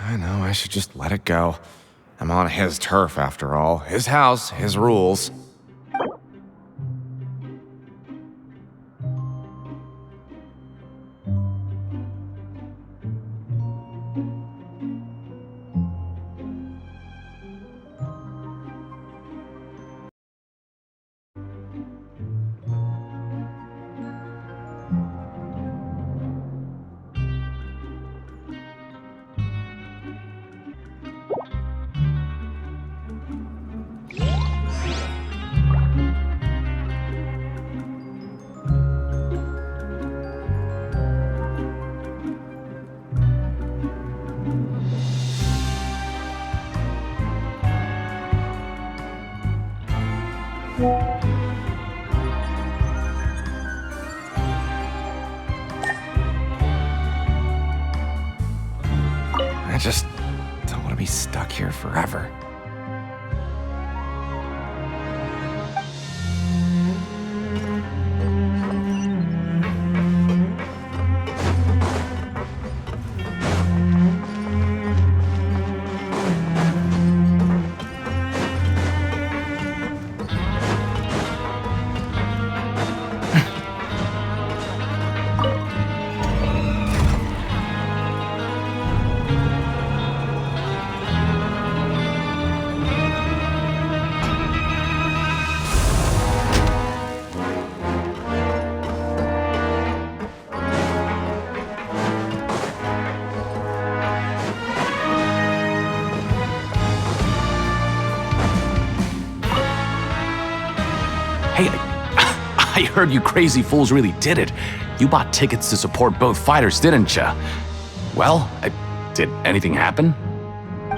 I know I should just let it go. I'm on his turf after all. His house, his rules. I just don't want to be stuck here forever. Hey, I heard you crazy fools really did it. You bought tickets to support both fighters, didn't ya? Well, did anything happen?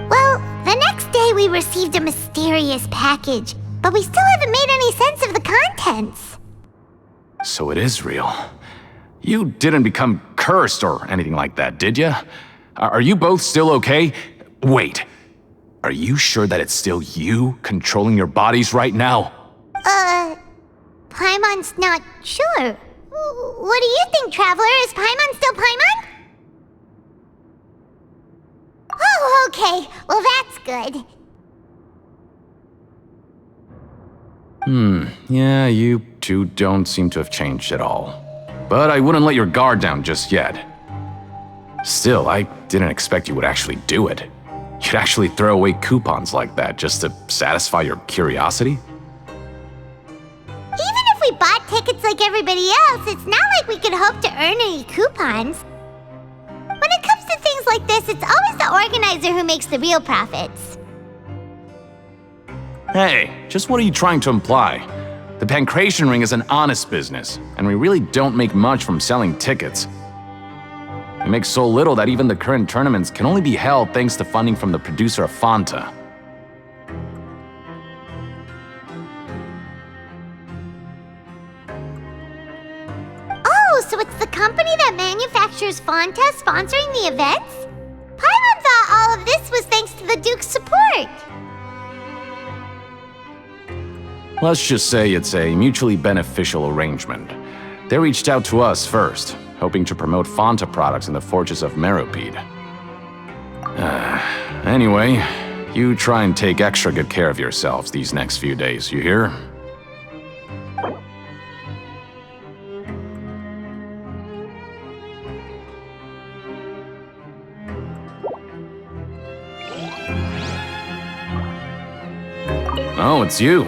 Well, the next day we received a mysterious package, but we still haven't made any sense of the contents. So it is real. You didn't become cursed or anything like that, did ya? Are you both still okay? Wait, are you sure that it's still you controlling your bodies right now? Paimon's not sure. What do you think, Traveler? Is Paimon still Paimon? Oh, okay. Well, that's good. Yeah, you two don't seem to have changed at all. But I wouldn't let your guard down just yet. Still, I didn't expect you would actually do it. You'd actually throw away coupons like that just to satisfy your curiosity? Even if we bought tickets like everybody else, it's not like we could hope to earn any coupons. When it comes to things like this, it's always the organizer who makes the real profits. Hey, just what are you trying to imply? The Pancration Ring is an honest business, and we really don't make much from selling tickets. We make so little that even the current tournaments can only be held thanks to funding from the producer of Fanta. Oh, so it's the company that manufactures Fanta sponsoring the events? Paimon thought all of this was thanks to the Duke's support. Let's just say it's a mutually beneficial arrangement. They reached out to us first, hoping to promote Fanta products in the Fortress of Meropide. Anyway, you try and take extra good care of yourselves these next few days, you hear? Oh, it's you.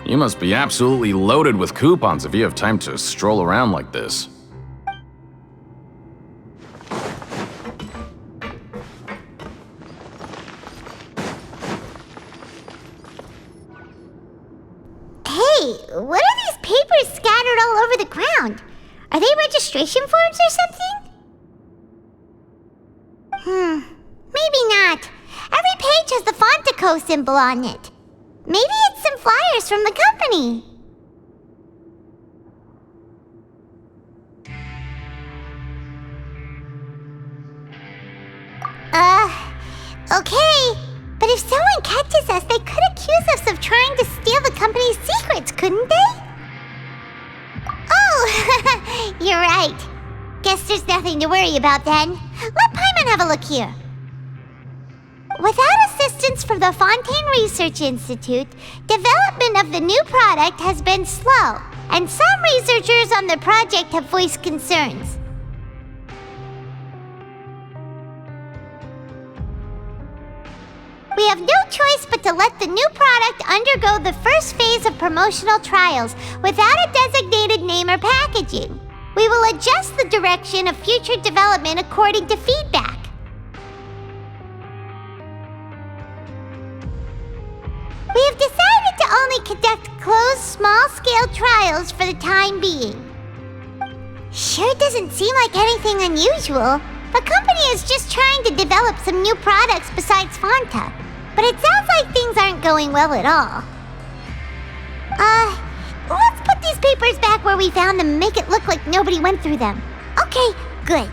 You must be absolutely loaded with coupons if you have time to stroll around like this. Hey, what are these papers scattered all over the ground? Are they registration forms or something? Maybe not. Every page has the Fontaine symbol on it. Maybe it's some flyers from the company. Okay. But if someone catches us, they could accuse us of trying to steal the company's secrets, couldn't they? Oh, you're right. Guess there's nothing to worry about then. Let Paimon have a look here. Without assistance from the Fontaine Research Institute, development of the new product has been slow, and some researchers on the project have voiced concerns. We have no choice but to let the new product undergo the first phase of promotional trials without a designated name or packaging. We will adjust the direction of future development according to feedback. We have decided to only conduct closed, small-scale trials for the time being. Sure doesn't seem like anything unusual. The company is just trying to develop some new products besides Fonta. But it sounds like things aren't going well at all. Let's put these papers back where we found them and make it look like nobody went through them. Okay, good.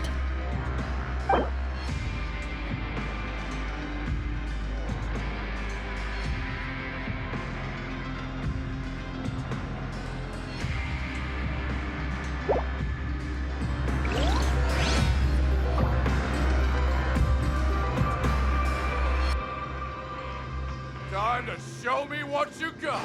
Time to show me what you got.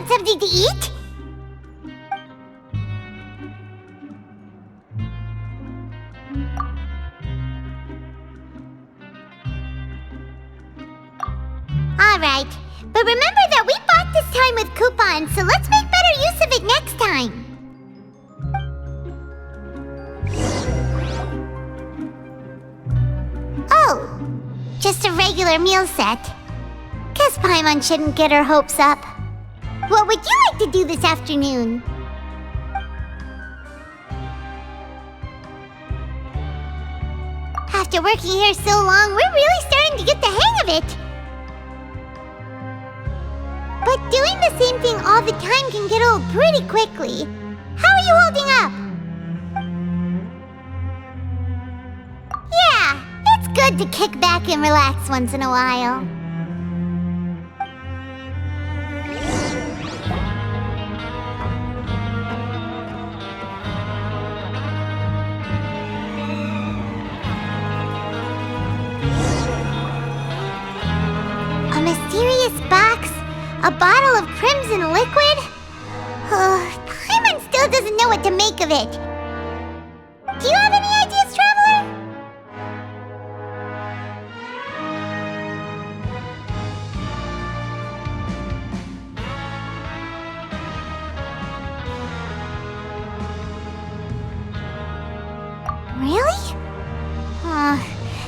Something to eat? Alright, but remember that we bought this time with coupons, so let's make better use of it next time. Oh, just a regular meal set. Guess Paimon shouldn't get her hopes up. What would you like to do this afternoon? After working here so long, we're really starting to get the hang of it. But doing the same thing all the time can get old pretty quickly. How are you holding up? Yeah, it's good to kick back and relax once in a while. Mysterious box? A bottle of crimson liquid? Paimon still doesn't know what to make of it. Do you have any ideas, Traveler? Really?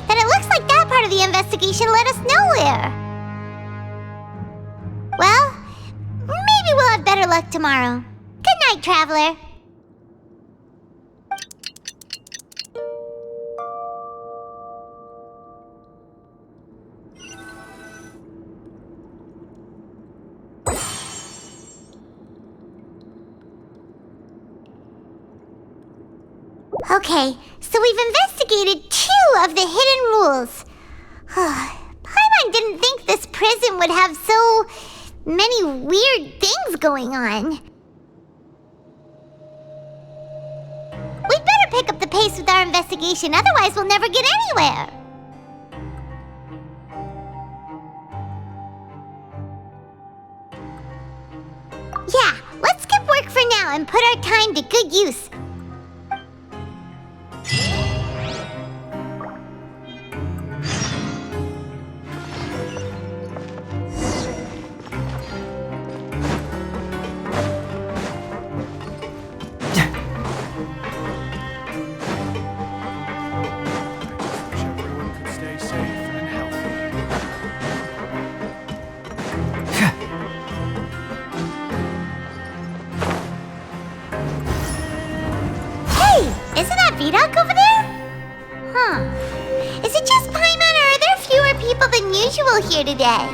Then it looks like that part of the investigation led us nowhere. Well, maybe we'll have better luck tomorrow. Good night, Traveler. Okay, so we've investigated 2 of the hidden rules. Paimon didn't think this prison would have so many weird things going on. We'd better pick up the pace with our investigation, otherwise we'll never get anywhere. Yeah, let's skip work for now and put our time to good use. Vidoc over there? Huh. Is it just Paimon, or are there fewer people than usual here today?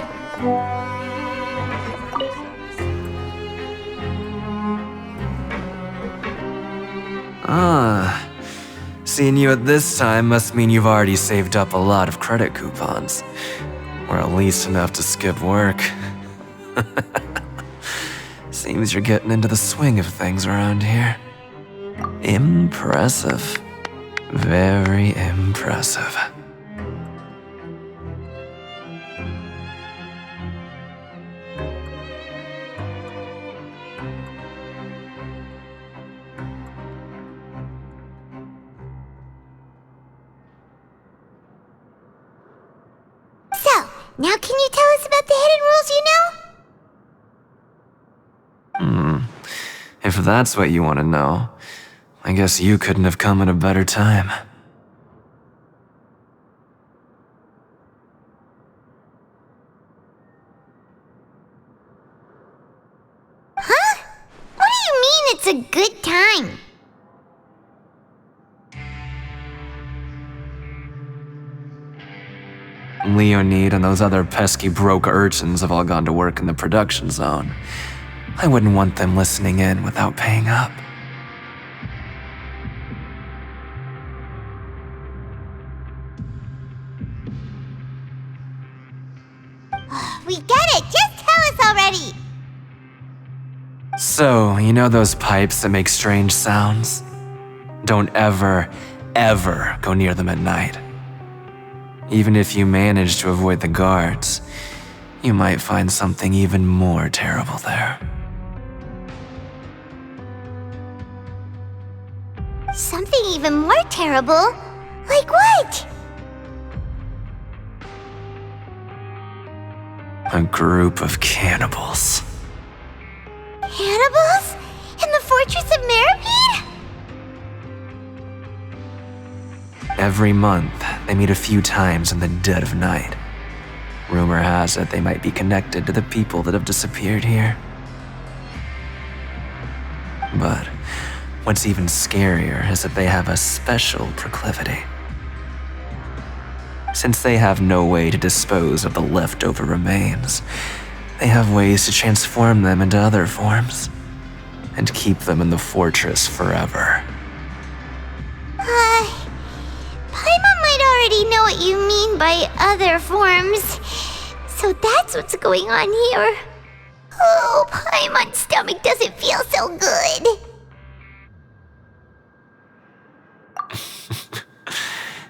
Seeing you at this time must mean you've already saved up a lot of credit coupons. Or at least enough to skip work. Seems you're getting into the swing of things around here. Impressive. Very impressive. So, now can you tell us about the hidden rules you know? If that's what you want to know, I guess you couldn't have come at a better time. Huh? What do you mean it's a good time? Leonid and those other pesky broke urchins have all gone to work in the production zone. I wouldn't want them listening in without paying up. We get it! Just tell us already! So, you know those pipes that make strange sounds? Don't ever, ever go near them at night. Even if you manage to avoid the guards, you might find something even more terrible there. Something even more terrible? Like what? A group of cannibals. Cannibals? In the Fortress of Meropide? Every month, they meet a few times in the dead of night. Rumor has it they might be connected to the people that have disappeared here. But what's even scarier is that they have a special proclivity. Since they have no way to dispose of the leftover remains, they have ways to transform them into other forms and keep them in the fortress forever. Paimon might already know what you mean by other forms. So that's what's going on here. Oh, Paimon's stomach doesn't feel so good.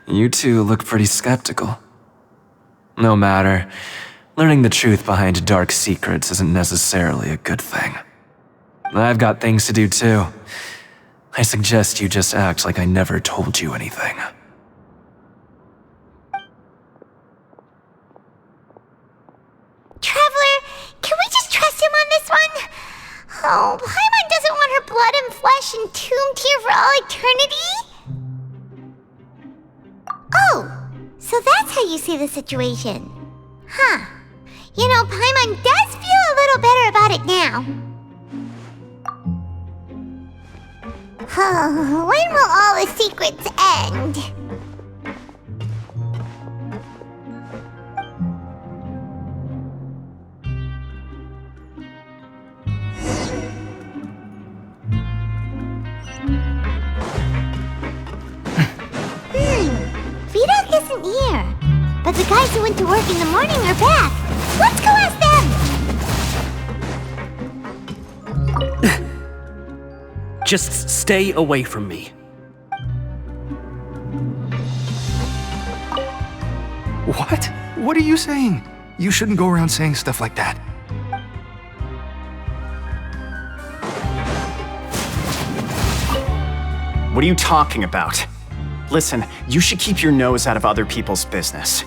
You two look pretty skeptical. No matter, learning the truth behind dark secrets isn't necessarily a good thing. I've got things to do too. I suggest you just act like I never told you anything. Traveler, can we just trust him on this one? Oh, Paimon doesn't want her blood and flesh entombed here for all eternity? Oh, so that's how you see the situation. Huh. You know, Paimon does feel a little better about it now. When will all the secrets end? they went to work in the morning or back. Let's go ask them! Just stay away from me. What? What are you saying? You shouldn't go around saying stuff like that. What are you talking about? Listen, you should keep your nose out of other people's business.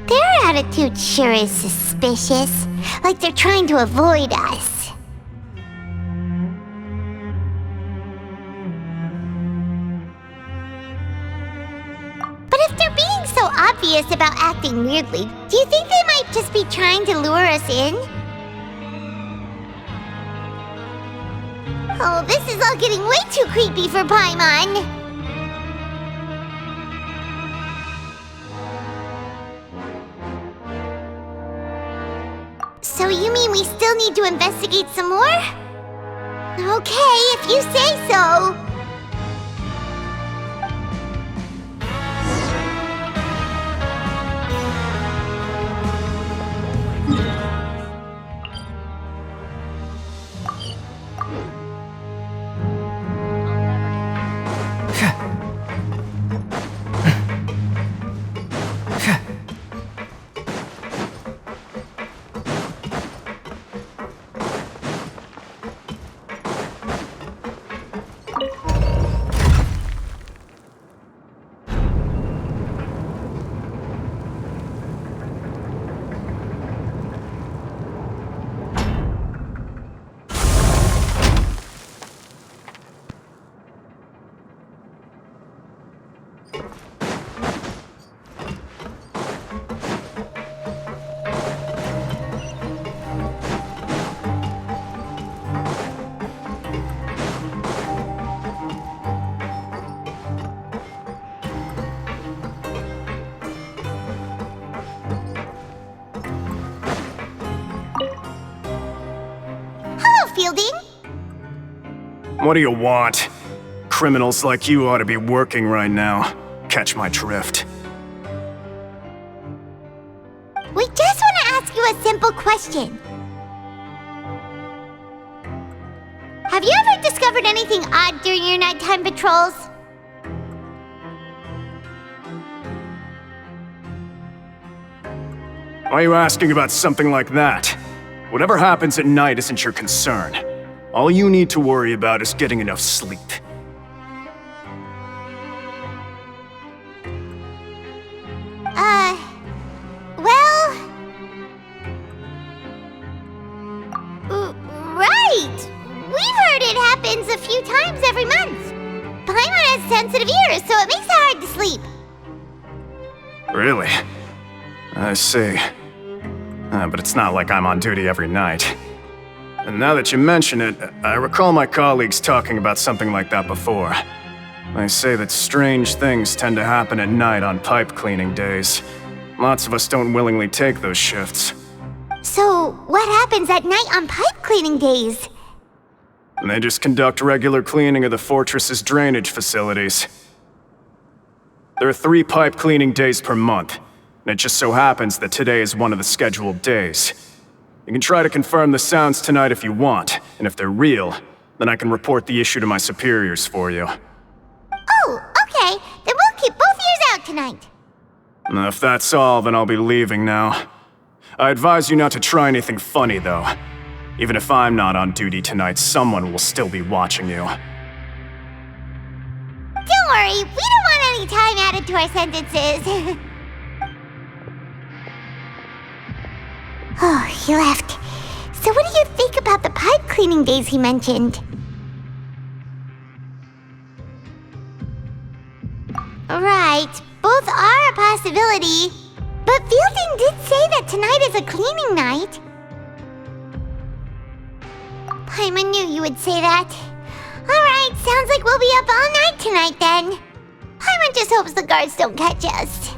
Their attitude sure is suspicious. Like they're trying to avoid us. But if they're being so obvious about acting weirdly, do you think they might just be trying to lure us in? Oh, this is all getting way too creepy for Paimon. So you mean we still need to investigate some more? Okay, if you say so. Fielding? What do you want? Criminals like you ought to be working right now. Catch my drift. We just want to ask you a simple question. Have you ever discovered anything odd during your nighttime patrols? Why are you asking about something like that? Whatever happens at night isn't your concern. All you need to worry about is getting enough sleep. Right! We've heard it happens a few times every month. Paimon has sensitive ears, so it makes it hard to sleep. Really? I see. But it's not like I'm on duty every night. And now that you mention it, I recall my colleagues talking about something like that before. They say that strange things tend to happen at night on pipe cleaning days. Lots of us don't willingly take those shifts. So, what happens at night on pipe cleaning days? They just conduct regular cleaning of the fortress's drainage facilities. There are 3 pipe cleaning days per month. And it just so happens that today is one of the scheduled days. You can try to confirm the sounds tonight if you want, and if they're real, then I can report the issue to my superiors for you. Oh, okay. Then we'll keep both ears out tonight. If that's all, then I'll be leaving now. I advise you not to try anything funny, though. Even if I'm not on duty tonight, someone will still be watching you. Don't worry, we don't want any time added to our sentences. Oh, he left. So what do you think about the pipe cleaning days he mentioned? Right, both are a possibility. But Fielding did say that tonight is a cleaning night. Paimon knew you would say that. Alright, sounds like we'll be up all night tonight then. Paimon just hopes the guards don't catch us.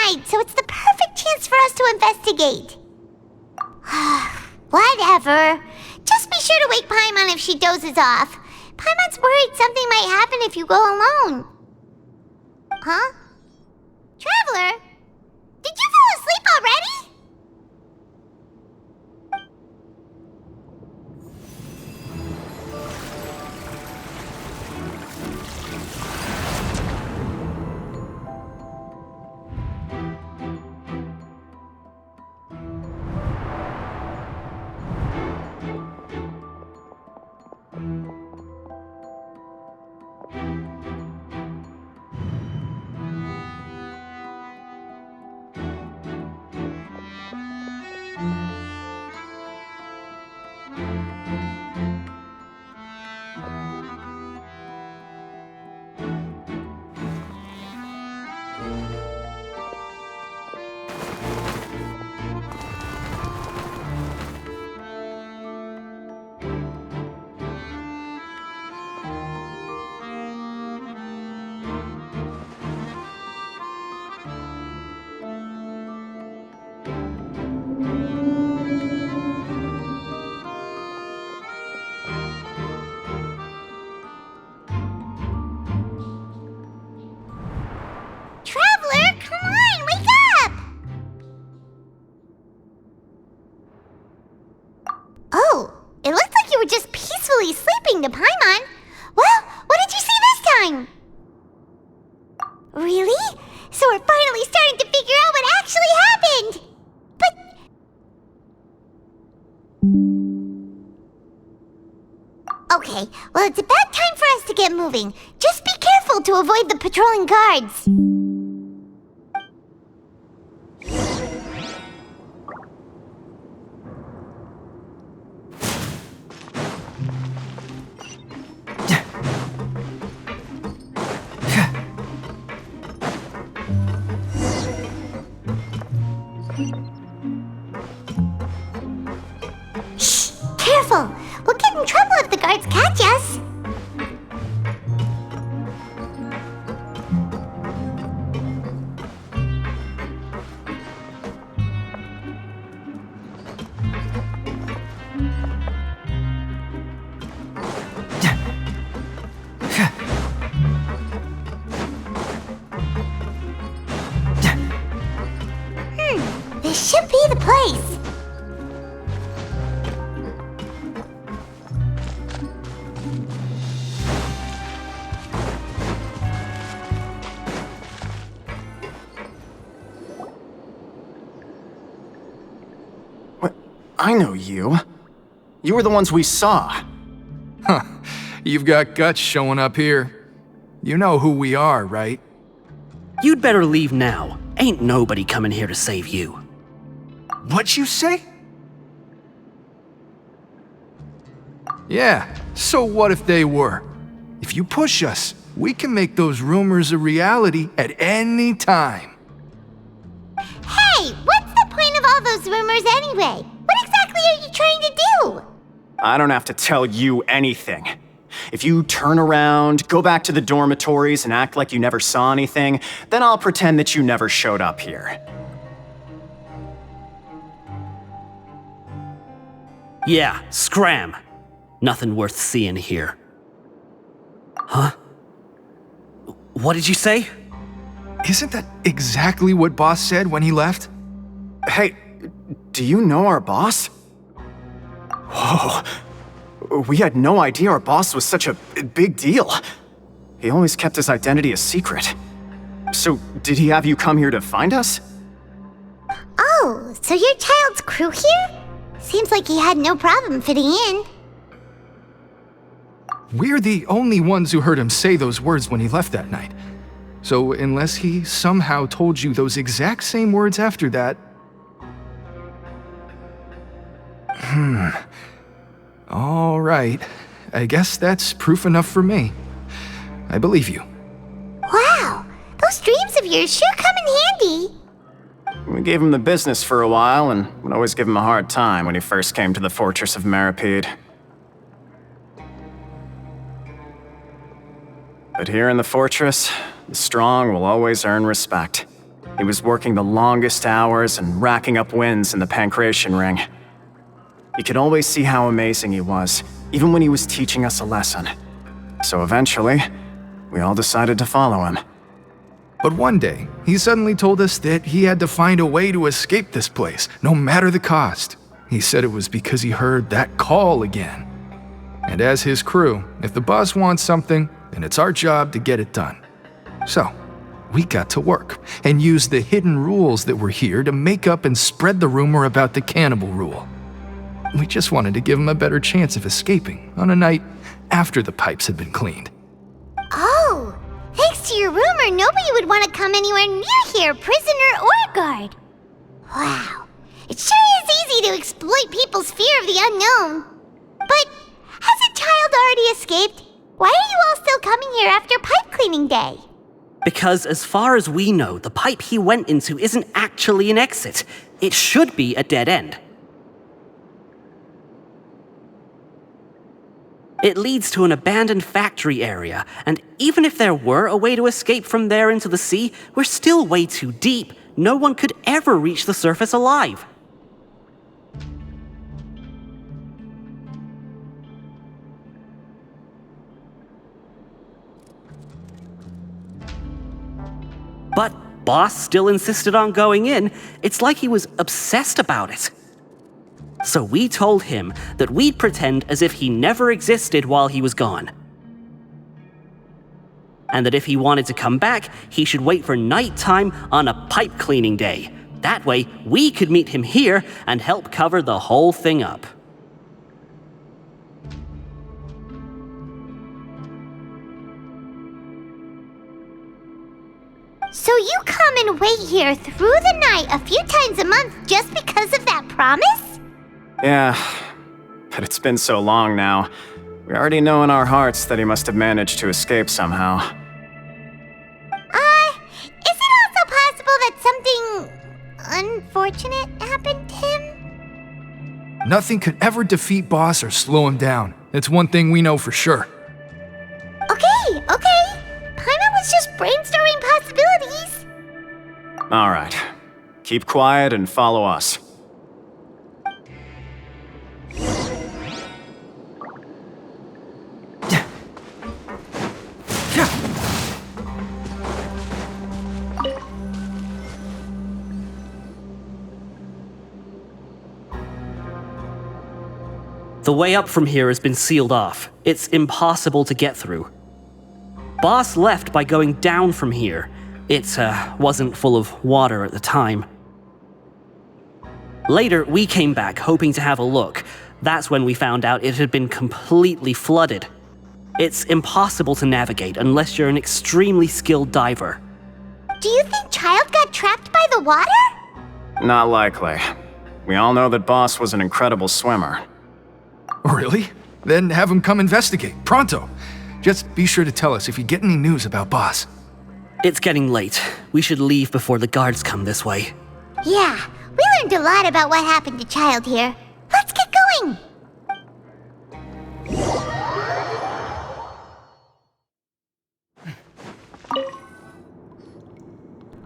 night, so it's the perfect chance for us to investigate. Whatever. Just be sure to wake Paimon if she dozes off. Paimon's worried something might happen if you go alone. Huh? Traveler? Did you fall asleep already? To Paimon. Well, what did you see this time? Really? So we're finally starting to figure out what actually happened. But... Okay, well it's about time for us to get moving. Just be careful to avoid the patrolling guards. Careful! We'll get in trouble if the guards catch us! This should be the place! I know you. You were the ones we saw. Huh. You've got guts showing up here. You know who we are, right? You'd better leave now. Ain't nobody coming here to save you. What'd you say? Yeah, so what if they were? If you push us, we can make those rumors a reality at any time. Hey, what's the point of all those rumors anyway? What exactly are you trying to do? I don't have to tell you anything. If you turn around, go back to the dormitories and act like you never saw anything, then I'll pretend that you never showed up here. Yeah, scram. Nothing worth seeing here. Huh? What did you say? Isn't that exactly what Boss said when he left? Hey, do you know our boss? Whoa. We had no idea our boss was such a big deal. He always kept his identity a secret. So, did he have you come here to find us? Oh, so you're Childe's crew here? Seems like he had no problem fitting in. We're the only ones who heard him say those words when he left that night. So unless he somehow told you those exact same words after that... All right. I guess that's proof enough for me. I believe you. Wow, those dreams of yours sure come in handy. We gave him the business for a while and would always give him a hard time when he first came to the Fortress of Meropide. But here in the fortress, the strong will always earn respect. He was working the longest hours and racking up wins in the Pancration Ring. You could always see how amazing he was, even when he was teaching us a lesson. So eventually, we all decided to follow him. But one day, he suddenly told us that he had to find a way to escape this place, no matter the cost. He said it was because he heard that call again. And as his crew, if the boss wants something, then it's our job to get it done. So, we got to work and used the hidden rules that were here to make up and spread the rumor about the cannibal rule. We just wanted to give him a better chance of escaping on a night after the pipes had been cleaned. Oh, thanks to your rumor, nobody would want to come anywhere near here, prisoner or guard. Wow, it sure is easy to exploit people's fear of the unknown. But hasn't Childe already escaped? Why are you all still coming here after pipe cleaning day? Because as far as we know, the pipe he went into isn't actually an exit. It should be a dead end. It leads to an abandoned factory area, and even if there were a way to escape from there into the sea, we're still way too deep. No one could ever reach the surface alive. But Boss still insisted on going in. It's like he was obsessed about it. So we told him that we'd pretend as if he never existed while he was gone. And that if he wanted to come back, he should wait for nighttime on a pipe cleaning day. That way, we could meet him here and help cover the whole thing up. So you come and wait here through the night a few times a month just because of that promise? Yeah, but it's been so long now. We already know in our hearts that he must have managed to escape somehow. Is it also possible that something unfortunate happened to him? Nothing could ever defeat Boss or slow him down. It's one thing we know for sure. Okay. Paimon was just brainstorming possibilities. All right. Keep quiet and follow us. The way up from here has been sealed off. It's impossible to get through. Boss left by going down from here. It wasn't full of water at the time. Later, we came back hoping to have a look. That's when we found out it had been completely flooded. It's impossible to navigate unless you're an extremely skilled diver. Do you think Childe got trapped by the water? Not likely. We all know that Boss was an incredible swimmer. Really? Then have him come investigate, pronto. Just be sure to tell us if you get any news about Boss. It's getting late. We should leave before the guards come this way. Yeah, we learned a lot about what happened to Childe here. Let's get going!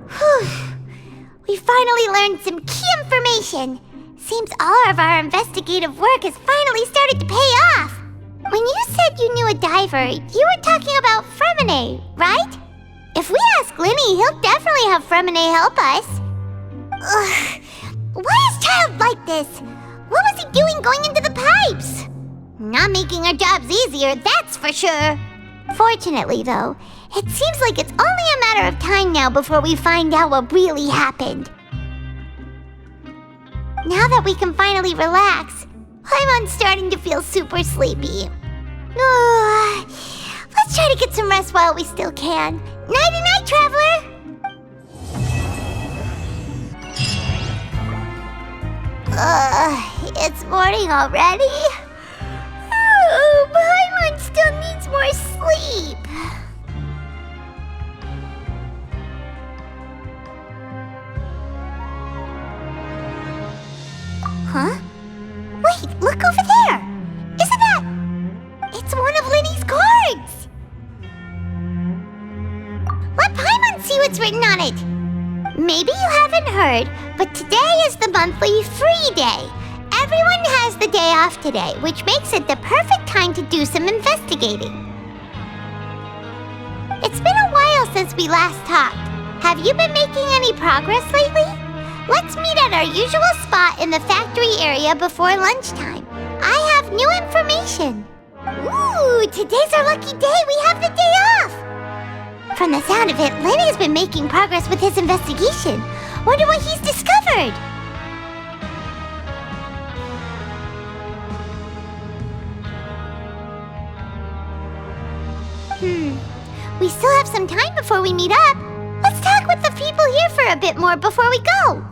Whew. We finally learned some key information. Seems all of our investigative work has finally started to pay off. When you said you knew a diver, you were talking about Fremine, right? If we ask Linny, he'll definitely have Fremine help us. Ugh. Why is Childe like this? What was he doing going into the pipes? Not making our jobs easier, that's for sure. Fortunately, though, it seems like it's only a matter of time now before we find out what really happened. Now that we can finally relax, I'm starting to feel super sleepy. Let's try to get some rest while we still can. Nighty-night, traveler! It's morning already? Oh, Paimon still needs more sleep. Huh? Wait, look over there! Isn't that... It's one of Linny's cards! Let Paimon see what's written on it! Maybe you haven't heard, but today is the monthly free day. Everyone has the day off today, which makes it the perfect time to do some investigating. It's been a while since we last talked. Have you been making any progress lately? Let's meet at our usual spot in the factory area before lunchtime. I have new information. Ooh, today's our lucky day. We have the day off. From the sound of it, Lenny's been making progress with his investigation. Wonder what he's discovered. We still have some time before we meet up. Let's talk with the people here for a bit more before we go.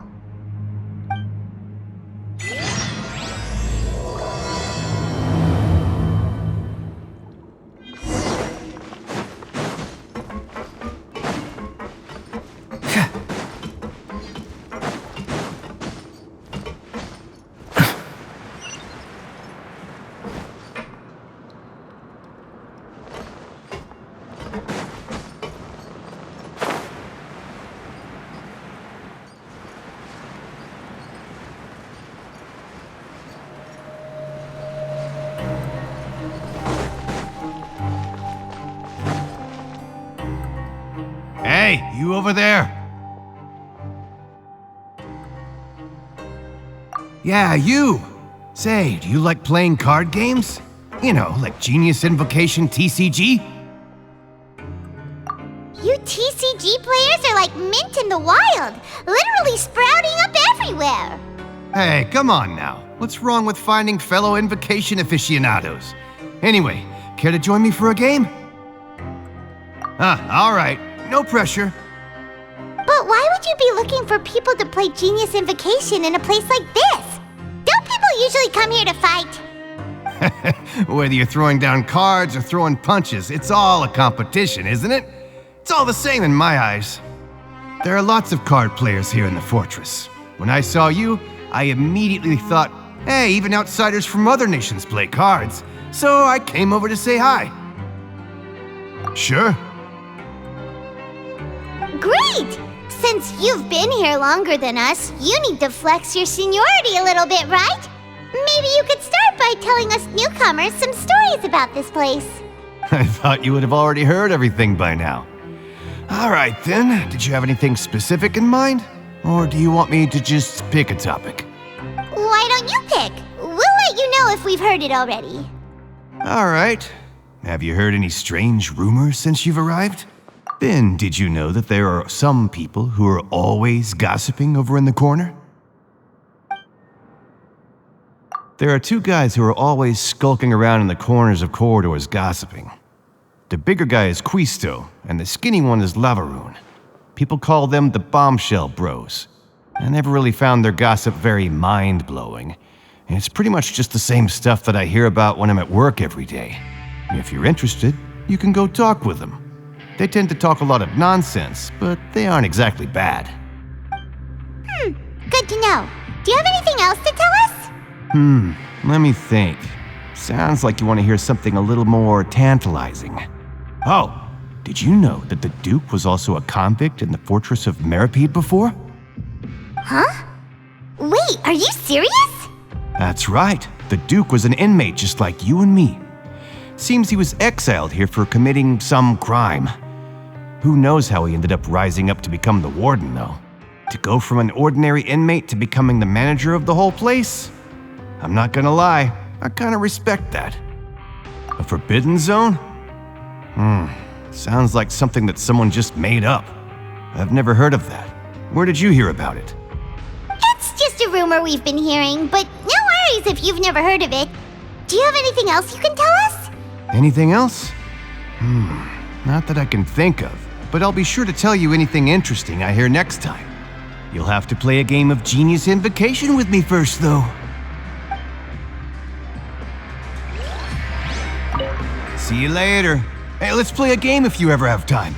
Hey, you over there? Yeah, you! Say, do you like playing card games? You know, like Genius Invocation TCG? You TCG players are like mint in the wild, literally sprouting up everywhere. Hey, come on now. What's wrong with finding fellow Invocation aficionados? Anyway, care to join me for a game? All right. No pressure. But why would you be looking for people to play Genius Invocation in a place like this? Don't people usually come here to fight? Whether you're throwing down cards or throwing punches, it's all a competition, isn't it? It's all the same in my eyes. There are lots of card players here in the fortress. When I saw you, I immediately thought, hey, even outsiders from other nations play cards. So I came over to say hi. Sure. Great! Since you've been here longer than us, you need to flex your seniority a little bit, right? Maybe you could start by telling us newcomers some stories about this place. I thought you would have already heard everything by now. All right then, did you have anything specific in mind? Or do you want me to just pick a topic? Why don't you pick? We'll let you know if we've heard it already. All right. Have you heard any strange rumors since you've arrived? Then, did you know that there are some people who are always gossiping over in the corner? There are two guys who are always skulking around in the corners of corridors gossiping. The bigger guy is Quisto, and the skinny one is Lavaroon. People call them the Bombshell Bros. I never really found their gossip very mind-blowing, and it's pretty much just the same stuff that I hear about when I'm at work every day. If you're interested, you can go talk with them. They tend to talk a lot of nonsense, but they aren't exactly bad. Good to know. Do you have anything else to tell us? Let me think. Sounds like you want to hear something a little more tantalizing. Oh, did you know that the Duke was also a convict in the Fortress of Meropide before? Huh? Wait, are you serious? That's right. The Duke was an inmate just like you and me. Seems he was exiled here for committing some crime. Who knows how he ended up rising up to become the warden, though? To go from an ordinary inmate to becoming the manager of the whole place? I'm not gonna lie, I kinda respect that. A forbidden zone? Sounds like something that someone just made up. I've never heard of that. Where did you hear about it? It's just a rumor we've been hearing, but no worries if you've never heard of it. Do you have anything else you can tell us? Anything else? Not that I can think of, but I'll be sure to tell you anything interesting I hear next time. You'll have to play a game of Genius Invocation with me first, though. See you later. Hey, let's play a game if you ever have time.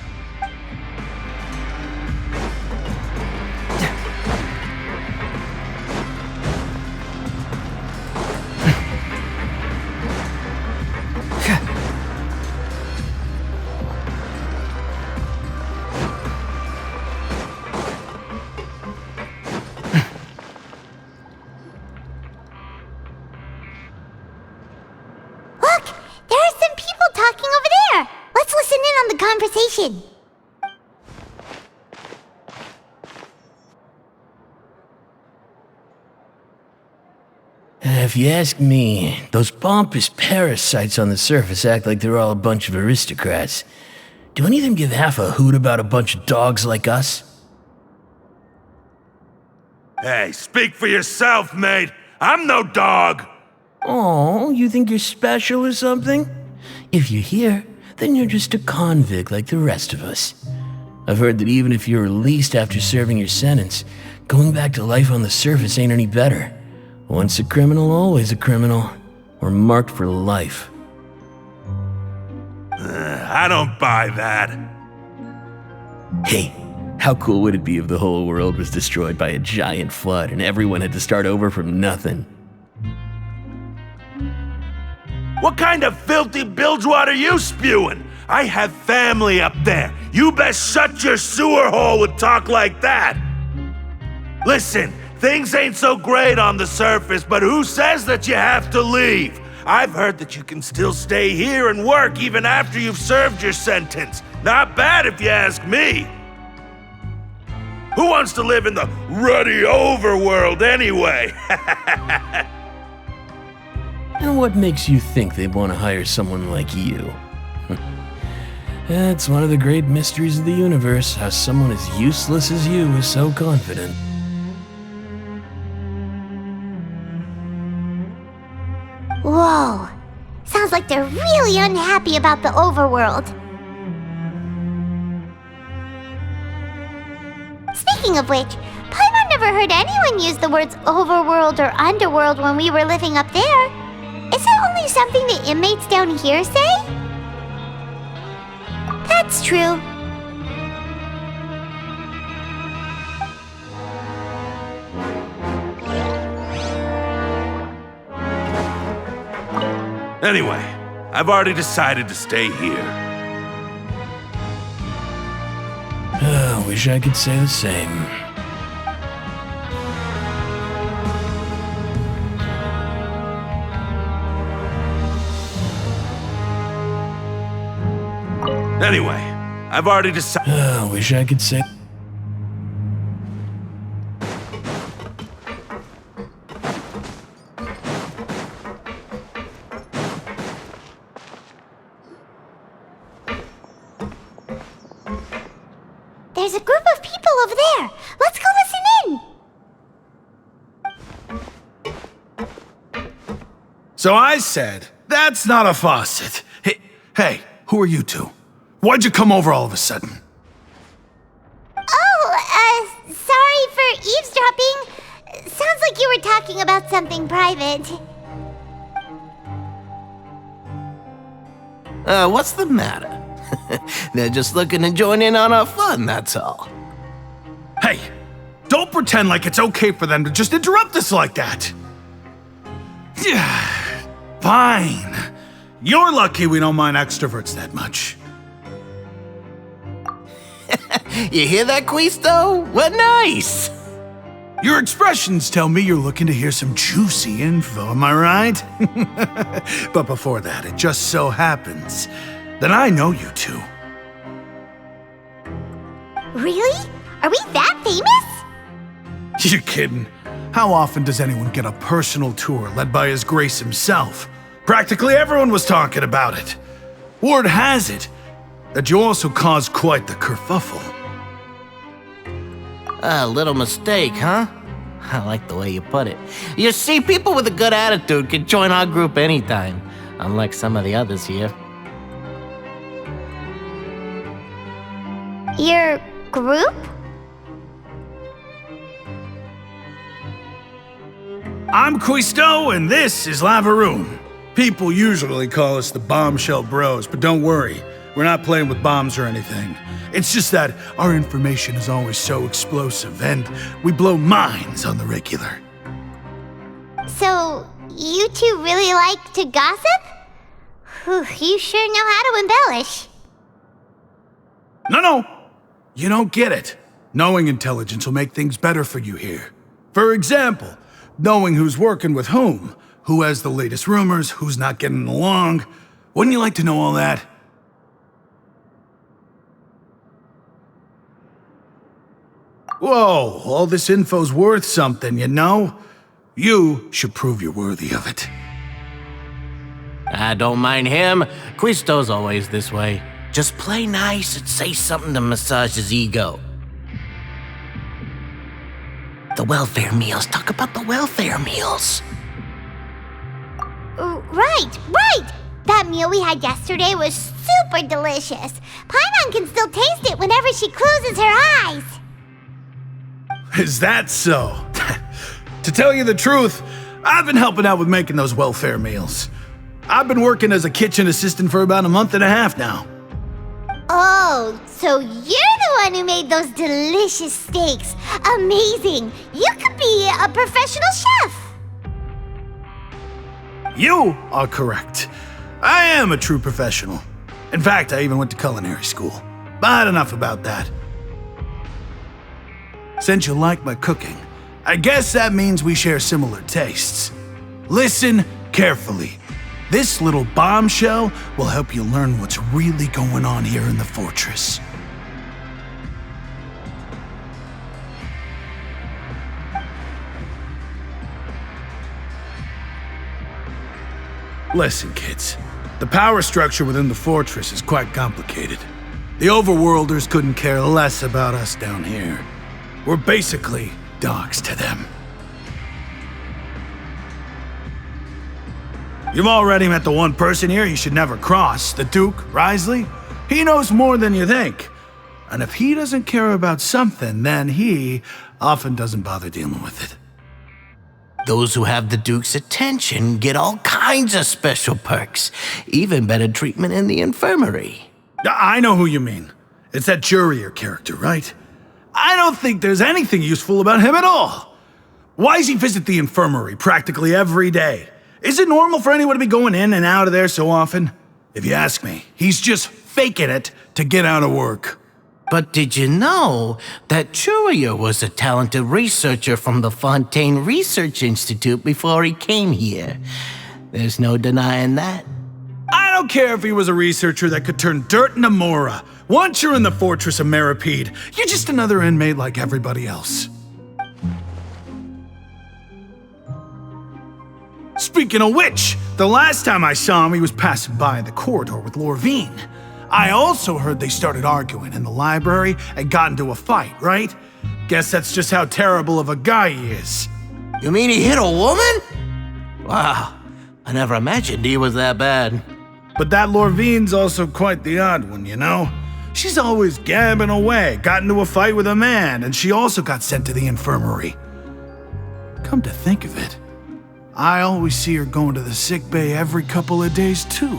conversation. If you ask me, those pompous parasites on the surface act like they're all a bunch of aristocrats. Do any of them give half a hoot about a bunch of dogs like us? Hey, speak for yourself, mate. I'm no dog. Oh, you think you're special or something? If you're here, then you're just a convict like the rest of us. I've heard that even if you're released after serving your sentence, going back to life on the surface ain't any better. Once a criminal, always a criminal. We're marked for life. I don't buy that. Hey, how cool would it be if the whole world was destroyed by a giant flood and everyone had to start over from nothing? What kind of filthy bilgewater are you spewing? I have family up there. You best shut your sewer hole with talk like that. Listen, things ain't so great on the surface, but who says that you have to leave? I've heard that you can still stay here and work even after you've served your sentence. Not bad if you ask me. Who wants to live in the ruddy overworld anyway? And what makes you think they'd want to hire someone like you? That's one of the great mysteries of the universe, how someone as useless as you is so confident. Whoa. Sounds like they're really unhappy about the overworld. Speaking of which, Paimon never heard anyone use the words overworld or underworld when we were living up there. Is it only something the inmates down here say? That's true. Anyway, I've already decided to stay here. Wish I could say the same. Anyway, I've already decided. Wish I could say. There's a group of people over there. Let's go listen in. So I said, that's not a faucet. Hey, who are you two? Why'd you come over all of a sudden? Sorry for eavesdropping. Sounds like you were talking about something private. What's the matter? They're just looking to join in on our fun, that's all. Hey, don't pretend like it's okay for them to just interrupt us like that. Yeah, fine. You're lucky we don't mind extroverts that much. You hear that, Quisto? What nice! Your expressions tell me you're looking to hear some juicy info, am I right? But before that, it just so happens that I know you two. Really? Are we that famous? You're kidding. How often does anyone get a personal tour led by His Grace himself? Practically everyone was talking about it. Word has it that you also caused quite the kerfuffle. A little mistake, huh? I like the way you put it. You see, people with a good attitude can join our group anytime, unlike some of the others here. Your group? I'm Quisto, and this is Lavaroon. People usually call us the Bombshell Bros, but don't worry, we're not playing with bombs or anything. It's just that our information is always so explosive, and we blow minds on the regular. So, you two really like to gossip? Whew, you sure know how to embellish. No, you don't get it. Knowing intelligence will make things better for you here. For example, knowing who's working with whom, who has the latest rumors, who's not getting along. Wouldn't you like to know all that? Whoa, all this info's worth something, you know? You should prove you're worthy of it. I don't mind him. Quisto's always this way. Just play nice and say something to massage his ego. The welfare meals. Talk about the welfare meals. Right. That meal we had yesterday was super delicious. Paimon can still taste it whenever she closes her eyes. Is that so? To tell you the truth, I've been helping out with making those welfare meals. I've been working as a kitchen assistant for about a month and a half now. Oh, so you're the one who made those delicious steaks. Amazing. You could be a professional chef. You are correct. I am a true professional. In fact, I even went to culinary school. But enough about that. Since you like my cooking, I guess that means we share similar tastes. Listen carefully. This little bombshell will help you learn what's really going on here in the fortress. Listen, kids. The power structure within the fortress is quite complicated. The overworlders couldn't care less about us down here. We're basically dogs to them. You've already met the one person here you should never cross, the Duke, Risley. He knows more than you think. And if he doesn't care about something, then he often doesn't bother dealing with it. Those who have the Duke's attention get all kinds of special perks, even better treatment in the infirmary. I know who you mean. It's that Jurier character, right? I don't think there's anything useful about him at all. Why does he visit the infirmary practically every day? Is it normal for anyone to be going in and out of there so often? If you ask me, he's just faking it to get out of work. But did you know that Jurier was a talented researcher from the Fontaine Research Institute before he came here? There's no denying that. I don't care if he was a researcher that could turn dirt into Mora. Once you're in the Fortress of Meropide, you're just another inmate like everybody else. Speaking of which, the last time I saw him, he was passing by in the corridor with Lorvine. I also heard they started arguing in the library and got into a fight, right? Guess that's just how terrible of a guy he is. You mean he hit a woman? Wow, I never imagined he was that bad. But that Lorvine's also quite the odd one, you know? She's always gabbing away, got into a fight with a man, and she also got sent to the infirmary. Come to think of it, I always see her going to the sick bay every couple of days, too.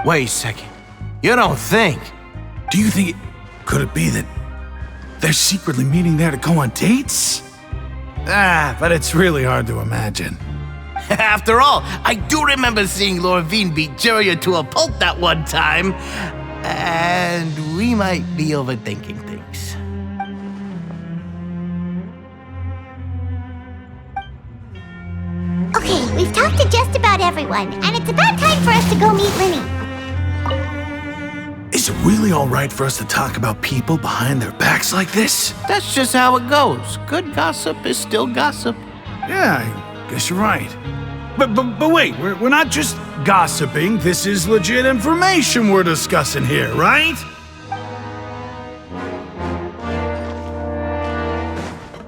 Wait a second. You don't think? Do you think could it be that they're secretly meeting there to go on dates? But it's really hard to imagine. After all, I do remember seeing Lorvine beat Jurier to a pulp that one time. And we might be overthinking things. Okay, we've talked to just about everyone, and it's about time for us to go meet Linny. Is it really all right for us to talk about people behind their backs like this? That's just how it goes. Good gossip is still gossip. Yeah, I guess you're right. But wait, we're not just gossiping. This is legit information we're discussing here, right?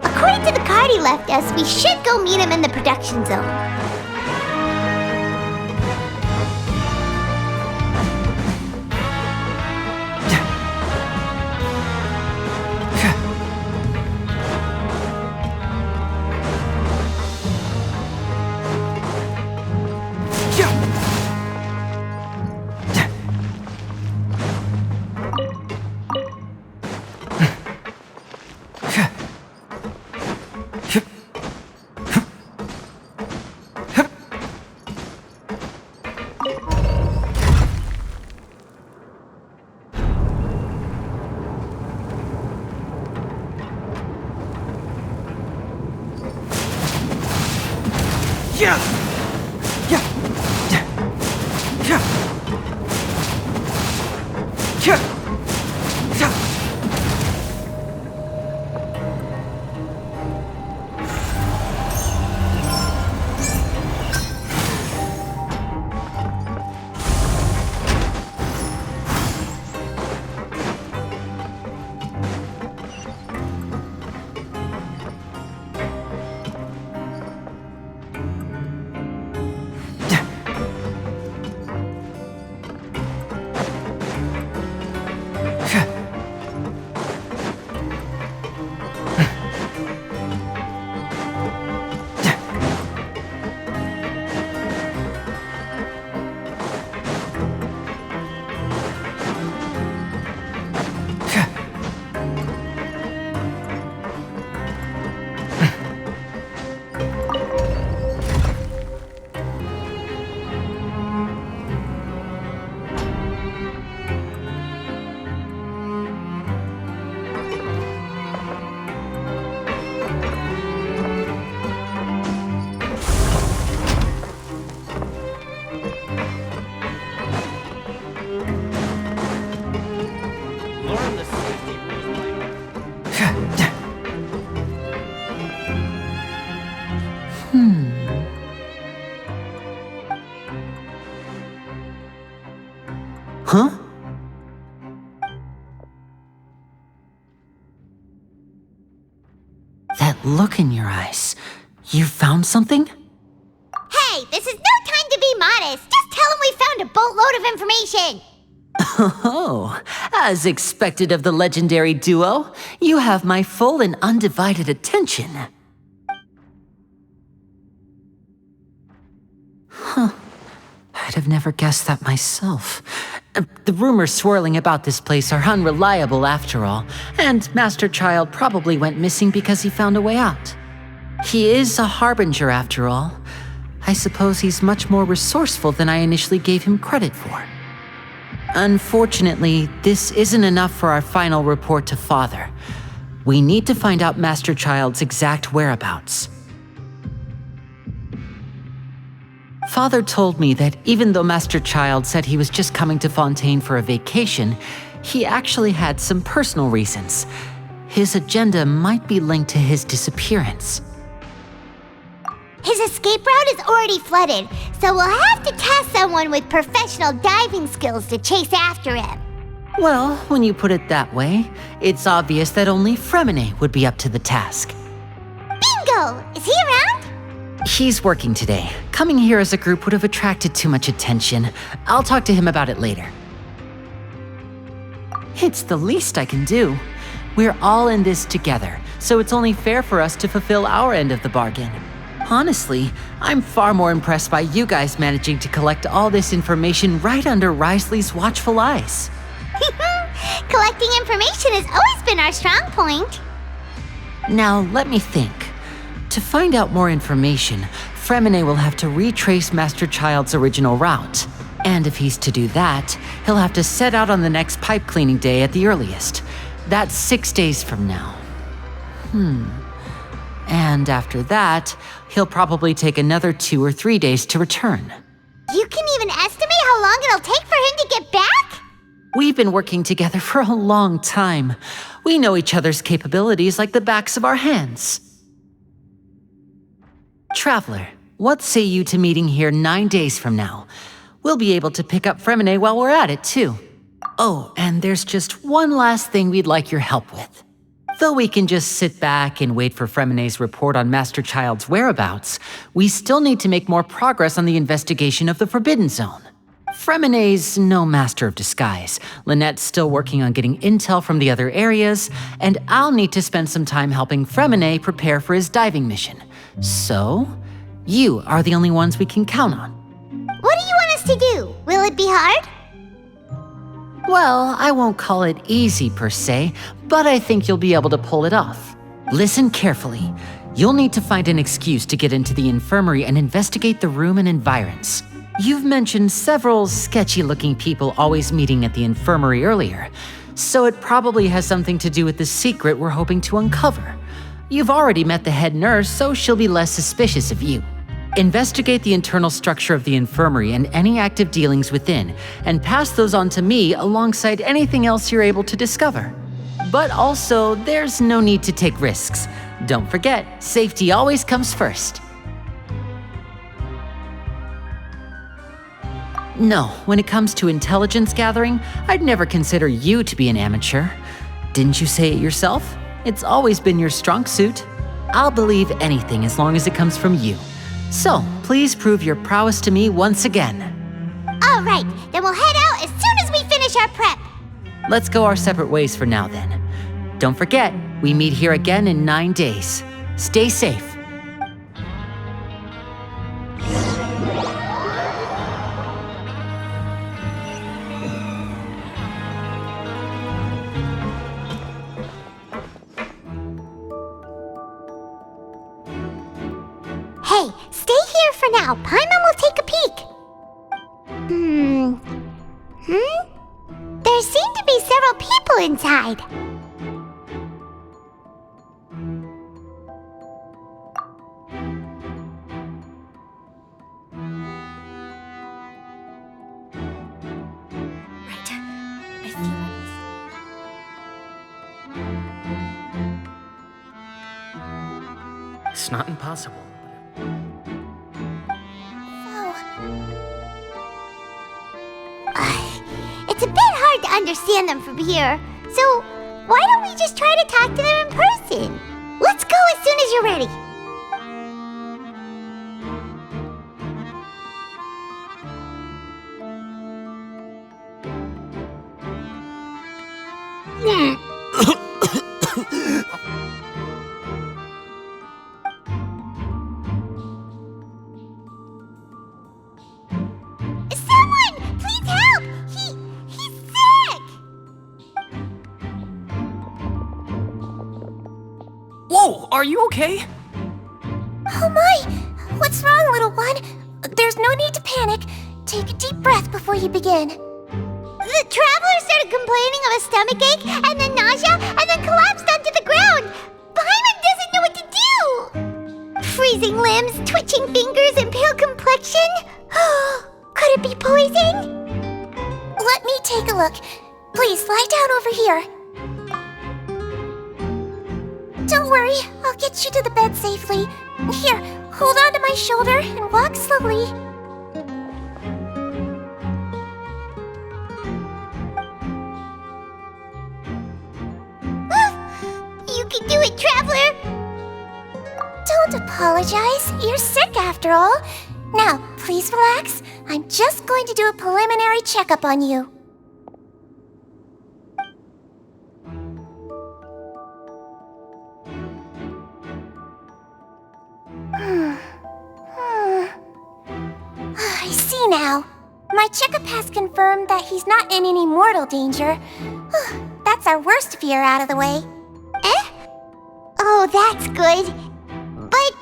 According to the card he left us, we should go meet him in the production zone. Huh? That look in your eyes. You found something? Hey, this is no time to be modest. Just tell him we found a boatload of information. Oh, as expected of the legendary duo, you have my full and undivided attention. Huh. I'd have never guessed that myself. The rumors swirling about this place are unreliable after all, and Master Childe probably went missing because he found a way out. He is a harbinger after all. I suppose he's much more resourceful than I initially gave him credit for. Unfortunately, this isn't enough for our final report to Father. We need to find out Master Childe's exact whereabouts. Father told me that even though Master Childe said he was just coming to Fontaine for a vacation, he actually had some personal reasons. His agenda might be linked to his disappearance. His escape route is already flooded, so we'll have to task someone with professional diving skills to chase after him. Well, when you put it that way, it's obvious that only Fremine would be up to the task. Bingo! Is he around? He's working today. Coming here as a group would have attracted too much attention. I'll talk to him about it later. It's the least I can do. We're all in this together, so it's only fair for us to fulfill our end of the bargain. Honestly, I'm far more impressed by you guys managing to collect all this information right under Wriothesley's watchful eyes. Collecting information has always been our strong point. Now, let me think. To find out more information, Fremine will have to retrace Master Childe's original route. And if he's to do that, he'll have to set out on the next pipe cleaning day at the earliest. That's 6 days from now. And after that, he'll probably take another 2 or 3 days to return. You can even estimate how long it'll take for him to get back? We've been working together for a long time. We know each other's capabilities like the backs of our hands. Traveler, what say you to meeting here 9 days from now? We'll be able to pick up Fremine while we're at it, too. Oh, and there's just one last thing we'd like your help with. Though we can just sit back and wait for Fremine's report on Master Childe's whereabouts, we still need to make more progress on the investigation of the Forbidden Zone. Fremine's no master of disguise, Lynette's still working on getting intel from the other areas, and I'll need to spend some time helping Fremine prepare for his diving mission. So, you are the only ones we can count on. What do you want us to do? Will it be hard? Well, I won't call it easy per se, but I think you'll be able to pull it off. Listen carefully. You'll need to find an excuse to get into the infirmary and investigate the room and environs. You've mentioned several sketchy-looking people always meeting at the infirmary earlier, so it probably has something to do with the secret we're hoping to uncover. You've already met the head nurse, so she'll be less suspicious of you. Investigate the internal structure of the infirmary and any active dealings within, and pass those on to me alongside anything else you're able to discover. But also, there's no need to take risks. Don't forget, safety always comes first. No, when it comes to intelligence gathering, I'd never consider you to be an amateur. Didn't you say it yourself? It's always been your strong suit. I'll believe anything as long as it comes from you. So, please prove your prowess to me once again. All right, then we'll head out as soon as we finish our prep. Let's go our separate ways for now then. Don't forget, we meet here again in 9 days. Stay safe. Hey, stay here for now. Paimon will take a peek. There seem to be several people inside. It's not impossible. It's a bit to understand them from here. So, why don't we just try to talk to them in person? Let's go as soon as you're ready. Someone! Please help! He's sick! Whoa, are you okay? Oh my! What's wrong, little one? There's no need to panic. Take a deep breath before you begin. The traveler started complaining of a stomachache, and then nausea, and then collapsed onto the ground. Paimon doesn't know what to do. Freezing limbs, twitching fingers, and pale complexion? Could it be poison? Let me take a look. Please lie down over here. Don't worry, I'll get you to the bed safely. Here, hold on to my shoulder and walk slowly. You can do it, Traveler! Don't apologize. You're sick after all. Now, please relax. I'm just going to do a preliminary checkup on you. I see now. My checkup has confirmed that he's not in any mortal danger. That's our worst fear out of the way. Eh? Oh, that's good. But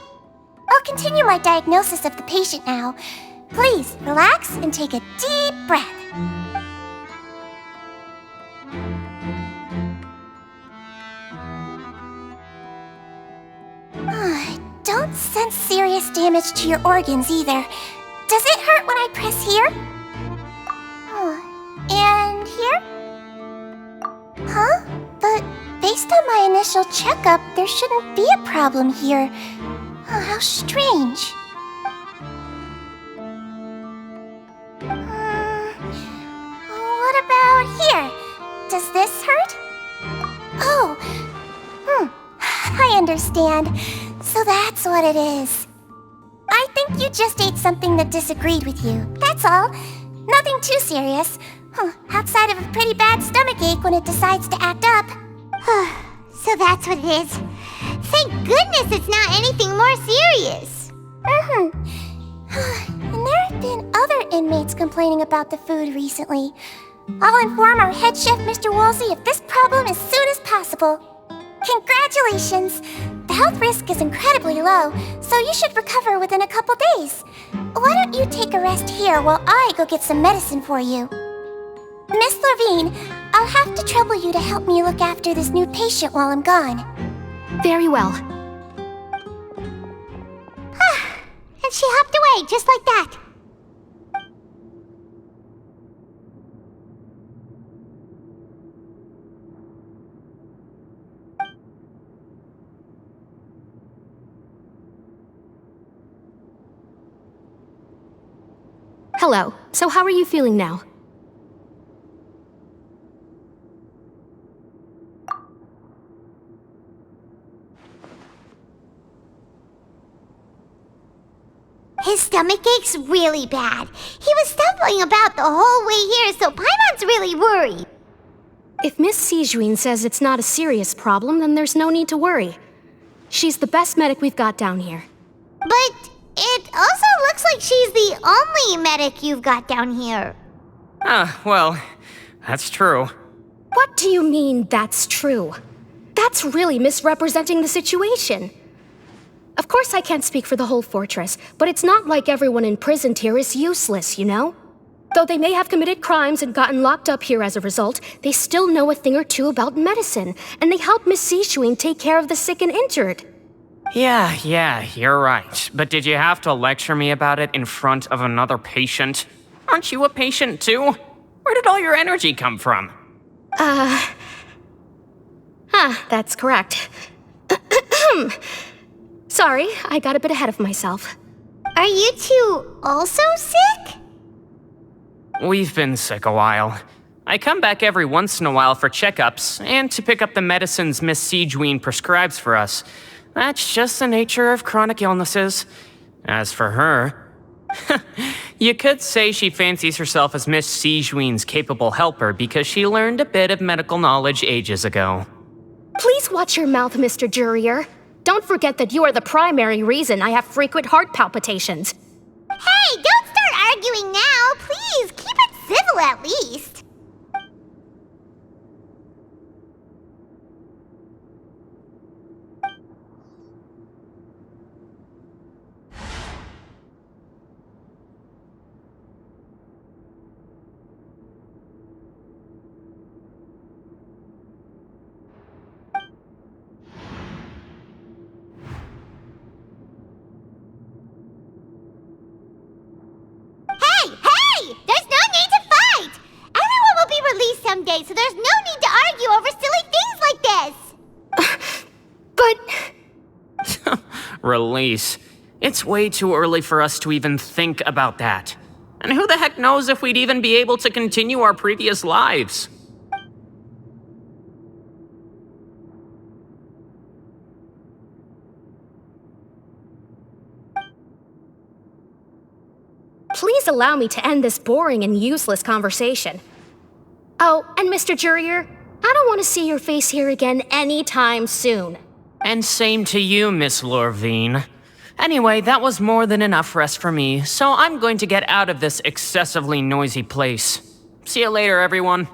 I'll continue my diagnosis of the patient now. Please, relax and take a deep breath. Don't sense serious damage to your organs either. Does it hurt when I press here? And here? Huh? But based on my initial checkup, there shouldn't be a problem here. How strange. What about here? Does this hurt? Oh, I understand. So that's what it is. I think you just ate something that disagreed with you. That's all. Nothing too serious. Outside of a pretty bad stomachache when it decides to act up. So that's what it is. Thank goodness it's not anything more serious. And there have been other inmates complaining about the food recently. I'll inform our head chef, Mr. Woolsey, of this problem as soon as possible. Congratulations! The health risk is incredibly low, so you should recover within a couple days. Why don't you take a rest here while I go get some medicine for you? Miss Levine, I'll have to trouble you to help me look after this new patient while I'm gone. Very well. And she hopped away just like that. Hello. So how are you feeling now? His stomachache's really bad. He was stumbling about the whole way here, so Paimon's really worried. If Miss Sijuin says it's not a serious problem, then there's no need to worry. She's the best medic we've got down here. But it also looks like she's the only medic you've got down here. Well, that's true. What do you mean, that's true? That's really misrepresenting the situation. Of course I can't speak for the whole fortress, but it's not like everyone imprisoned here is useless, you know? Though they may have committed crimes and gotten locked up here as a result, they still know a thing or two about medicine, and they help Miss Sijuin take care of the sick and injured. Yeah, you're right. But did you have to lecture me about it in front of another patient? Aren't you a patient too? Where did all your energy come from? That's correct. Sorry, I got a bit ahead of myself. Are you two also sick? We've been sick a while. I come back every once in a while for checkups and to pick up the medicines Miss Siegewien prescribes for us. That's just the nature of chronic illnesses. As for her, you could say she fancies herself as Miss Siegewien's capable helper because she learned a bit of medical knowledge ages ago. Please watch your mouth, Mr. Jurier. Don't forget that you are the primary reason I have frequent heart palpitations. Hey, don't start arguing now! Please, keep it civil at least! Someday, so there's no need to argue over silly things like this! But... Release. It's way too early for us to even think about that. And who the heck knows if we'd even be able to continue our previous lives? Please allow me to end this boring and useless conversation. Oh, and Mr. Jurier, I don't want to see your face here again anytime soon. And same to you, Miss Lorvine. Anyway, that was more than enough rest for me, so I'm going to get out of this excessively noisy place. See you later, everyone.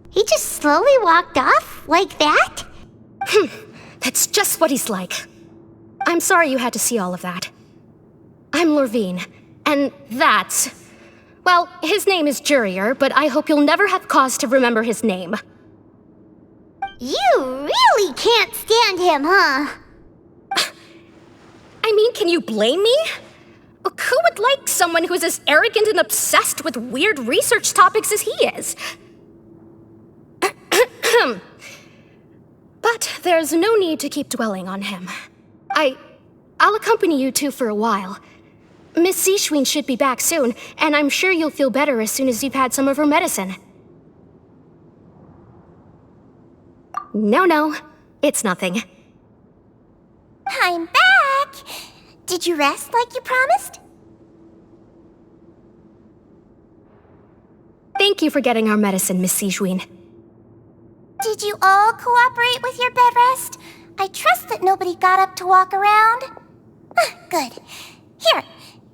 He just slowly walked off like that? That's just what he's like. I'm sorry you had to see all of that. I'm Lorvine, and that's... Well, his name is Jurier, but I hope you'll never have cause to remember his name. You really can't stand him, huh? I mean, can you blame me? Who would like someone who's as arrogant and obsessed with weird research topics as he is? But there's no need to keep dwelling on him. I'll accompany you two for a while. Miss Siegewien should be back soon, and I'm sure you'll feel better as soon as you've had some of her medicine. No, it's nothing. I'm back! Did you rest like you promised? Thank you for getting our medicine, Miss Siegewien. Did you all cooperate with your bed rest? I trust that nobody got up to walk around. Good. Here.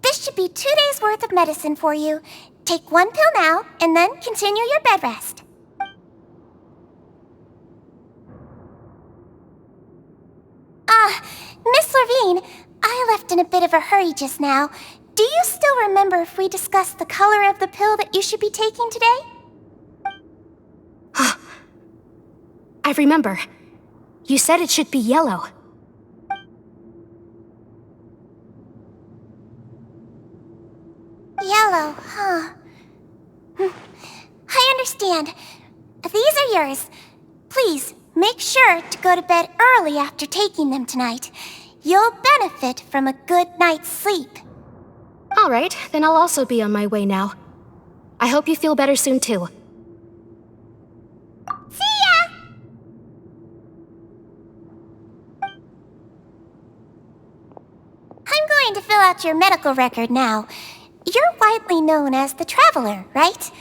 This should be 2 days' worth of medicine for you. Take 1 pill now, and then continue your bed rest. Miss Lorvine, I left in a bit of a hurry just now. Do you still remember if we discussed the color of the pill that you should be taking today? I remember. You said it should be yellow. Yellow, huh? I understand. These are yours. Please, make sure to go to bed early after taking them tonight. You'll benefit from a good night's sleep. All right, then I'll also be on my way now. I hope you feel better soon, too. See ya! I'm going to fill out your medical record now. You're widely known as the Traveler, right?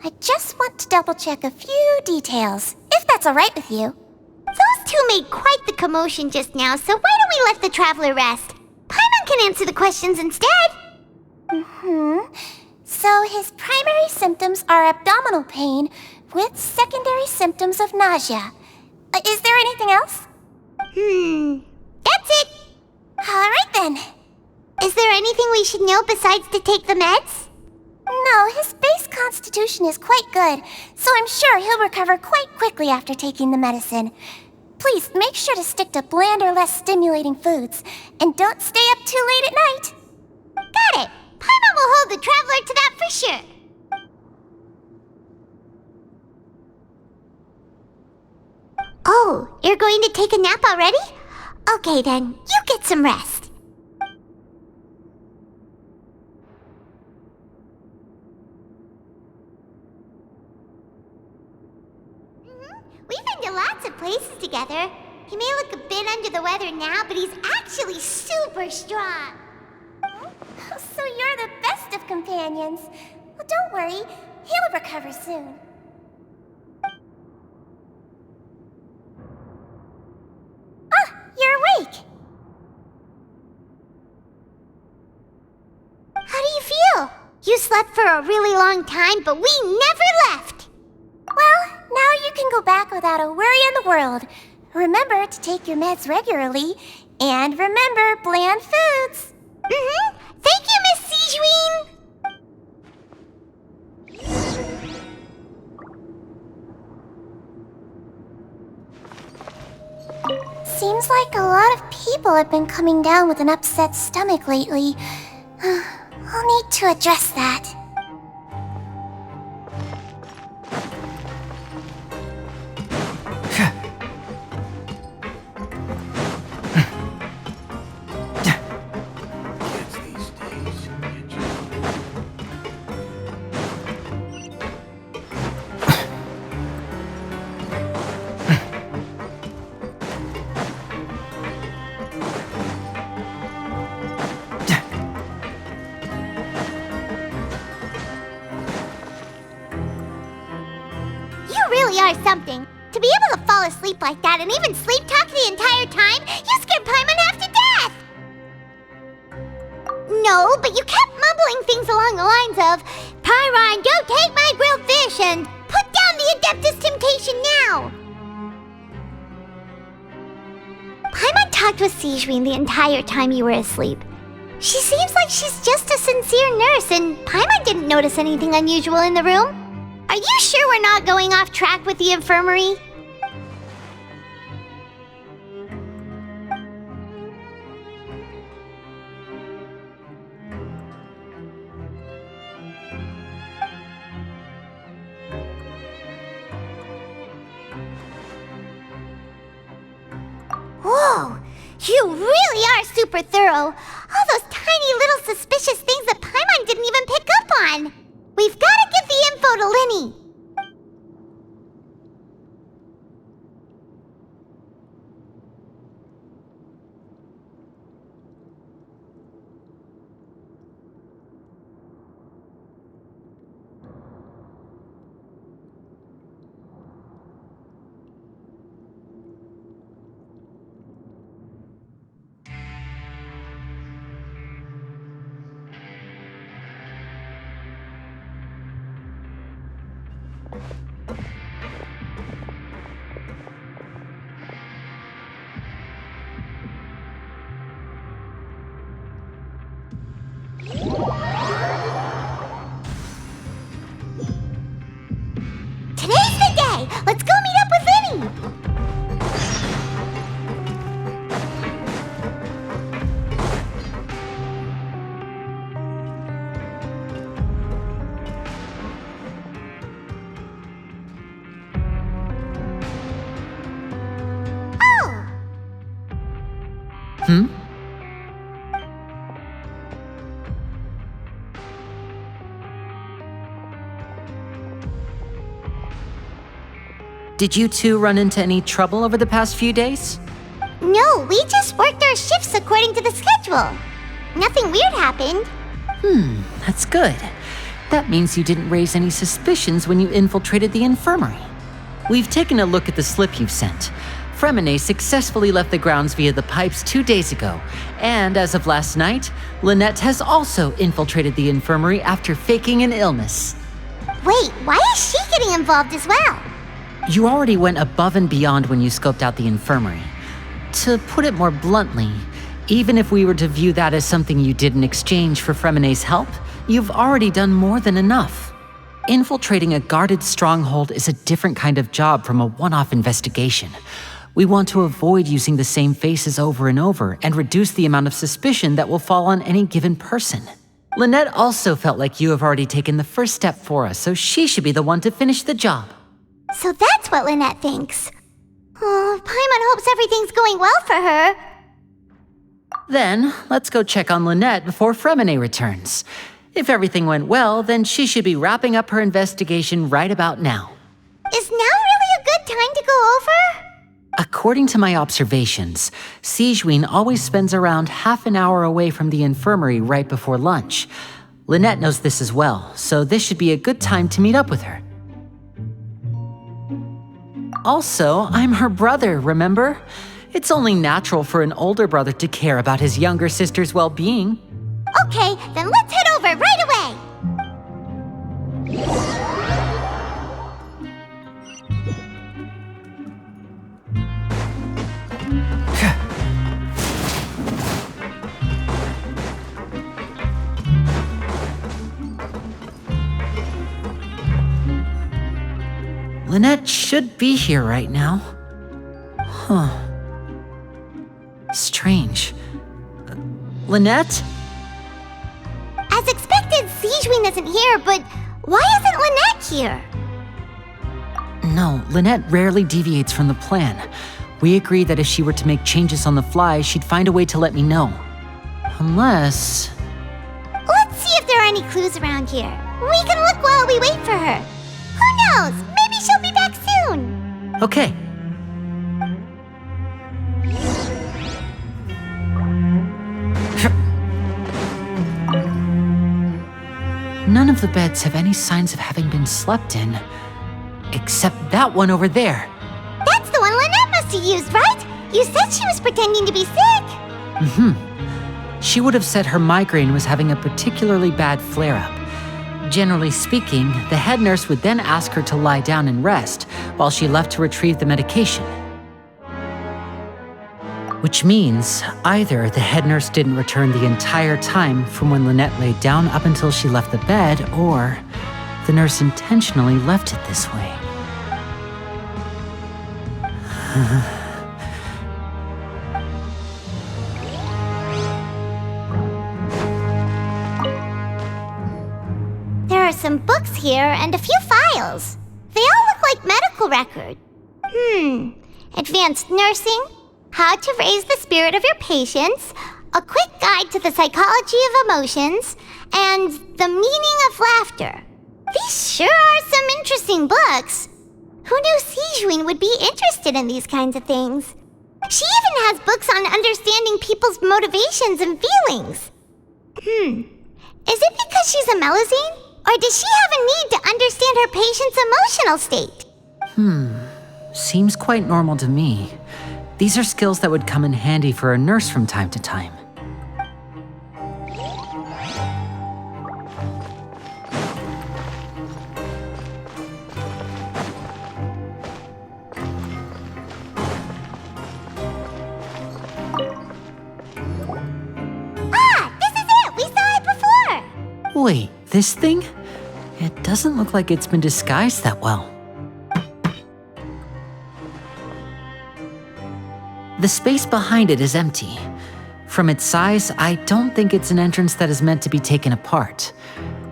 I just want to double-check a few details, if that's all right with you. Those two made quite the commotion just now, so why don't we let the Traveler rest? Paimon can answer the questions instead. So his primary symptoms are abdominal pain with secondary symptoms of nausea. Is there anything else? That's it. All right then. Is there anything we should know besides to take the meds? No, his base constitution is quite good, so I'm sure he'll recover quite quickly after taking the medicine. Please make sure to stick to bland or less stimulating foods, and don't stay up too late at night. Got it. Paimon will hold the Traveler to that for sure. Oh, you're going to take a nap already? Okay then, you get some rest. I to lots of places together. He may look a bit under the weather now, but he's actually super strong. So you're the best of companions. Well, don't worry. He'll recover soon. Ah, you're awake. How do you feel? You slept for a really long time, but we never left. Well, now you can go back without a worry in the world. Remember to take your meds regularly, and remember bland foods. Mm-hmm. Thank you, Miss Sigeween. Seems like a lot of people have been coming down with an upset stomach lately. I'll need to address that. Are something. To be able to fall asleep like that and even sleep talk the entire time, you scared Paimon half to death! No, but you kept mumbling things along the lines of, Pyron, don't take my grilled fish, and put down the Adeptus Temptation now! Paimon talked with Sigeween the entire time you were asleep. She seems like she's just a sincere nurse, and Paimon didn't notice anything unusual in the room. Are you sure we're not going off track with the infirmary? Whoa! You really are super thorough! All those tiny little suspicious things that Paimon didn't even pick up on! We've got to give the info to Linny! Today's the day! Let's go meet up with Linny! Oh! Did you two run into any trouble over the past few days? No, we just worked our shifts according to the schedule. Nothing weird happened. That's good. That means you didn't raise any suspicions when you infiltrated the infirmary. We've taken a look at the slip you've sent. Fremine successfully left the grounds via the pipes 2 days ago, and as of last night, Lynette has also infiltrated the infirmary after faking an illness. Wait, why is she getting involved as well? You already went above and beyond when you scoped out the infirmary. To put it more bluntly, even if we were to view that as something you did in exchange for Fremine's help, you've already done more than enough. Infiltrating a guarded stronghold is a different kind of job from a one-off investigation. We want to avoid using the same faces over and over and reduce the amount of suspicion that will fall on any given person. Lynette also felt like you have already taken the first step for us, so she should be the one to finish the job. So that's what Lynette thinks. Oh, Paimon hopes everything's going well for her. Then, let's go check on Lynette before Fremine returns. If everything went well, then she should be wrapping up her investigation right about now. Is now really a good time to go over? According to my observations, Sigewinne always spends around half an hour away from the infirmary right before lunch. Lynette knows this as well, so this should be a good time to meet up with her. Also, I'm her brother, remember? It's only natural for an older brother to care about his younger sister's well-being. Okay, then let's head over right away! Lynette should be here right now. Huh. Strange. Lynette? As expected, Sigewinne isn't here, but why isn't Lynette here? No, Lynette rarely deviates from the plan. We agreed that if she were to make changes on the fly, she'd find a way to let me know. Unless... Let's see if there are any clues around here. We can look while we wait for her. Who knows? Maybe she'll be back soon. Okay. None of the beds have any signs of having been slept in. Except that one over there. That's the one Lynette must have used, right? You said she was pretending to be sick. Mm-hmm. She would have said her migraine was having a particularly bad flare-up. Generally speaking, the head nurse would then ask her to lie down and rest while she left to retrieve the medication. Which means either the head nurse didn't return the entire time from when Lynette laid down up until she left the bed, or the nurse intentionally left it this way. There are some books here and a few files. They all look like medical records. Advanced nursing, how to raise the spirit of your patients, a quick guide to the psychology of emotions, and the meaning of laughter. These sure are some interesting books. Who knew Sigewinne would be interested in these kinds of things? She even has books on understanding people's motivations and feelings. Is it because she's a Melusine? Or does she have a need to understand her patient's emotional state? Seems quite normal to me. These are skills that would come in handy for a nurse from time to time. This is it! We saw it before! Wait, this thing? It doesn't look like it's been disguised that well. The space behind it is empty. From its size, I don't think it's an entrance that is meant to be taken apart.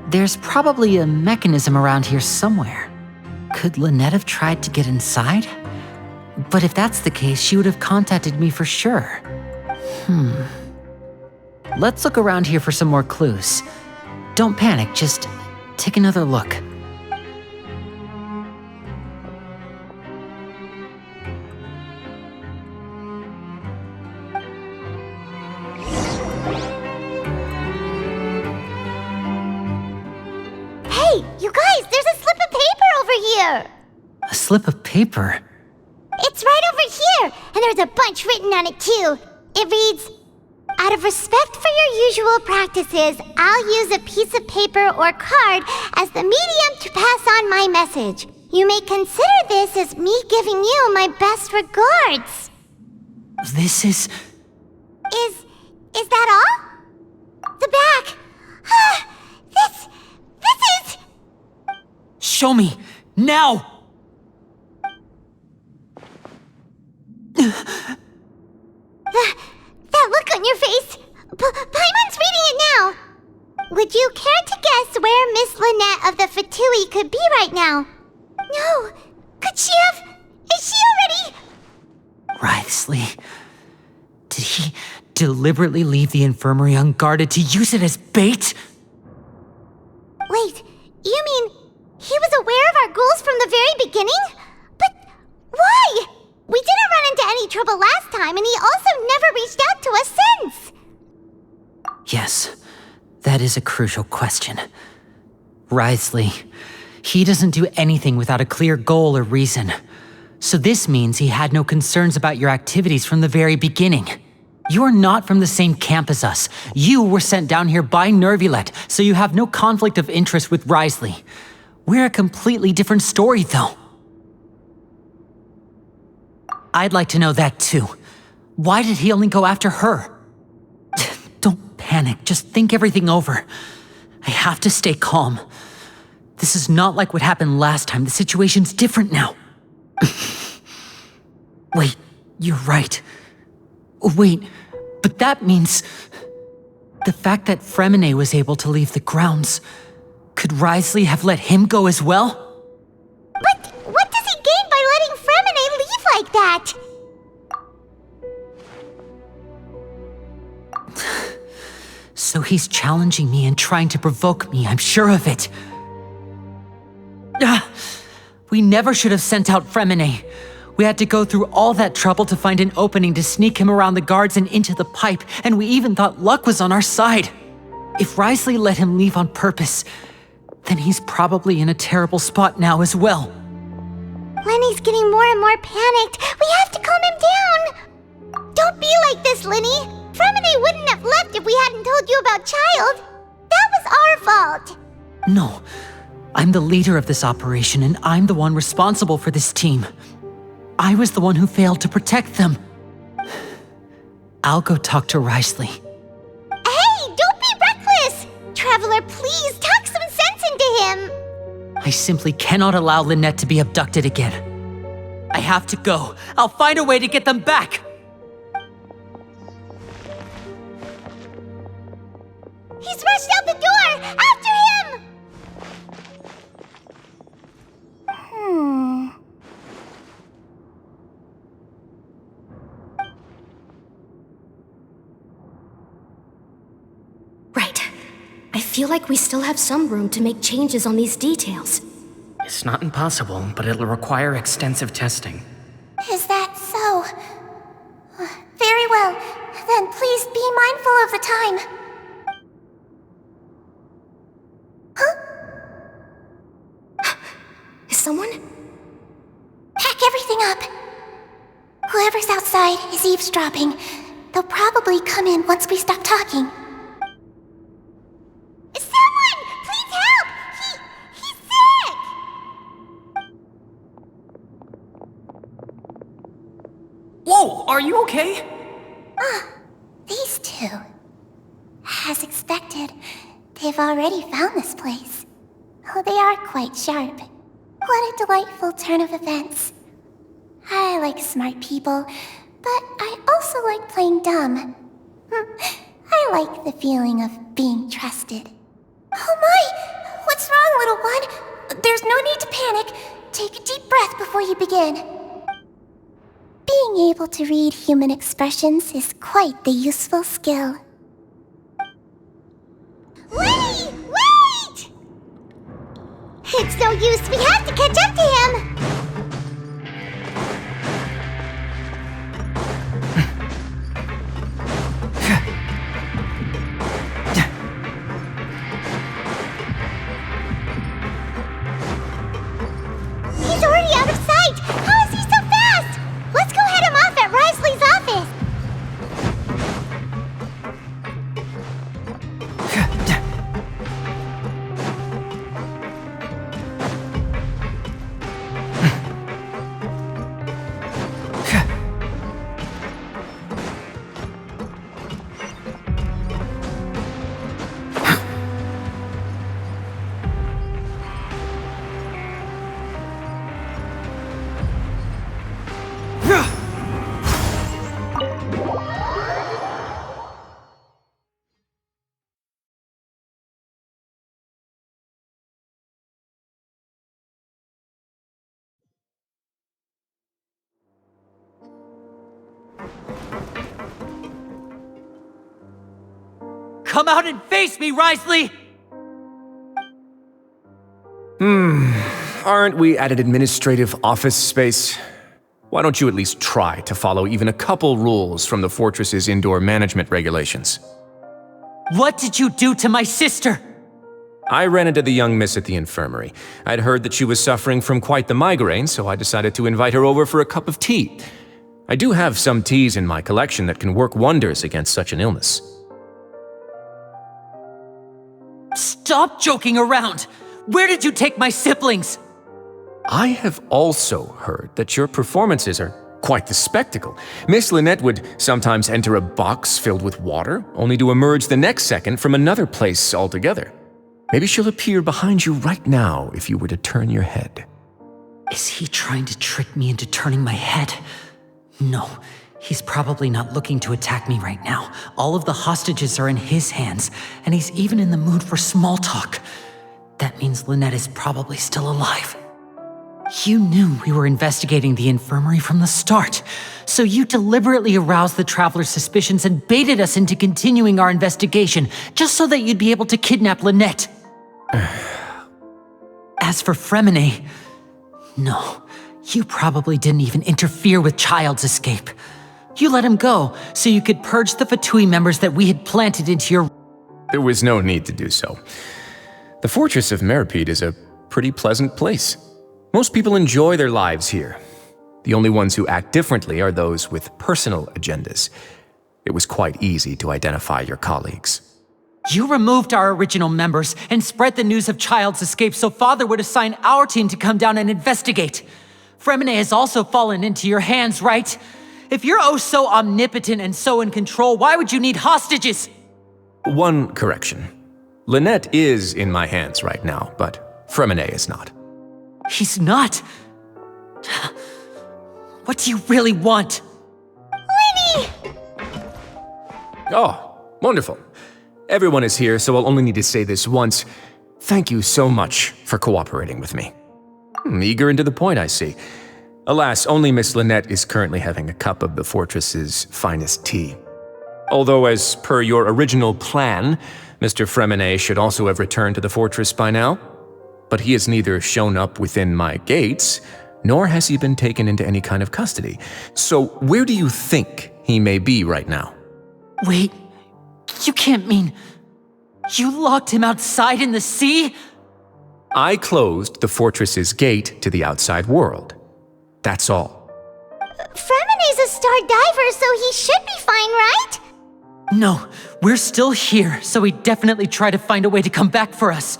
There's probably a mechanism around here somewhere. Could Lynette have tried to get inside? But if that's the case, she would have contacted me for sure. Let's look around here for some more clues. Don't panic, just take another look. Hey, you guys, there's a slip of paper over here! A slip of paper? It's right over here, and there's a bunch written on it too. It reads, "Out of respect for your usual practices, I'll use a piece of paper or card as the medium to pass on my message. You may consider this as me giving you my best regards." This is... Is that all? The back. This is... Show me! Now! That look on your face. Paimon's reading it now. Would you care to guess where Miss Lynette of the Fatui could be right now? No. Could she have... Is she already... Writhely. Did he deliberately leave the infirmary unguarded to use it as bait? Wait, you mean he was aware of our goals from the very beginning? But why? We didn't run into any trouble last time, and he also never reached out to us since. Yes, that is a crucial question. Wriothesley, he doesn't do anything without a clear goal or reason. So this means he had no concerns about your activities from the very beginning. You're not from the same camp as us. You were sent down here by Nuevillette, so you have no conflict of interest with Wriothesley. We're a completely different story, though. I'd like to know that too. Why did he only go after her? Don't panic, just think everything over. I have to stay calm. This is not like what happened last time. The situation's different now. Wait, you're right. Wait, but that means... the fact that Fremine was able to leave the grounds... could Wriothesley have let him go as well? But what does he gain by letting Fremine leave like that? So he's challenging me and trying to provoke me, I'm sure of it. We never should have sent out Fremine. We had to go through all that trouble to find an opening to sneak him around the guards and into the pipe, and we even thought luck was on our side. If Wriothesley let him leave on purpose, then he's probably in a terrible spot now as well. Lenny's getting more and more panicked. We have to calm him down. Don't be like this, Lenny. Fremine wouldn't have left if we hadn't told you about Childe. That was our fault. No, I'm the leader of this operation, and I'm the one responsible for this team. I was the one who failed to protect them. I'll go talk to Wriothesley. Hey, don't be reckless! Traveler, please talk some sense into him. I simply cannot allow Lynette to be abducted again. I have to go. I'll find a way to get them back. He's rushed out the door! After him! Right. I feel like we still have some room to make changes on these details. It's not impossible, but it'll require extensive testing. Is that so? Very well. Then please be mindful of the time. Is someone? Pack everything up. Whoever's outside is eavesdropping. They'll probably come in once we stop talking. Someone! Please help! He's sick! Whoa, are you okay? These two. As expected, they've already found this place. Oh, they are quite sharp. What a delightful turn of events. I like smart people, but I also like playing dumb. I like the feeling of being trusted. Oh my! What's wrong, little one? There's no need to panic. Take a deep breath before you begin. Being able to read human expressions is quite the useful skill. Lenny! Wait! It's no use. We have to catch up to him. He's already out of sight. How is he so fast? Let's go head him off at Wriothesley's office. Come out and face me, Wriothesley! Aren't we at an administrative office space? Why don't you at least try to follow even a couple rules from the Fortress's indoor management regulations? What did you do to my sister? I ran into the young miss at the infirmary. I'd heard that she was suffering from quite the migraine, so I decided to invite her over for a cup of tea. I do have some teas in my collection that can work wonders against such an illness. Stop joking around! Where did you take my siblings? I have also heard that your performances are quite the spectacle. Miss Lynette would sometimes enter a box filled with water, only to emerge the next second from another place altogether. Maybe she'll appear behind you right now if you were to turn your head. Is he trying to trick me into turning my head? No, he's probably not looking to attack me right now. All of the hostages are in his hands, and he's even in the mood for small talk. That means Lynette is probably still alive. You knew we were investigating the infirmary from the start, so you deliberately aroused the traveler's suspicions and baited us into continuing our investigation, just so that you'd be able to kidnap Lynette. As for Fremine, no, you probably didn't even interfere with Childe's escape. You let him go, so you could purge the Fatui members that we had planted into your... There was no need to do so. The Fortress of Meropide is a pretty pleasant place. Most people enjoy their lives here. The only ones who act differently are those with personal agendas. It was quite easy to identify your colleagues. You removed our original members and spread the news of Childe's escape so Father would assign our team to come down and investigate. Fremine has also fallen into your hands, right? If you're oh so omnipotent and so in control, why would you need hostages? One correction. Lynette is in my hands right now, but Fremine is not. He's not? What do you really want? Lenny! Oh, wonderful. Everyone is here, so I'll only need to say this once. Thank you so much for cooperating with me. Eager and to the point, I see. Alas, only Miss Lynette is currently having a cup of the Fortress's finest tea. Although, as per your original plan, Mr. Fremine should also have returned to the Fortress by now. But he has neither shown up within my gates, nor has he been taken into any kind of custody. So where do you think he may be right now? Wait, you can't mean... You locked him outside in the sea? I closed the Fortress's gate to the outside world. That's all. Fremine's a star diver, so he should be fine, right? No, we're still here, so he definitely tried to find a way to come back for us.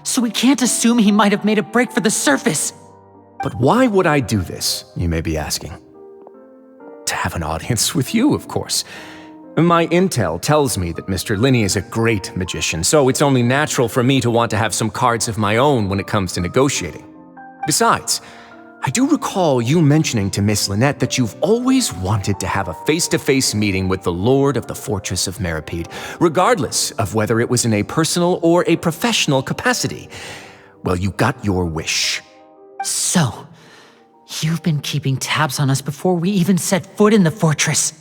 So we can't assume he might have made a break for the surface. But why would I do this, you may be asking? To have an audience with you, of course. My intel tells me that Mr. Linney is a great magician, so it's only natural for me to want to have some cards of my own when it comes to negotiating. Besides, I do recall you mentioning to Miss Lynette that you've always wanted to have a face-to-face meeting with the Lord of the Fortress of Meropide, regardless of whether it was in a personal or a professional capacity. Well, you got your wish. So, you've been keeping tabs on us before we even set foot in the fortress.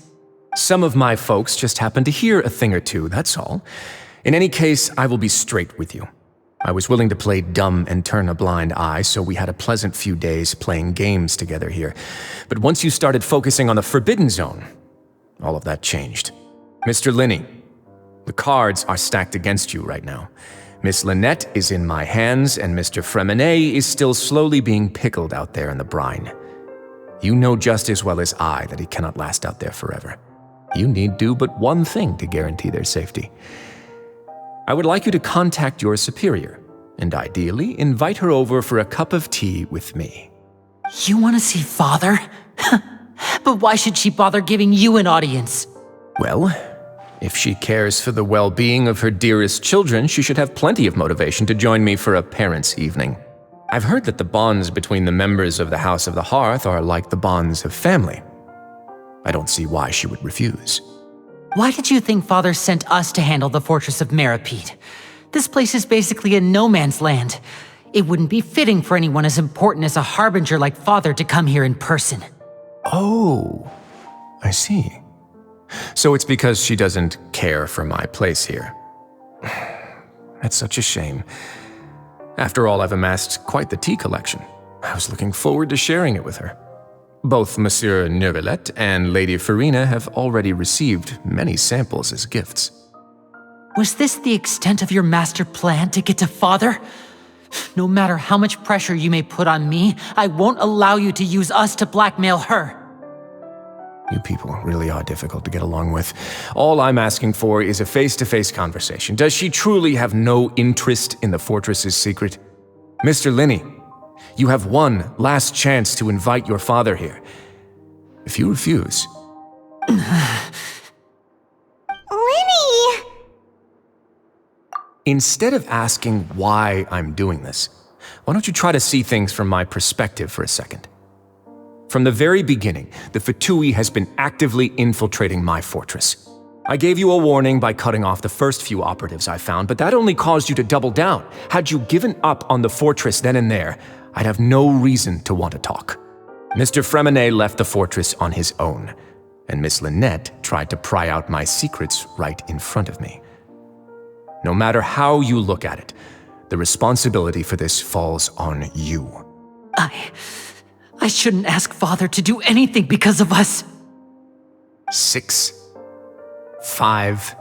Some of my folks just happened to hear a thing or two, that's all. In any case, I will be straight with you. I was willing to play dumb and turn a blind eye, so we had a pleasant few days playing games together here. But once you started focusing on the Forbidden Zone, all of that changed. Mr. Linney, the cards are stacked against you right now. Miss Lynette is in my hands, and Mr. Fremine is still slowly being pickled out there in the brine. You know just as well as I that he cannot last out there forever. You need do but one thing to guarantee their safety. I would like you to contact your superior, and ideally invite her over for a cup of tea with me. You want to see Father? But why should she bother giving you an audience? Well, if she cares for the well-being of her dearest children, she should have plenty of motivation to join me for a parents' evening. I've heard that the bonds between the members of the House of the Hearth are like the bonds of family. I don't see why she would refuse. Why did you think Father sent us to handle the Fortress of Meropide? This place is basically a no-man's land. It wouldn't be fitting for anyone as important as a harbinger like Father to come here in person. Oh, I see. So it's because she doesn't care for my place here. That's such a shame. After all, I've amassed quite the tea collection. I was looking forward to sharing it with her. Both Monsieur Nuevillette and Lady Farina have already received many samples as gifts. Was this the extent of your master plan to get to Father? No matter how much pressure you may put on me, I won't allow you to use us to blackmail her. You people really are difficult to get along with. All I'm asking for is a face-to-face conversation. Does she truly have no interest in the fortress's secret? Mr. Linney, you have one last chance to invite your father here. If you refuse... Linny! Instead of asking why I'm doing this, why don't you try to see things from my perspective for a second? From the very beginning, the Fatui has been actively infiltrating my fortress. I gave you a warning by cutting off the first few operatives I found, but that only caused you to double down. Had you given up on the fortress then and there, I'd have no reason to want to talk. Mr. Fremenet left the fortress on his own, and Miss Lynette tried to pry out my secrets right in front of me. No matter how you look at it, the responsibility for this falls on you. I shouldn't ask Father to do anything because of us. 6, 5...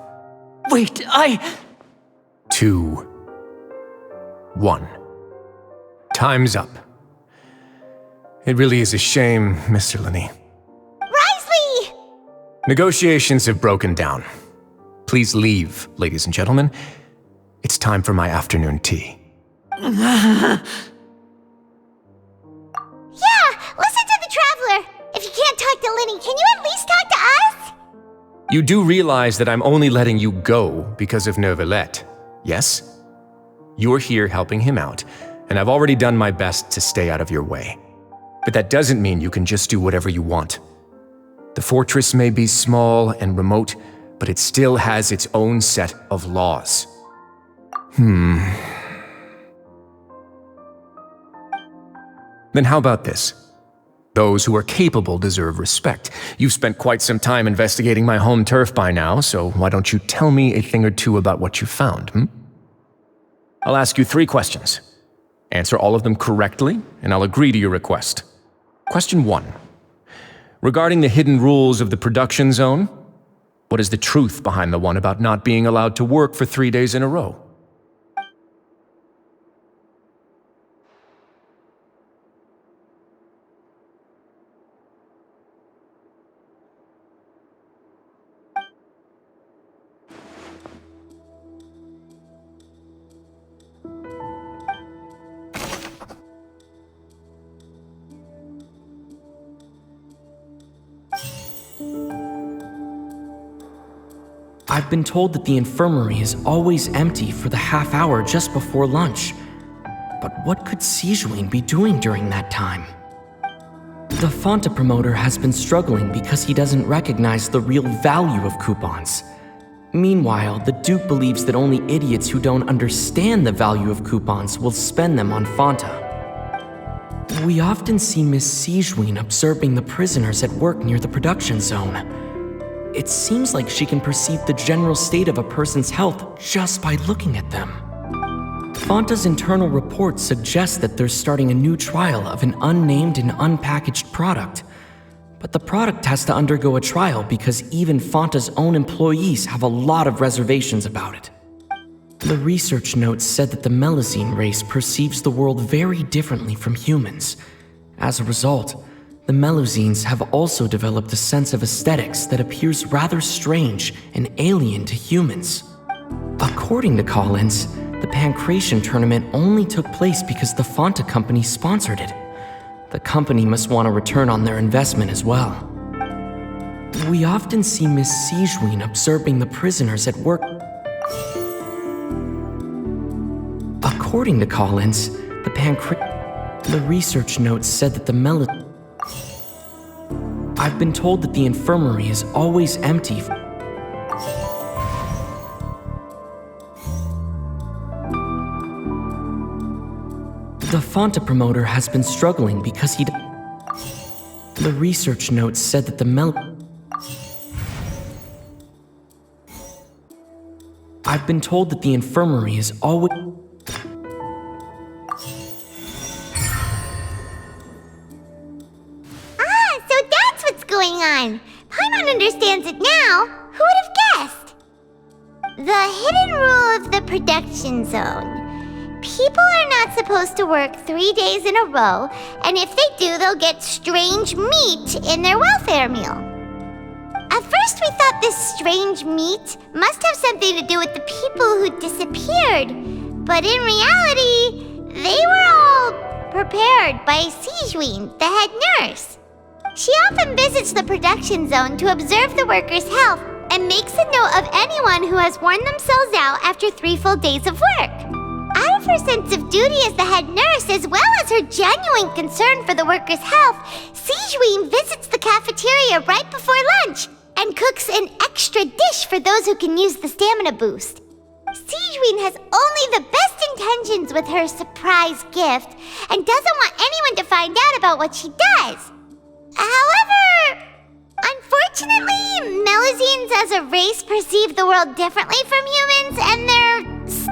Wait, 2, 1. Time's up. It really is a shame, Mr. Linney. Risley! Negotiations have broken down. Please leave, ladies and gentlemen. It's time for my afternoon tea. Yeah, listen to the Traveler! If you can't talk to Linny, can you at least talk to us? You do realize that I'm only letting you go because of Neuvillette, yes? You're here helping him out, and I've already done my best to stay out of your way. But that doesn't mean you can just do whatever you want. The fortress may be small and remote, but it still has its own set of laws. Then how about this? Those who are capable deserve respect. You've spent quite some time investigating my home turf by now, so why don't you tell me a thing or two about what you found, I'll ask you 3 questions. Answer all of them correctly, and I'll agree to your request. Question 1. Regarding the hidden rules of the production zone, what is the truth behind the one about not being allowed to work for 3 days in a row? I've been told that the infirmary is always empty for the half hour just before lunch. But what could Sijuin be doing during that time? The Fonta promoter has been struggling because he doesn't recognize the real value of coupons. Meanwhile, the Duke believes that only idiots who don't understand the value of coupons will spend them on Fonta. We often see Miss Sijuin observing the prisoners at work near the production zone. It seems like she can perceive the general state of a person's health just by looking at them. Fonta's internal reports suggest that they're starting a new trial of an unnamed and unpackaged product. But the product has to undergo a trial because even Fonta's own employees have a lot of reservations about it. The research notes said that the Melazine race perceives the world very differently from humans. As a result, the Melusines have also developed a sense of aesthetics that appears rather strange and alien to humans. According to Collins, the Pancration tournament only took place because the Fonta company sponsored it. The company must want a return on their investment as well. We often see Miss Sijuin observing the prisoners at work. According to Collins, the research notes said that the I've been told that the infirmary is always empty. The Fonta promoter has been struggling because the research notes said that I've been told that the infirmary is always... on. Paimon understands it now. Who would have guessed? The hidden rule of the production zone. People are not supposed to work 3 days in a row, and if they do, they'll get strange meat in their welfare meal. At first, we thought this strange meat must have something to do with the people who disappeared, but in reality, they were all prepared by Sigewinne, the head nurse. She often visits the production zone to observe the workers' health and makes a note of anyone who has worn themselves out after 3 full days of work. Out of her sense of duty as the head nurse, as well as her genuine concern for the workers' health, Sigewinne visits the cafeteria right before lunch and cooks an extra dish for those who can use the stamina boost. Sigewinne has only the best intentions with her surprise gift and doesn't want anyone to find out about what she does. However, unfortunately, Melusines as a race perceive the world differently from humans, and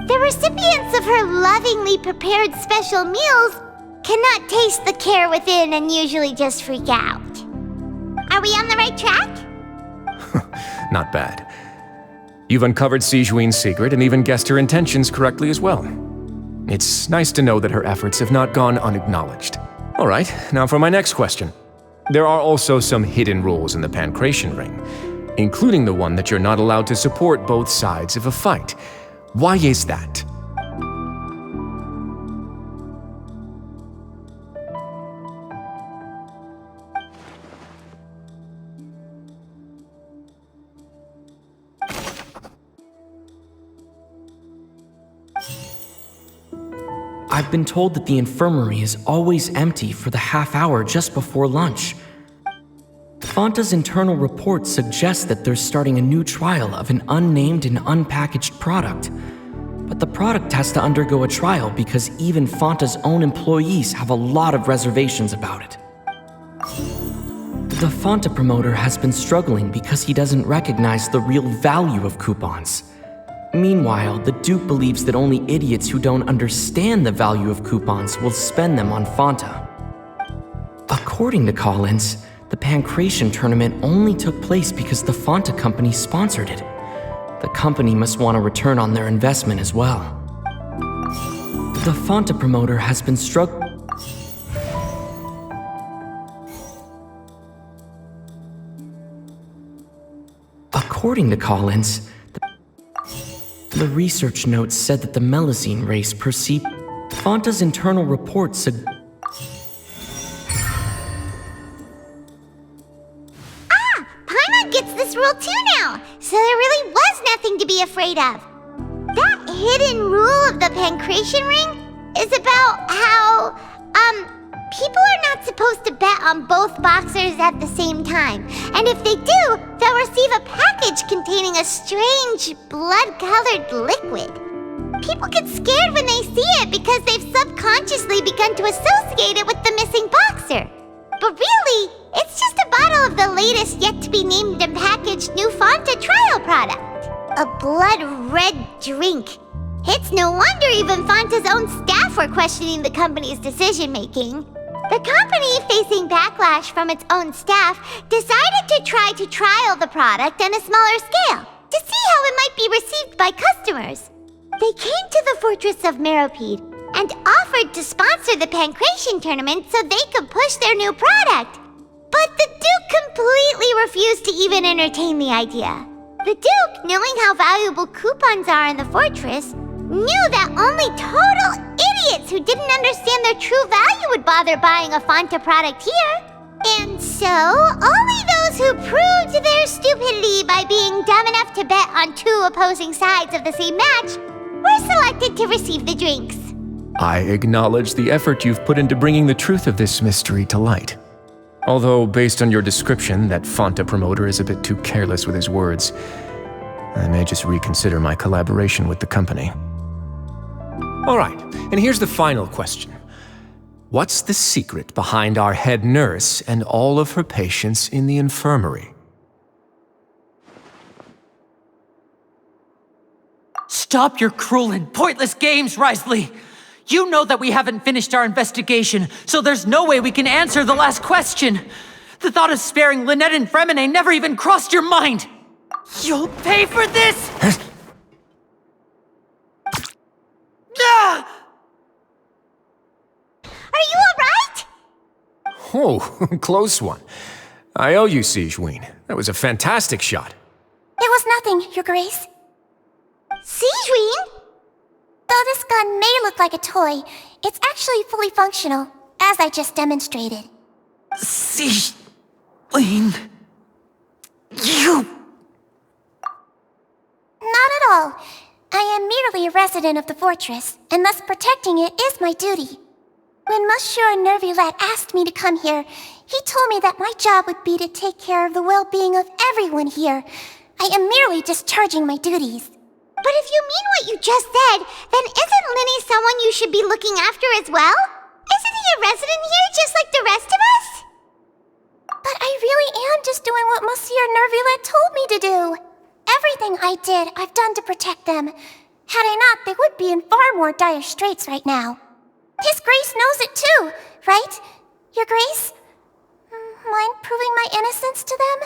the recipients of her lovingly prepared special meals cannot taste the care within and usually just freak out. Are we on the right track? Not bad. You've uncovered Sigewinne's secret and even guessed her intentions correctly as well. It's nice to know that her efforts have not gone unacknowledged. All right, now for my next question. There are also some hidden rules in the Pancration Ring, including the one that you're not allowed to support both sides of a fight. Why is that? I've been told that the infirmary is always empty for the half hour just before lunch. Fonta's internal report suggests that they're starting a new trial of an unnamed and unpackaged product. But the product has to undergo a trial because even Fonta's own employees have a lot of reservations about it. The Fonta promoter has been struggling because he doesn't recognize the real value of coupons. Meanwhile, the Duke believes that only idiots who don't understand the value of coupons will spend them on Fonta. According to Collins, the Pancration tournament only took place because the Fonta company sponsored it. The company must want a return on their investment as well. The Fonta promoter has been struggling. According to Collins, the research notes said that the Melusine race perceived Fonta's internal reports Paimon gets this rule too now, so there really was nothing to be afraid of. That hidden rule of the Pancration Ring is about how, people are not supposed to bet on both boxers at the same time. And if they do, they'll receive a package containing a strange, blood-colored liquid. People get scared when they see it because they've subconsciously begun to associate it with the missing boxer. But really, it's just a bottle of the latest yet-to-be-named and packaged new Fonta trial product. A blood-red drink. It's no wonder even Fonta's own staff were questioning the company's decision-making. The company, facing backlash from its own staff, decided to try to trial the product on a smaller scale to see how it might be received by customers. They came to the Fortress of Meropide and offered to sponsor the Pancration tournament so they could push their new product. But the Duke completely refused to even entertain the idea. The Duke, knowing how valuable coupons are in the fortress, knew that only total idiots who didn't understand their true value would bother buying a Fonta product here. And so, only those who proved their stupidity by being dumb enough to bet on 2 opposing sides of the same match were selected to receive the drinks. I acknowledge the effort you've put into bringing the truth of this mystery to light. Although, based on your description, that Fonta promoter is a bit too careless with his words, I may just reconsider my collaboration with the company. All right, and here's the final question. What's the secret behind our head nurse and all of her patients in the infirmary? Stop your cruel and pointless games, Risley! You know that we haven't finished our investigation, so there's no way we can answer the last question. The thought of sparing Lynette and Fremine never even crossed your mind! You'll pay for this! Ah! Are you alright? Oh, close one. I owe you, Sigewinne. That was a fantastic shot. It was nothing, Your Grace. Sigewinne? Though this gun may look like a toy, it's actually fully functional, as I just demonstrated. Sigewinne... You... Not at all. I am merely a resident of the fortress, and thus protecting it is my duty. When Monsieur Nuevillette asked me to come here, he told me that my job would be to take care of the well-being of everyone here. I am merely discharging my duties. But if you mean what you just said, then isn't Linny someone you should be looking after as well? Isn't he a resident here just like the rest of us? But I really am just doing what Monsieur Nuevillette told me to do. Everything I did, I've done to protect them. Had I not, they would be in far more dire straits right now. His Grace knows it too, right? Your Grace? Mind proving my innocence to them?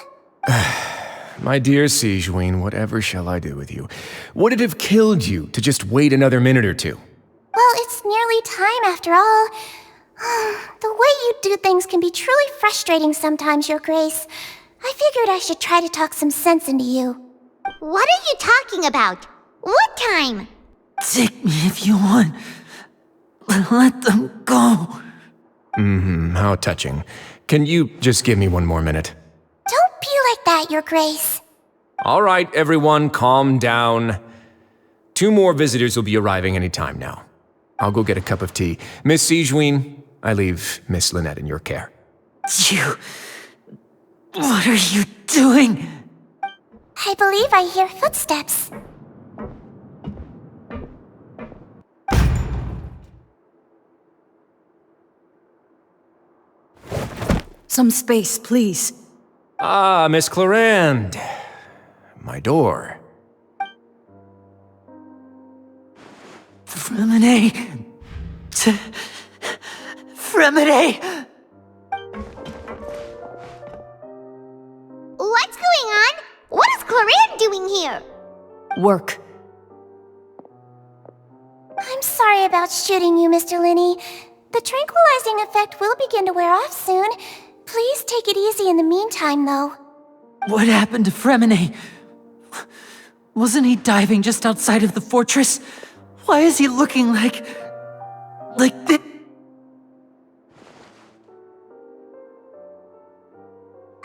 My dear Sigewinne, whatever shall I do with you? Would it have killed you to just wait another minute or two? Well, it's nearly time after all. The way you do things can be truly frustrating sometimes, Your Grace. I figured I should try to talk some sense into you. What are you talking about? What time? Take me if you want. Let them go. How touching. Can you just give me one more minute? Don't be like that, Your Grace. All right, everyone, calm down. 2 more visitors will be arriving any time now. I'll go get a cup of tea. Miss Sigewinne, I leave Miss Lynette in your care. You... What are you doing? I believe I hear footsteps. Some space, please. Ah, Miss Clorinde. My door. Fremine... Fremine! What's going on? What is Clorinde doing here? Work. I'm sorry about shooting you, Mr. Linny. The tranquilizing effect will begin to wear off soon. Please take it easy in the meantime, though. What happened to Fremine? Wasn't he diving just outside of the fortress? Why is he looking like this?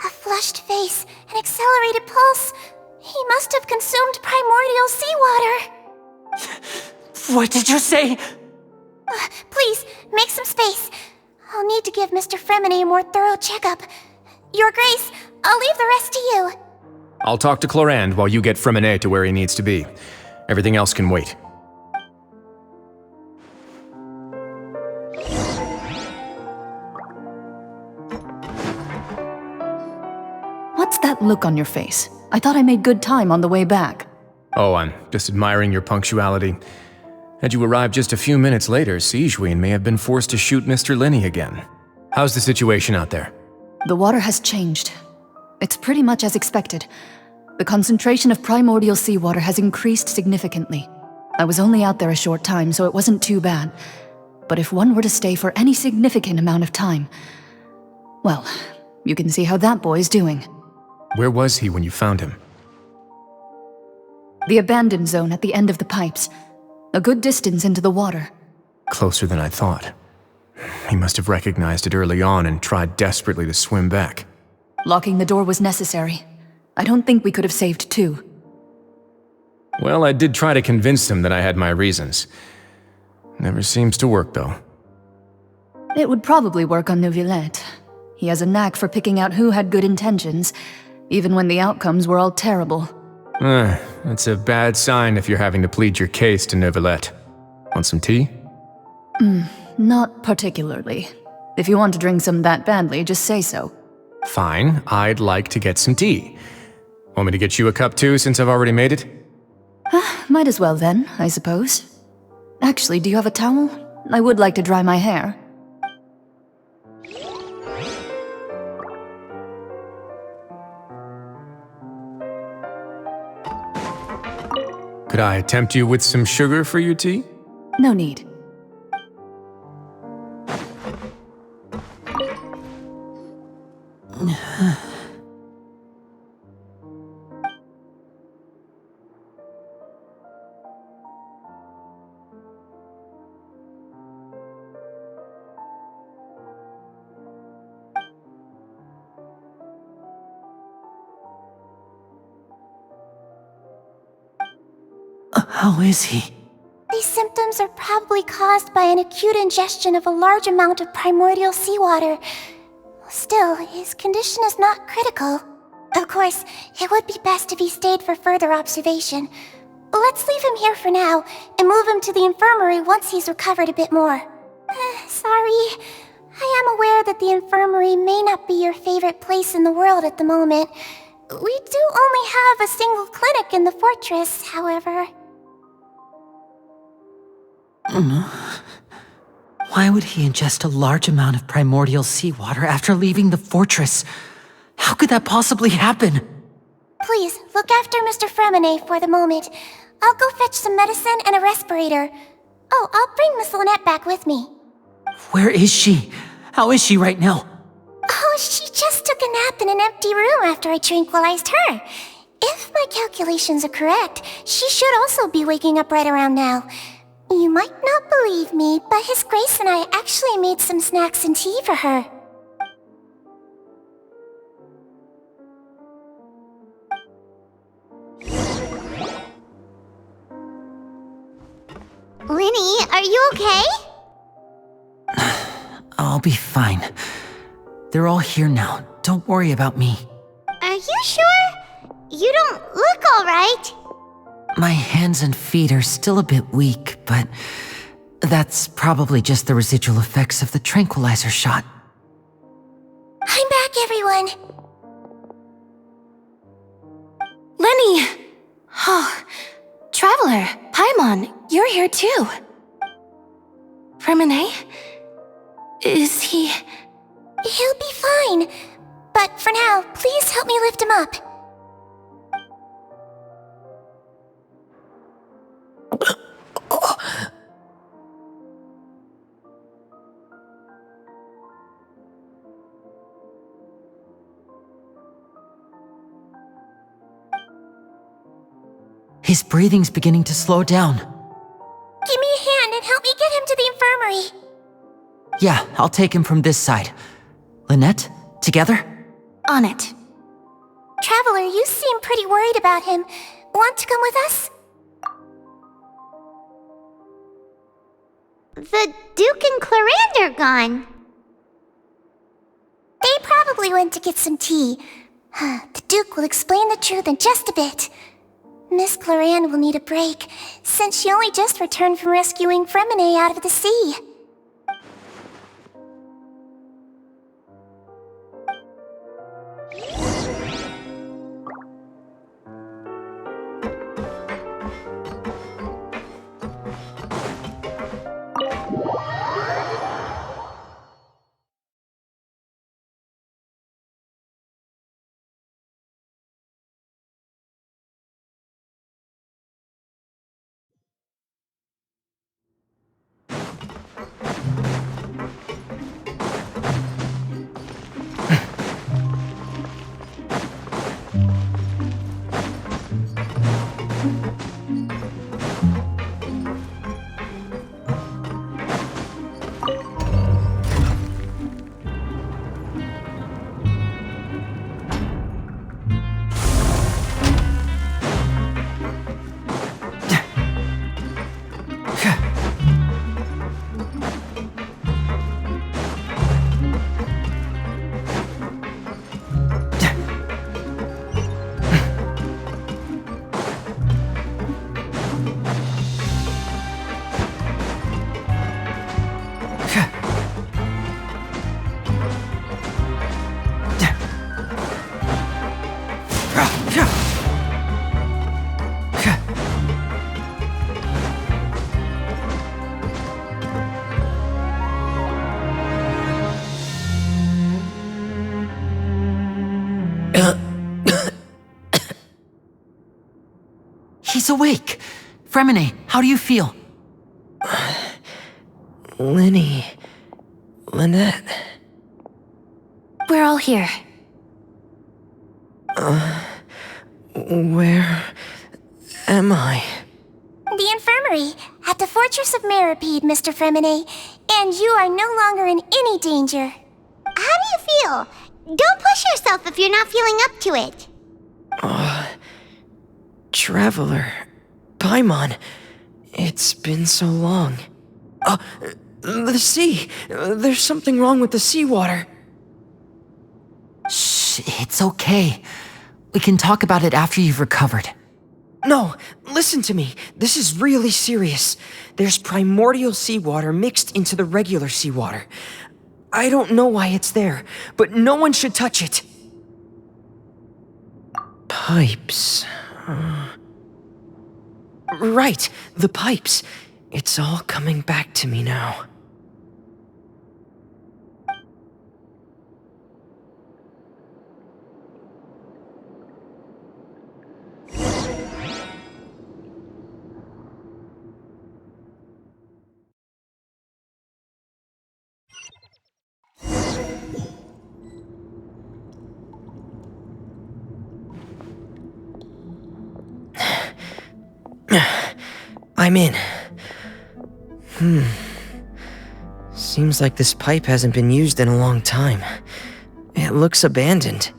A flushed face, an accelerated pulse. He must have consumed primordial seawater. What did you say? Please, make some space. I'll need to give Mr. Fremine a more thorough checkup. Your Grace, I'll leave the rest to you. I'll talk to Clorinde while you get Fremine to where he needs to be. Everything else can wait. What's that look on your face? I thought I made good time on the way back. Oh, I'm just admiring your punctuality. Had you arrived just a few minutes later, Sigewinne may have been forced to shoot Mr. Linny again. How's the situation out there? The water has changed. It's pretty much as expected. The concentration of primordial seawater has increased significantly. I was only out there a short time, so it wasn't too bad. But if one were to stay for any significant amount of time... well, you can see how that boy's doing. Where was he when you found him? The abandoned zone at the end of the pipes. A good distance into the water. Closer than I thought. He must have recognized it early on and tried desperately to swim back. Locking the door was necessary. I don't think we could have saved 2. Well, I did try to convince him that I had my reasons. Never seems to work, though. It would probably work on Nuevillette. He has a knack for picking out who had good intentions, even when the outcomes were all terrible. That's a bad sign if you're having to plead your case to Nuevillette. Want some tea? Not particularly. If you want to drink some that badly, just say so. Fine, I'd like to get some tea. Want me to get you a cup too, since I've already made it? Might as well then, I suppose. Actually, do you have a towel? I would like to dry my hair. Could I tempt you with some sugar for your tea? No need. How is he? These symptoms are probably caused by an acute ingestion of a large amount of primordial seawater. Still, his condition is not critical. Of course, it would be best if he stayed for further observation. Let's leave him here for now, and move him to the infirmary once he's recovered a bit more. Sorry. I am aware that the infirmary may not be your favorite place in the world at the moment. We do only have a single clinic in the fortress, however. Why would he ingest a large amount of primordial seawater after leaving the fortress? How could that possibly happen? Please, look after Mr. Fremine for the moment. I'll go fetch some medicine and a respirator. Oh, I'll bring Miss Lynette back with me. Where is she? How is she right now? Oh, she just took a nap in an empty room after I tranquilized her. If my calculations are correct, she should also be waking up right around now. You might not believe me, but His Grace and I actually made some snacks and tea for her. Linny, are you okay? I'll be fine. They're all here now. Don't worry about me. Are you sure? You don't look alright. My hands and feet are still a bit weak, but that's probably just the residual effects of the tranquilizer shot. I'm back, everyone. Lenny! Oh, Traveler, Paimon, you're here too. Fremine? Is he... He'll be fine. But for now, please help me lift him up. His breathing's beginning to slow down. Give me a hand and help me get him to the infirmary. Yeah, I'll take him from this side. Lynette, together? On it. Traveler, you seem pretty worried about him. Want to come with us? The Duke and Clarande are gone. They probably went to get some tea. The Duke will explain the truth in just a bit. Miss Clarande will need a break, since she only just returned from rescuing Fremine out of the sea. He's awake. Fremine, how do you feel? Lynette. We're all here. Where am I? The infirmary at the Fortress of Meropide, Mr. Fremine, and you are no longer in any danger. How do you feel? Don't push yourself if you're not feeling up to it. Traveler. Paimon. It's been so long. The sea. There's something wrong with the seawater. Shh, it's okay. We can talk about it after you've recovered. No, listen to me. This is really serious. There's primordial seawater mixed into the regular seawater. I don't know why it's there, but no one should touch it. Pipes. Right, the pipes. It's all coming back to me now. I'm in. Seems like this pipe hasn't been used in a long time. It looks abandoned.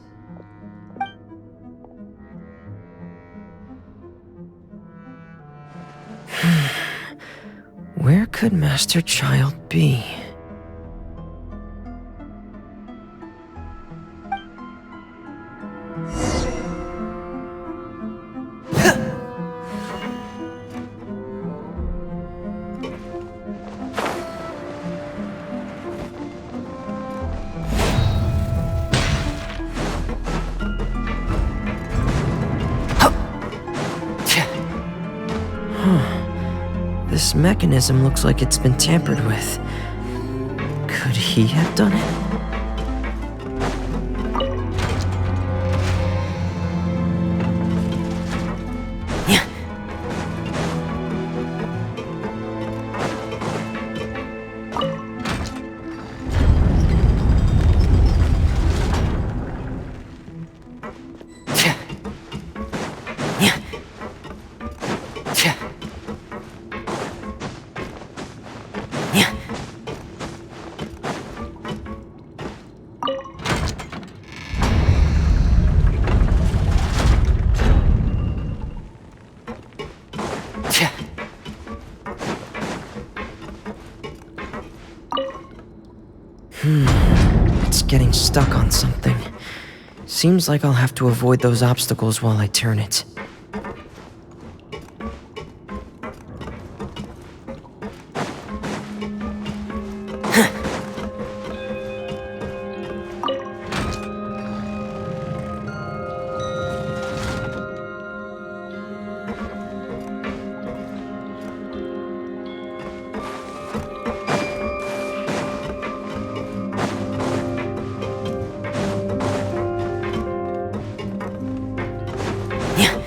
Where could Master Childe be? This mechanism looks like it's been tampered with. Could he have done it? It's getting stuck on something. Seems like I'll have to avoid those obstacles while I turn it. Yeah.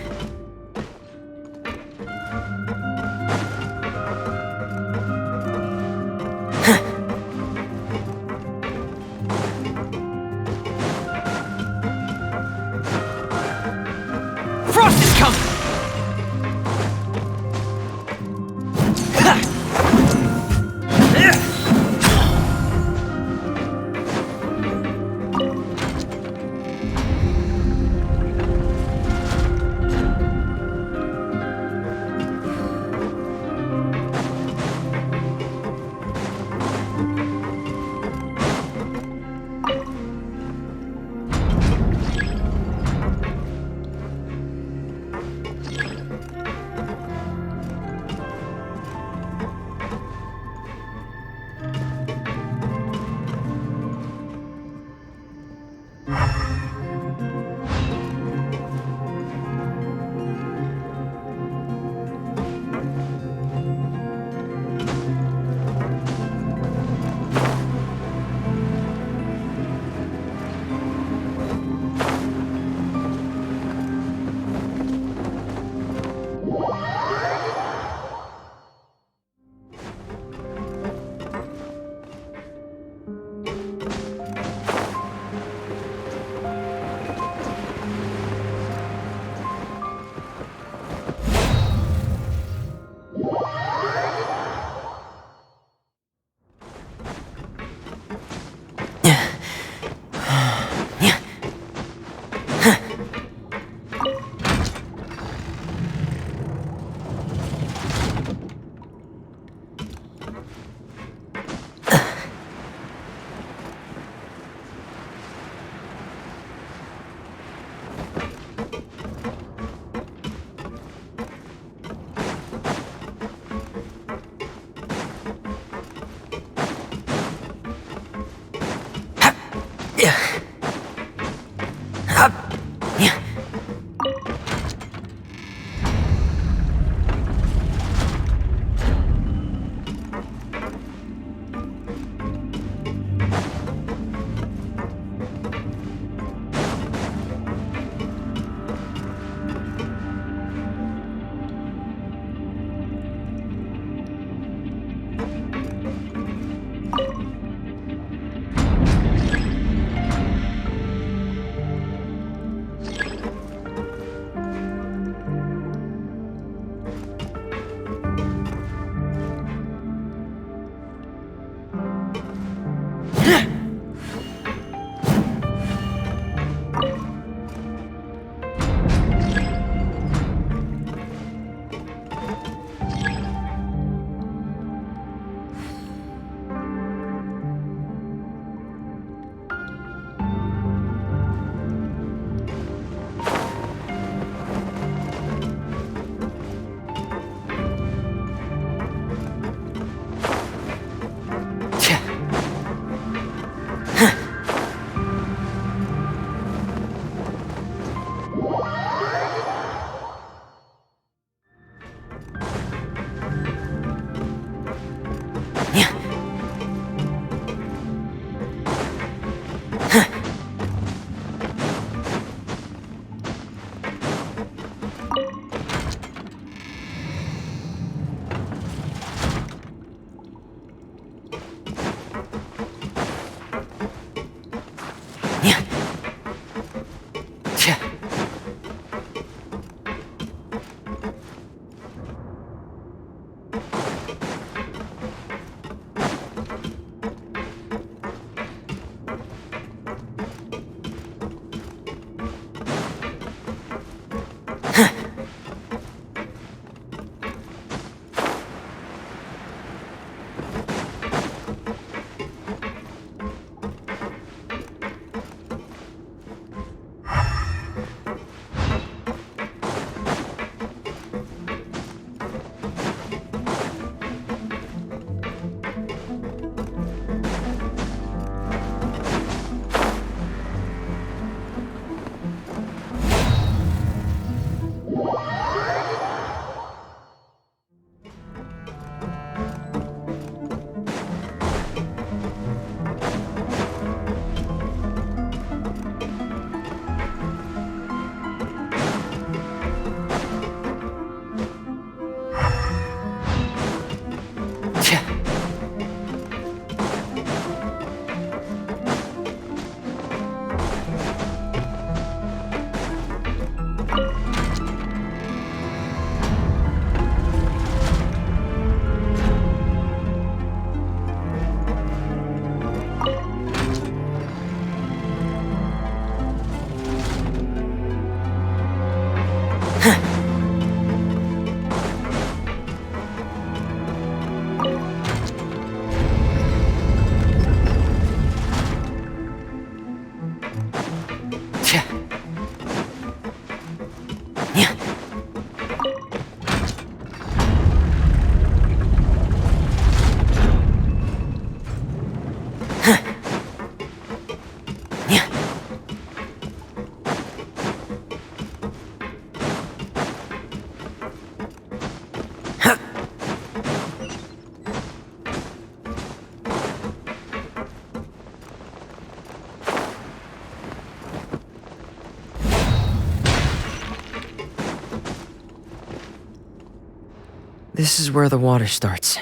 This is where the water starts.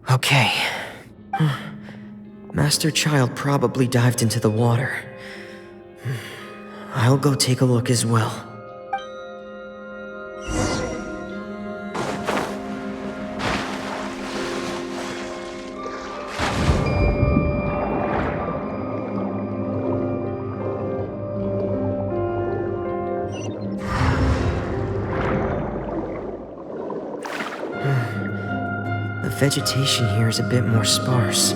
Okay. Master Childe probably dived into the water. I'll go take a look as well. The vegetation here is a bit more sparse.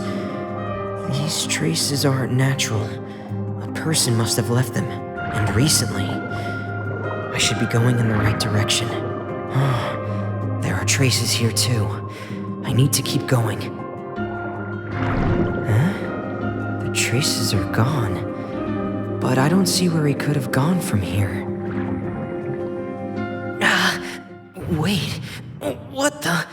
These traces aren't natural. A person must have left them, and recently. I should be going in the right direction. There are traces here too. I need to keep going. Huh? The traces are gone. But I don't see where he could have gone from here. Wait, what the?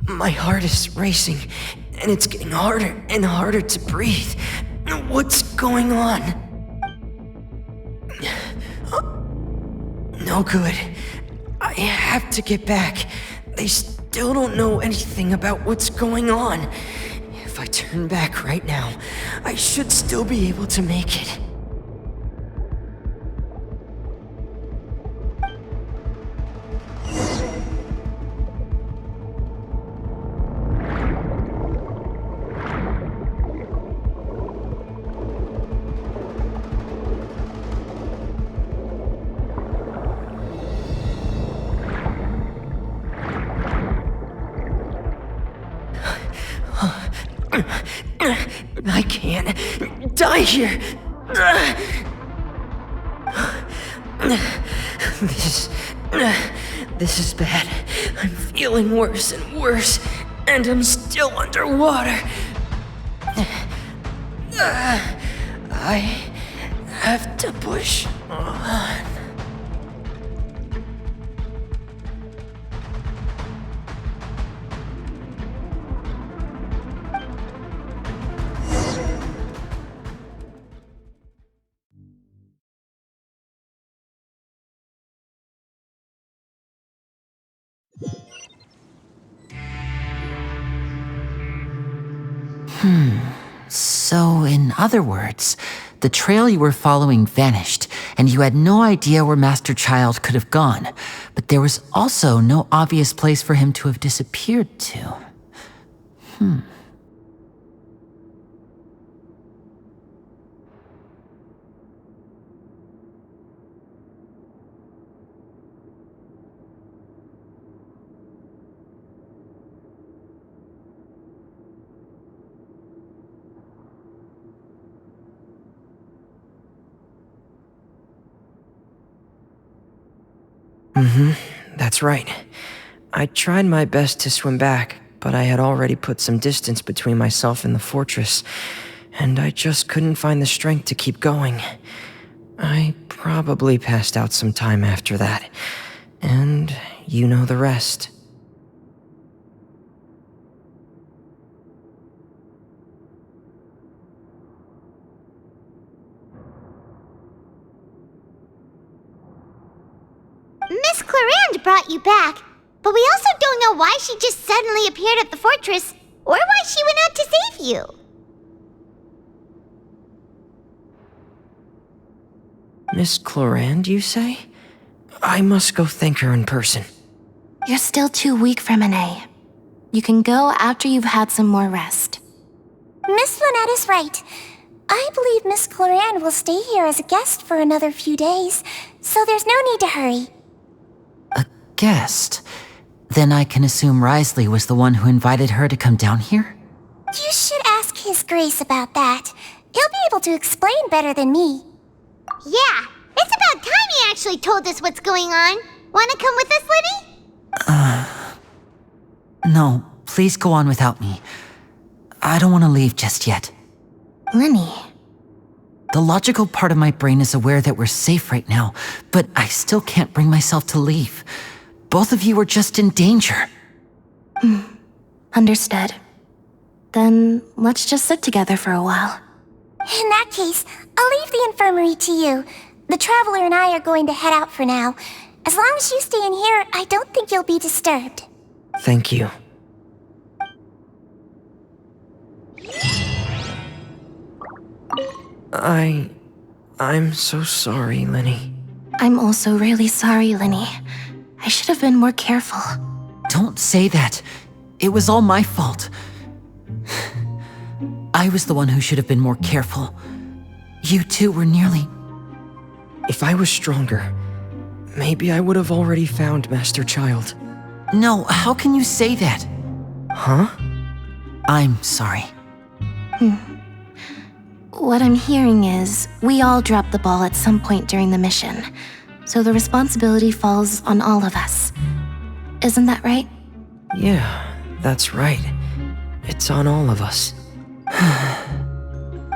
My heart is racing, and it's getting harder and harder to breathe. What's going on? No good. I have to get back. They still don't know anything about what's going on. If I turn back right now, I should still be able to make it. I can't die here. This is bad. I'm feeling worse and worse, and I'm still underwater. I have to push on. So, in other words, the trail you were following vanished, and you had no idea where Master Childe could have gone, but there was also no obvious place for him to have disappeared to. That's right. I tried my best to swim back, but I had already put some distance between myself and the fortress, and I just couldn't find the strength to keep going. I probably passed out some time after that, and you know the rest. Miss Clarande brought you back, but we also don't know why she just suddenly appeared at the fortress, or why she went out to save you. Miss Clarande, you say? I must go thank her in person. You're still too weak for Monet. You can go after you've had some more rest. Miss Lynette is right. I believe Miss Clarande will stay here as a guest for another few days, so there's no need to hurry. Guest? Then I can assume Risley was the one who invited her to come down here? You should ask His Grace about that. He'll be able to explain better than me. Yeah, it's about time he actually told us what's going on. Wanna come with us, Lenny? No, please go on without me. I don't want to leave just yet. Lenny. The logical part of my brain is aware that we're safe right now, but I still can't bring myself to leave. Both of you are just in danger. Understood. Then let's just sit together for a while. In that case, I'll leave the infirmary to you. The Traveler and I are going to head out for now. As long as you stay in here, I don't think you'll be disturbed. Thank you. I'm so sorry, Lenny. I'm also really sorry, Lenny. I should have been more careful. Don't say that. It was all my fault. I was the one who should have been more careful. You two were nearly... If I was stronger, maybe I would have already found Master Childe. No, how can you say that? Huh? I'm sorry. What I'm hearing is, we all dropped the ball at some point during the mission. So the responsibility falls on all of us. Isn't that right? Yeah, that's right. It's on all of us.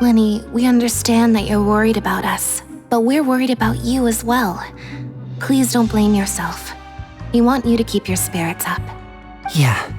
Lenny, we understand that you're worried about us, but we're worried about you as well. Please don't blame yourself. We want you to keep your spirits up. Yeah.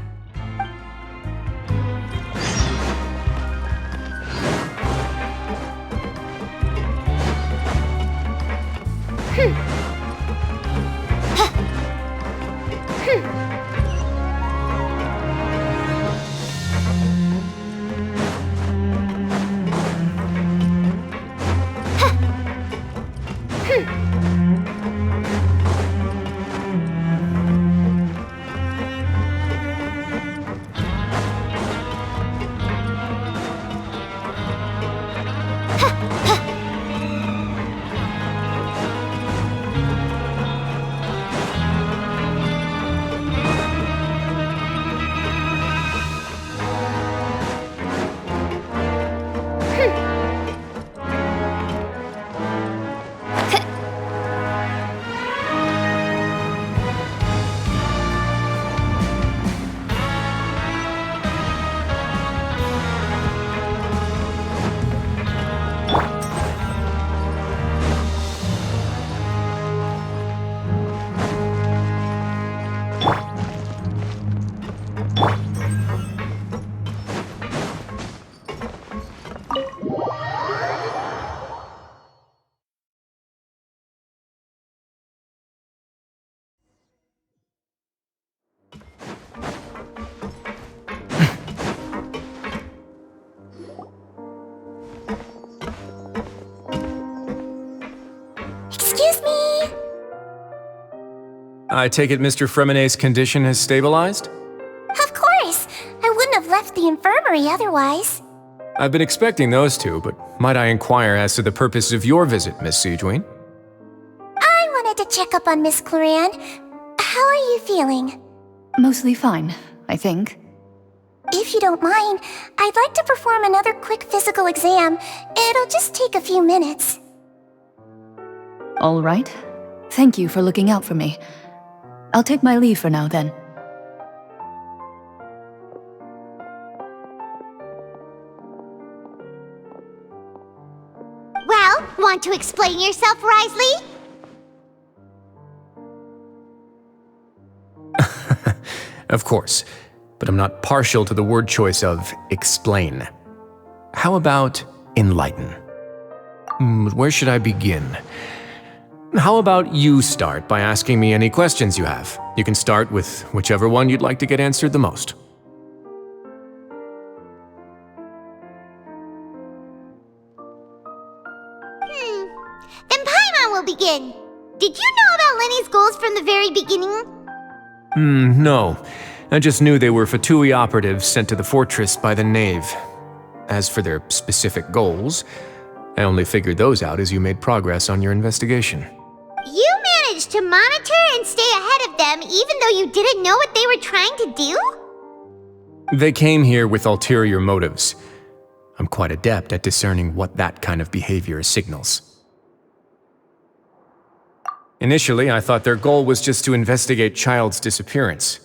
Excuse me? I take it Mr. Fremenet's condition has stabilized? Of course. I wouldn't have left the infirmary otherwise. I've been expecting those two, but might I inquire as to the purpose of your visit, Miss Sigewinne? I wanted to check up on Miss Cloran. How are you feeling? Mostly fine, I think. If you don't mind, I'd like to perform another quick physical exam. It'll just take a few minutes. All right. Thank you for looking out for me. I'll take my leave for now, then. Well, want to explain yourself, Risley? Of course, but I'm not partial to the word choice of explain. How about enlighten? Where should I begin? How about you start by asking me any questions you have? You can start with whichever one you'd like to get answered the most. Then Paimon will begin. Did you know about Lenny's goals from the very beginning? No. I just knew they were Fatui operatives sent to the fortress by the Knave. As for their specific goals, I only figured those out as you made progress on your investigation. You managed to monitor and stay ahead of them even though you didn't know what they were trying to do? They came here with ulterior motives. I'm quite adept at discerning what that kind of behavior signals. Initially, I thought their goal was just to investigate Childe's disappearance.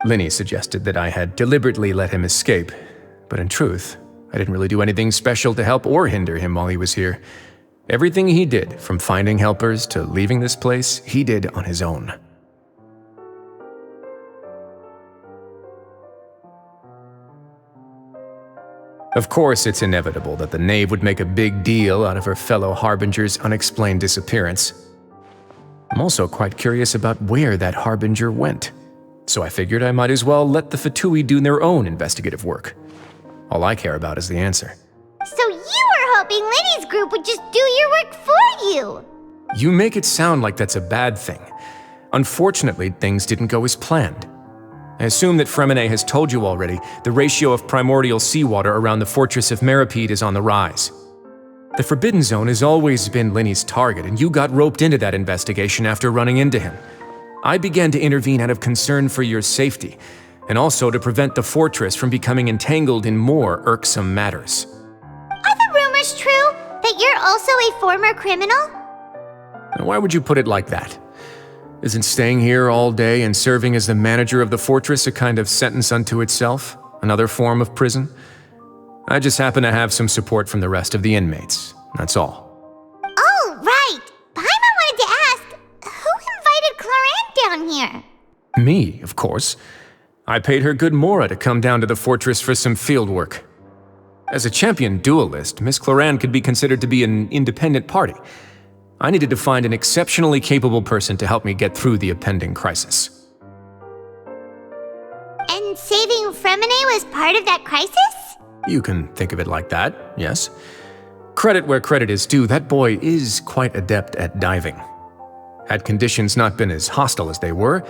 Linny suggested that I had deliberately let him escape, but in truth, I didn't really do anything special to help or hinder him while he was here. Everything he did, from finding helpers to leaving this place, he did on his own. Of course, it's inevitable that the Knave would make a big deal out of her fellow Harbinger's unexplained disappearance. I'm also quite curious about where that Harbinger went. So I figured I might as well let the Fatui do their own investigative work. All I care about is the answer. So you were hoping Lenny's group would just do your work for you! You make it sound like that's a bad thing. Unfortunately, things didn't go as planned. I assume that Fremine has told you already, the ratio of primordial seawater around the Fortress of Meropide is on the rise. The Forbidden Zone has always been Linny's target, and you got roped into that investigation after running into him. I began to intervene out of concern for your safety, and also to prevent the fortress from becoming entangled in more irksome matters. Are the rumors true that you're also a former criminal? Now, why would you put it like that? Isn't staying here all day and serving as the manager of the fortress a kind of sentence unto itself? Another form of prison? I just happen to have some support from the rest of the inmates, that's all. Oh, right! Paimon wanted to ask, who invited Cloran down here? Me, of course. I paid her good mora to come down to the fortress for some field work. As a champion duelist, Miss Cloran could be considered to be an independent party. I needed to find an exceptionally capable person to help me get through the impending crisis. And saving Fremine was part of that crisis? You can think of it like that, yes. Credit where credit is due, that boy is quite adept at diving. Had conditions not been as hostile as they were,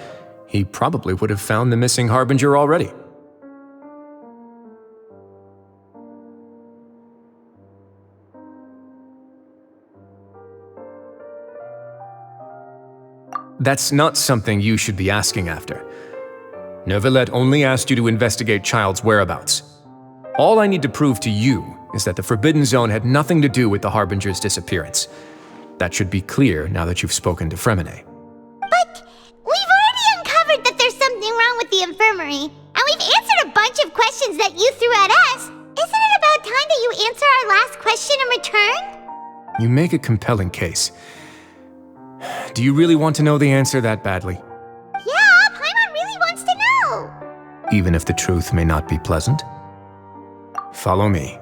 he probably would have found the missing Harbinger already. That's not something you should be asking after. Nuevillette only asked you to investigate Childe's whereabouts. All I need to prove to you is that the Forbidden Zone had nothing to do with the Harbinger's disappearance. That should be clear now that you've spoken to Fremine. But we've already uncovered that there's something wrong with the infirmary, and we've answered a bunch of questions that you threw at us. Isn't it about time that you answer our last question in return? You make a compelling case. Do you really want to know the answer that badly? Yeah, Paimon really wants to know. Even if the truth may not be pleasant? Follow me.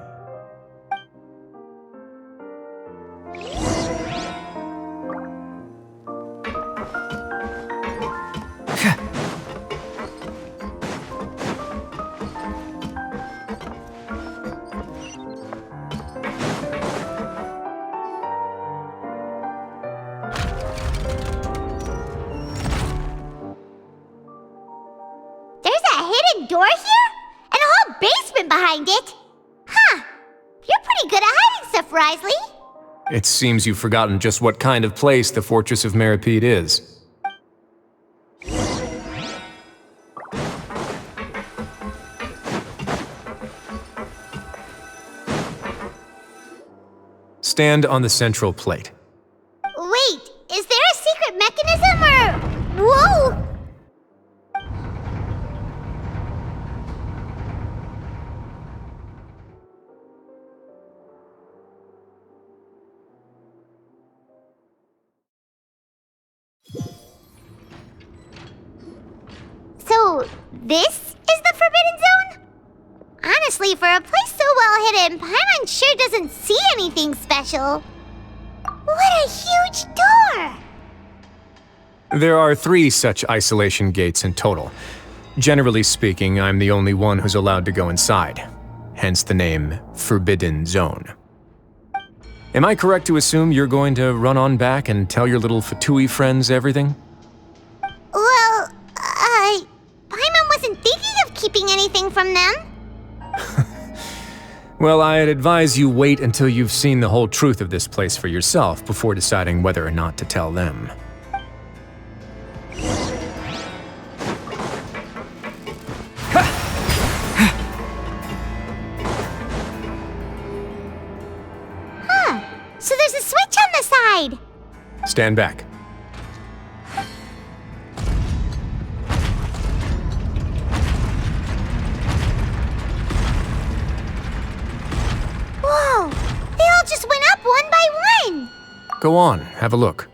There's a hidden door here? And a whole basement behind it? Huh. You're pretty good at hiding stuff, Risley. It seems you've forgotten just what kind of place the Fortress of Meropide is. Stand on the central plate. Wait, is there a secret mechanism or... Whoa! So, this is the Forbidden Zone? Honestly, for a place so well hidden, Paimon sure doesn't see anything special. What a huge door! There are 3 such isolation gates in total. Generally speaking, I'm the only one who's allowed to go inside. Hence the name Forbidden Zone. Am I correct to assume you're going to run on back and tell your little Fatui friends everything? Well, Paimon wasn't thinking of keeping anything from them. Well, I'd advise you wait until you've seen the whole truth of this place for yourself before deciding whether or not to tell them. Huh, so there's a switch on the side. Stand back. Whoa, they all just went up one by one. Go on, have a look.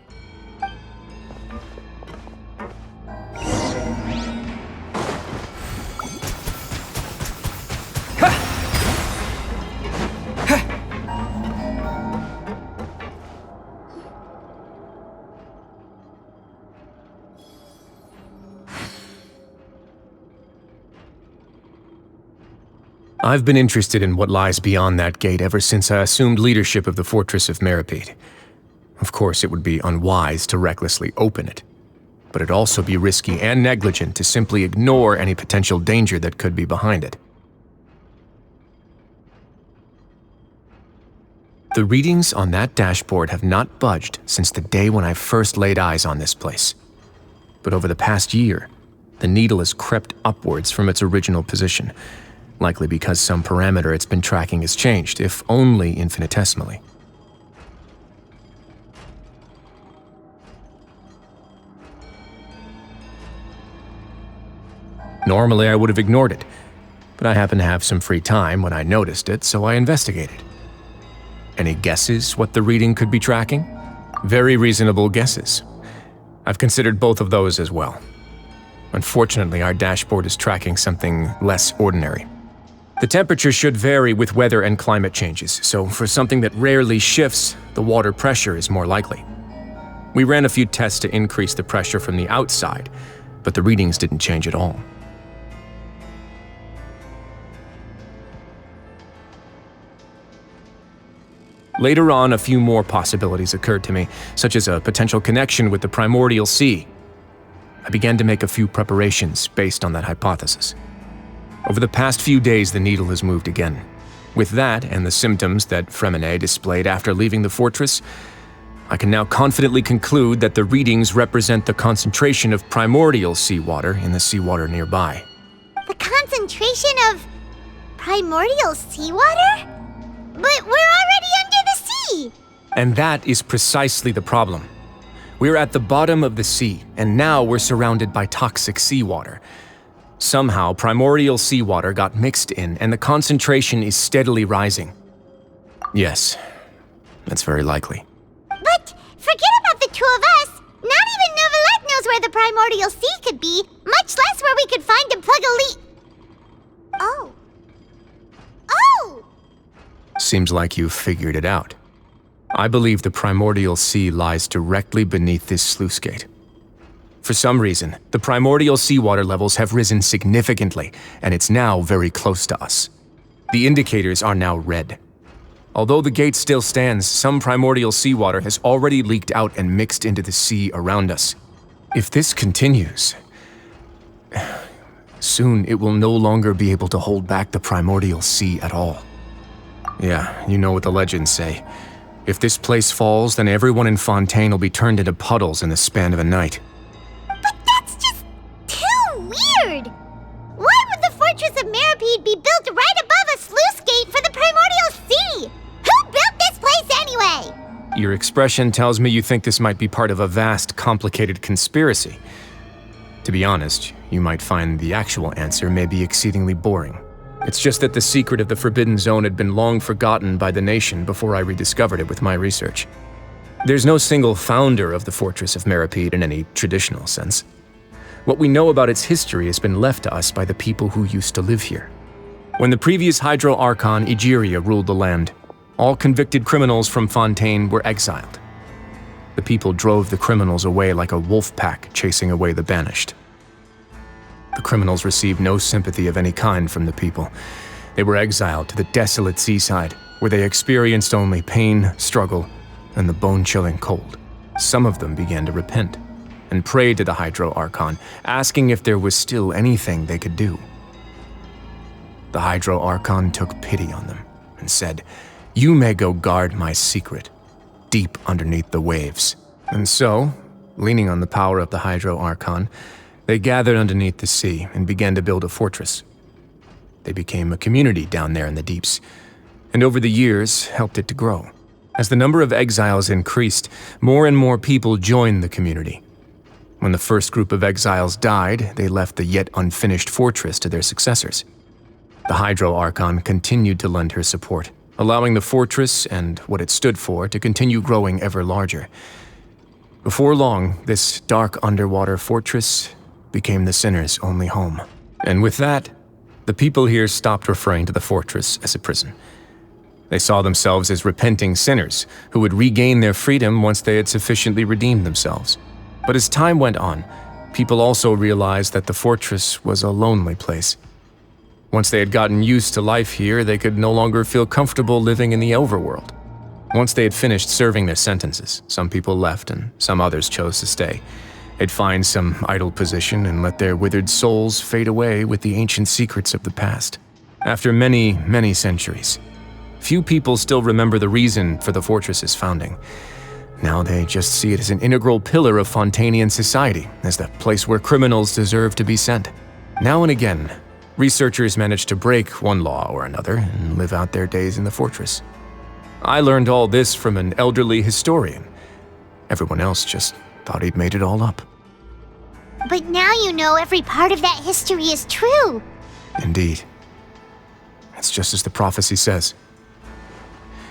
I've been interested in what lies beyond that gate ever since I assumed leadership of the Fortress of Meropide. Of course, it would be unwise to recklessly open it. but it'd also be risky and negligent to simply ignore any potential danger that could be behind it. The readings on that dashboard have not budged since the day when I first laid eyes on this place. But over the past year, the needle has crept upwards from its original position, likely because some parameter it's been tracking has changed, if only infinitesimally. Normally, I would have ignored it, but I happened to have some free time when I noticed it, so I investigated. Any guesses what the reading could be tracking? Very reasonable guesses. I've considered both of those as well. Unfortunately, our dashboard is tracking something less ordinary. The temperature should vary with weather and climate changes, so for something that rarely shifts, the water pressure is more likely. We ran a few tests to increase the pressure from the outside, but the readings didn't change at all. Later on, a few more possibilities occurred to me, such as a potential connection with the primordial sea. I began to make a few preparations based on that hypothesis. Over the past few days, the needle has moved again. With that, and the symptoms that Fremine displayed after leaving the fortress, I can now confidently conclude that the readings represent the concentration of primordial seawater in the seawater nearby. The concentration of primordial seawater? But we're already under the sea! And that is precisely the problem. We're at the bottom of the sea, and now we're surrounded by toxic seawater. Somehow, primordial seawater got mixed in, and the concentration is steadily rising. Yes, that's very likely. But forget about the two of us! Not even Nuevillette knows where the primordial sea could be, much less where we could find and plug a leak. Oh. Oh! Seems like you've figured it out. I believe the primordial sea lies directly beneath this sluice gate. For some reason, the primordial seawater levels have risen significantly, and it's now very close to us. The indicators are now red. Although the gate still stands, some primordial seawater has already leaked out and mixed into the sea around us. If this continues, soon it will no longer be able to hold back the primordial sea at all. Yeah, you know what the legends say. If this place falls, then everyone in Fontaine will be turned into puddles in the span of a night. But that's just too weird! Why would the Fortress of Meropide be built right above a sluice gate for the primordial sea? Who built this place anyway? Your expression tells me you think this might be part of a vast, complicated conspiracy. To be honest, you might find the actual answer may be exceedingly boring. It's just that the secret of the Forbidden Zone had been long forgotten by the nation before I rediscovered it with my research. There's no single founder of the Fortress of Meropide in any traditional sense. What we know about its history has been left to us by the people who used to live here. When the previous Hydro Archon Egeria ruled the land, all convicted criminals from Fontaine were exiled. The people drove the criminals away like a wolf pack chasing away the banished. The criminals received no sympathy of any kind from the people. They were exiled to the desolate seaside, where they experienced only pain, struggle, and the bone-chilling cold. Some of them began to repent, and prayed to the Hydro Archon, asking if there was still anything they could do. The Hydro Archon took pity on them, and said, "You may go guard my secret, deep underneath the waves." And so, leaning on the power of the Hydro Archon, they gathered underneath the sea and began to build a fortress. They became a community down there in the deeps, and over the years helped it to grow. As the number of exiles increased, more and more people joined the community. When the first group of exiles died, they left the yet unfinished fortress to their successors. The Hydro Archon continued to lend her support, allowing the fortress and what it stood for to continue growing ever larger. Before long, this dark underwater fortress became the sinner's only home. And with that, the people here stopped referring to the fortress as a prison. They saw themselves as repenting sinners who would regain their freedom once they had sufficiently redeemed themselves. But as time went on, people also realized that the fortress was a lonely place. Once they had gotten used to life here, they could no longer feel comfortable living in the overworld. Once they had finished serving their sentences, some people left and some others chose to stay. They'd find some idle position and let their withered souls fade away with the ancient secrets of the past. After many, many centuries, few people still remember the reason for the fortress's founding. Now they just see it as an integral pillar of Fontainian society, as the place where criminals deserve to be sent. Now and again, researchers manage to break one law or another and live out their days in the fortress. I learned all this from an elderly historian. Everyone else just thought he'd made it all up. But now you know every part of that history is true. Indeed. It's just as the prophecy says.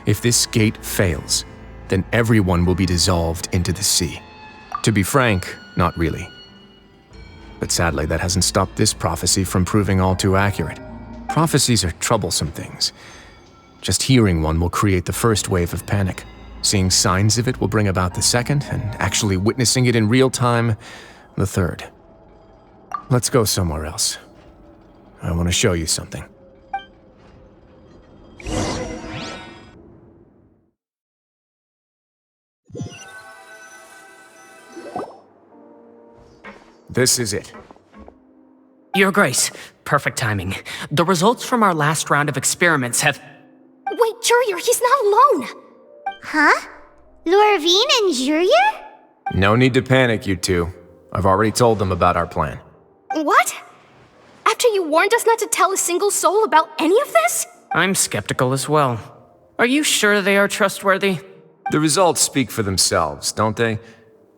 If this gate fails, then everyone will be dissolved into the sea. To be frank, not really. But sadly, that hasn't stopped this prophecy from proving all too accurate. Prophecies are troublesome things. Just hearing one will create the first wave of panic. Seeing signs of it will bring about the second, and actually witnessing it in real time, the third. Let's go somewhere else. I want to show you something. This is it. Your Grace, perfect timing. The results from our last round of experiments have... Wait, Jurier, he's not alone! Huh? Lorvine and Jurier? No need to panic, you two. I've already told them about our plan. What? After you warned us not to tell a single soul about any of this? I'm skeptical as well. Are you sure they are trustworthy? The results speak for themselves, don't they?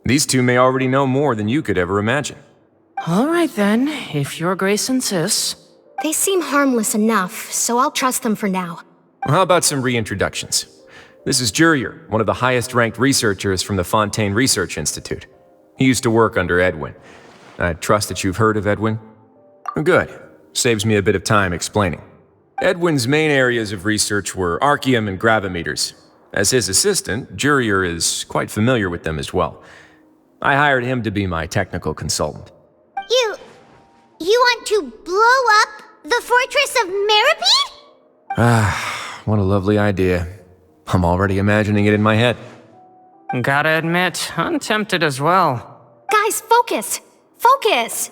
These two may already know more than you could ever imagine. All right then, if Your Grace insists. They seem harmless enough, so I'll trust them for now. How about some reintroductions? This is Jurier, one of the highest-ranked researchers from the Fontaine Research Institute. He used to work under Edwin. I trust that you've heard of Edwin? Good. Saves me a bit of time explaining. Edwin's main areas of research were archium and gravimeters. As his assistant, Jurier is quite familiar with them as well. I hired him to be my technical consultant. You want to blow up the Fortress of Meropide? Ah, what a lovely idea. I'm already imagining it in my head. Gotta admit, I'm tempted as well. Guys, focus! Focus!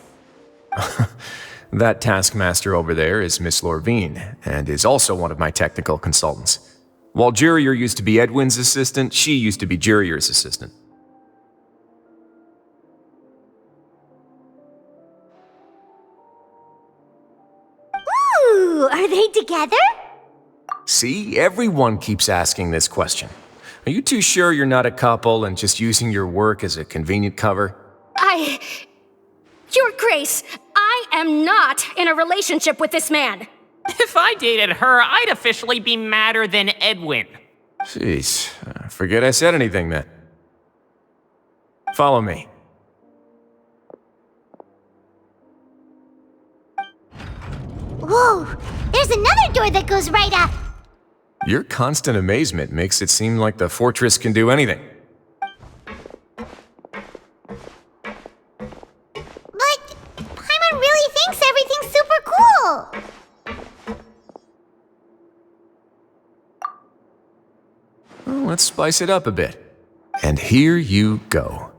That taskmaster over there is Miss Lorvine, and is also one of my technical consultants. While Jurier used to be Edwin's assistant, she used to be Jurier's assistant. Ooh, are they together? See, everyone keeps asking this question. Are you too sure you're not a couple and just using your work as a convenient cover? Your Grace, I am not in a relationship with this man. If I dated her, I'd officially be madder than Edwin. Jeez, forget I said anything then. Follow me. Whoa, there's another door that goes right up. Your constant amazement makes it seem like the fortress can do anything. But Paimon really thinks everything's super cool. Well, let's spice it up a bit. And here you go.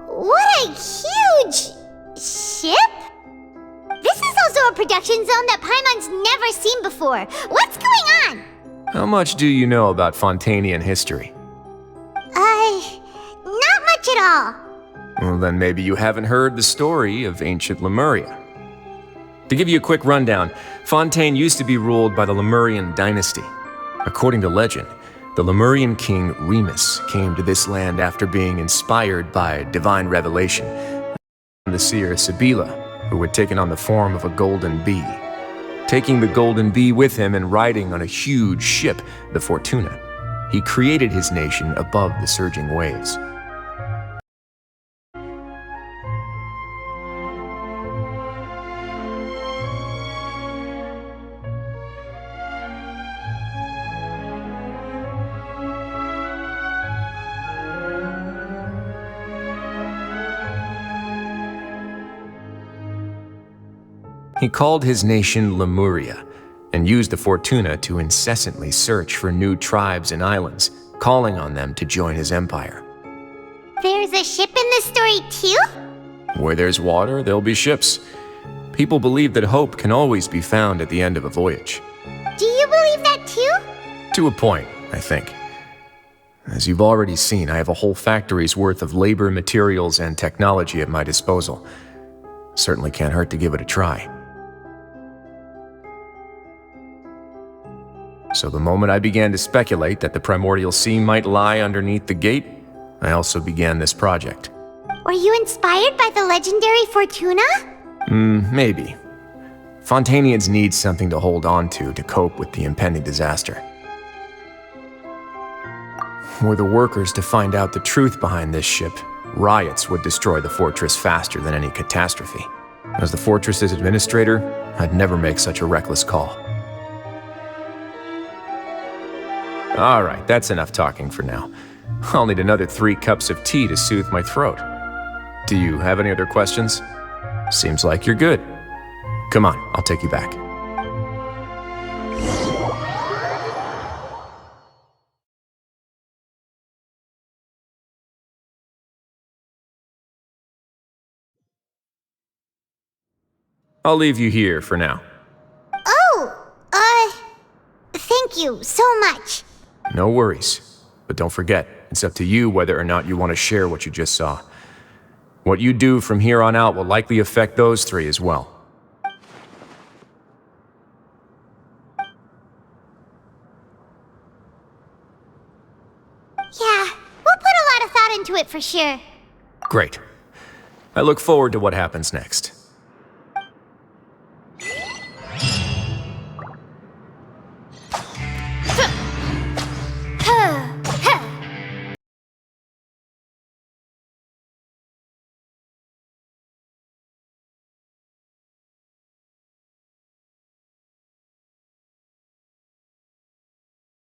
What a huge ship! This is also a production zone that Paimon's never seen before. What's going on? How much do you know about Fontainian history? Not much at all. Well, then maybe you haven't heard the story of ancient Lemuria. To give you a quick rundown, Fontaine used to be ruled by the Lemurian dynasty. According to legend, the Lemurian king Remus came to this land after being inspired by divine revelation from the seer Sibila, who had taken on the form of a golden bee. Taking the golden bee with him and riding on a huge ship, the Fortuna, he created his nation above the surging waves. He called his nation Lemuria, and used the Fortuna to incessantly search for new tribes and islands, calling on them to join his empire. There's a ship in this story too? Where there's water, there'll be ships. People believe that hope can always be found at the end of a voyage. Do you believe that too? To a point, I think. As you've already seen, I have a whole factory's worth of labor, materials, and technology at my disposal. Certainly can't hurt to give it a try. So the moment I began to speculate that the primordial sea might lie underneath the gate, I also began this project. Were you inspired by the legendary Fortuna? Maybe. Fontainians need something to hold on to cope with the impending disaster. Were the workers to find out the truth behind this ship, riots would destroy the fortress faster than any catastrophe. As the fortress's administrator, I'd never make such a reckless call. All right, that's enough talking for now. I'll need another 3 cups of tea to soothe my throat. Do you have any other questions? Seems like you're good. Come on, I'll take you back. I'll leave you here for now. Thank you so much. No worries. But don't forget, it's up to you whether or not you want to share what you just saw. What you do from here on out will likely affect those 3 as well. Yeah, we'll put a lot of thought into it for sure. Great. I look forward to what happens next.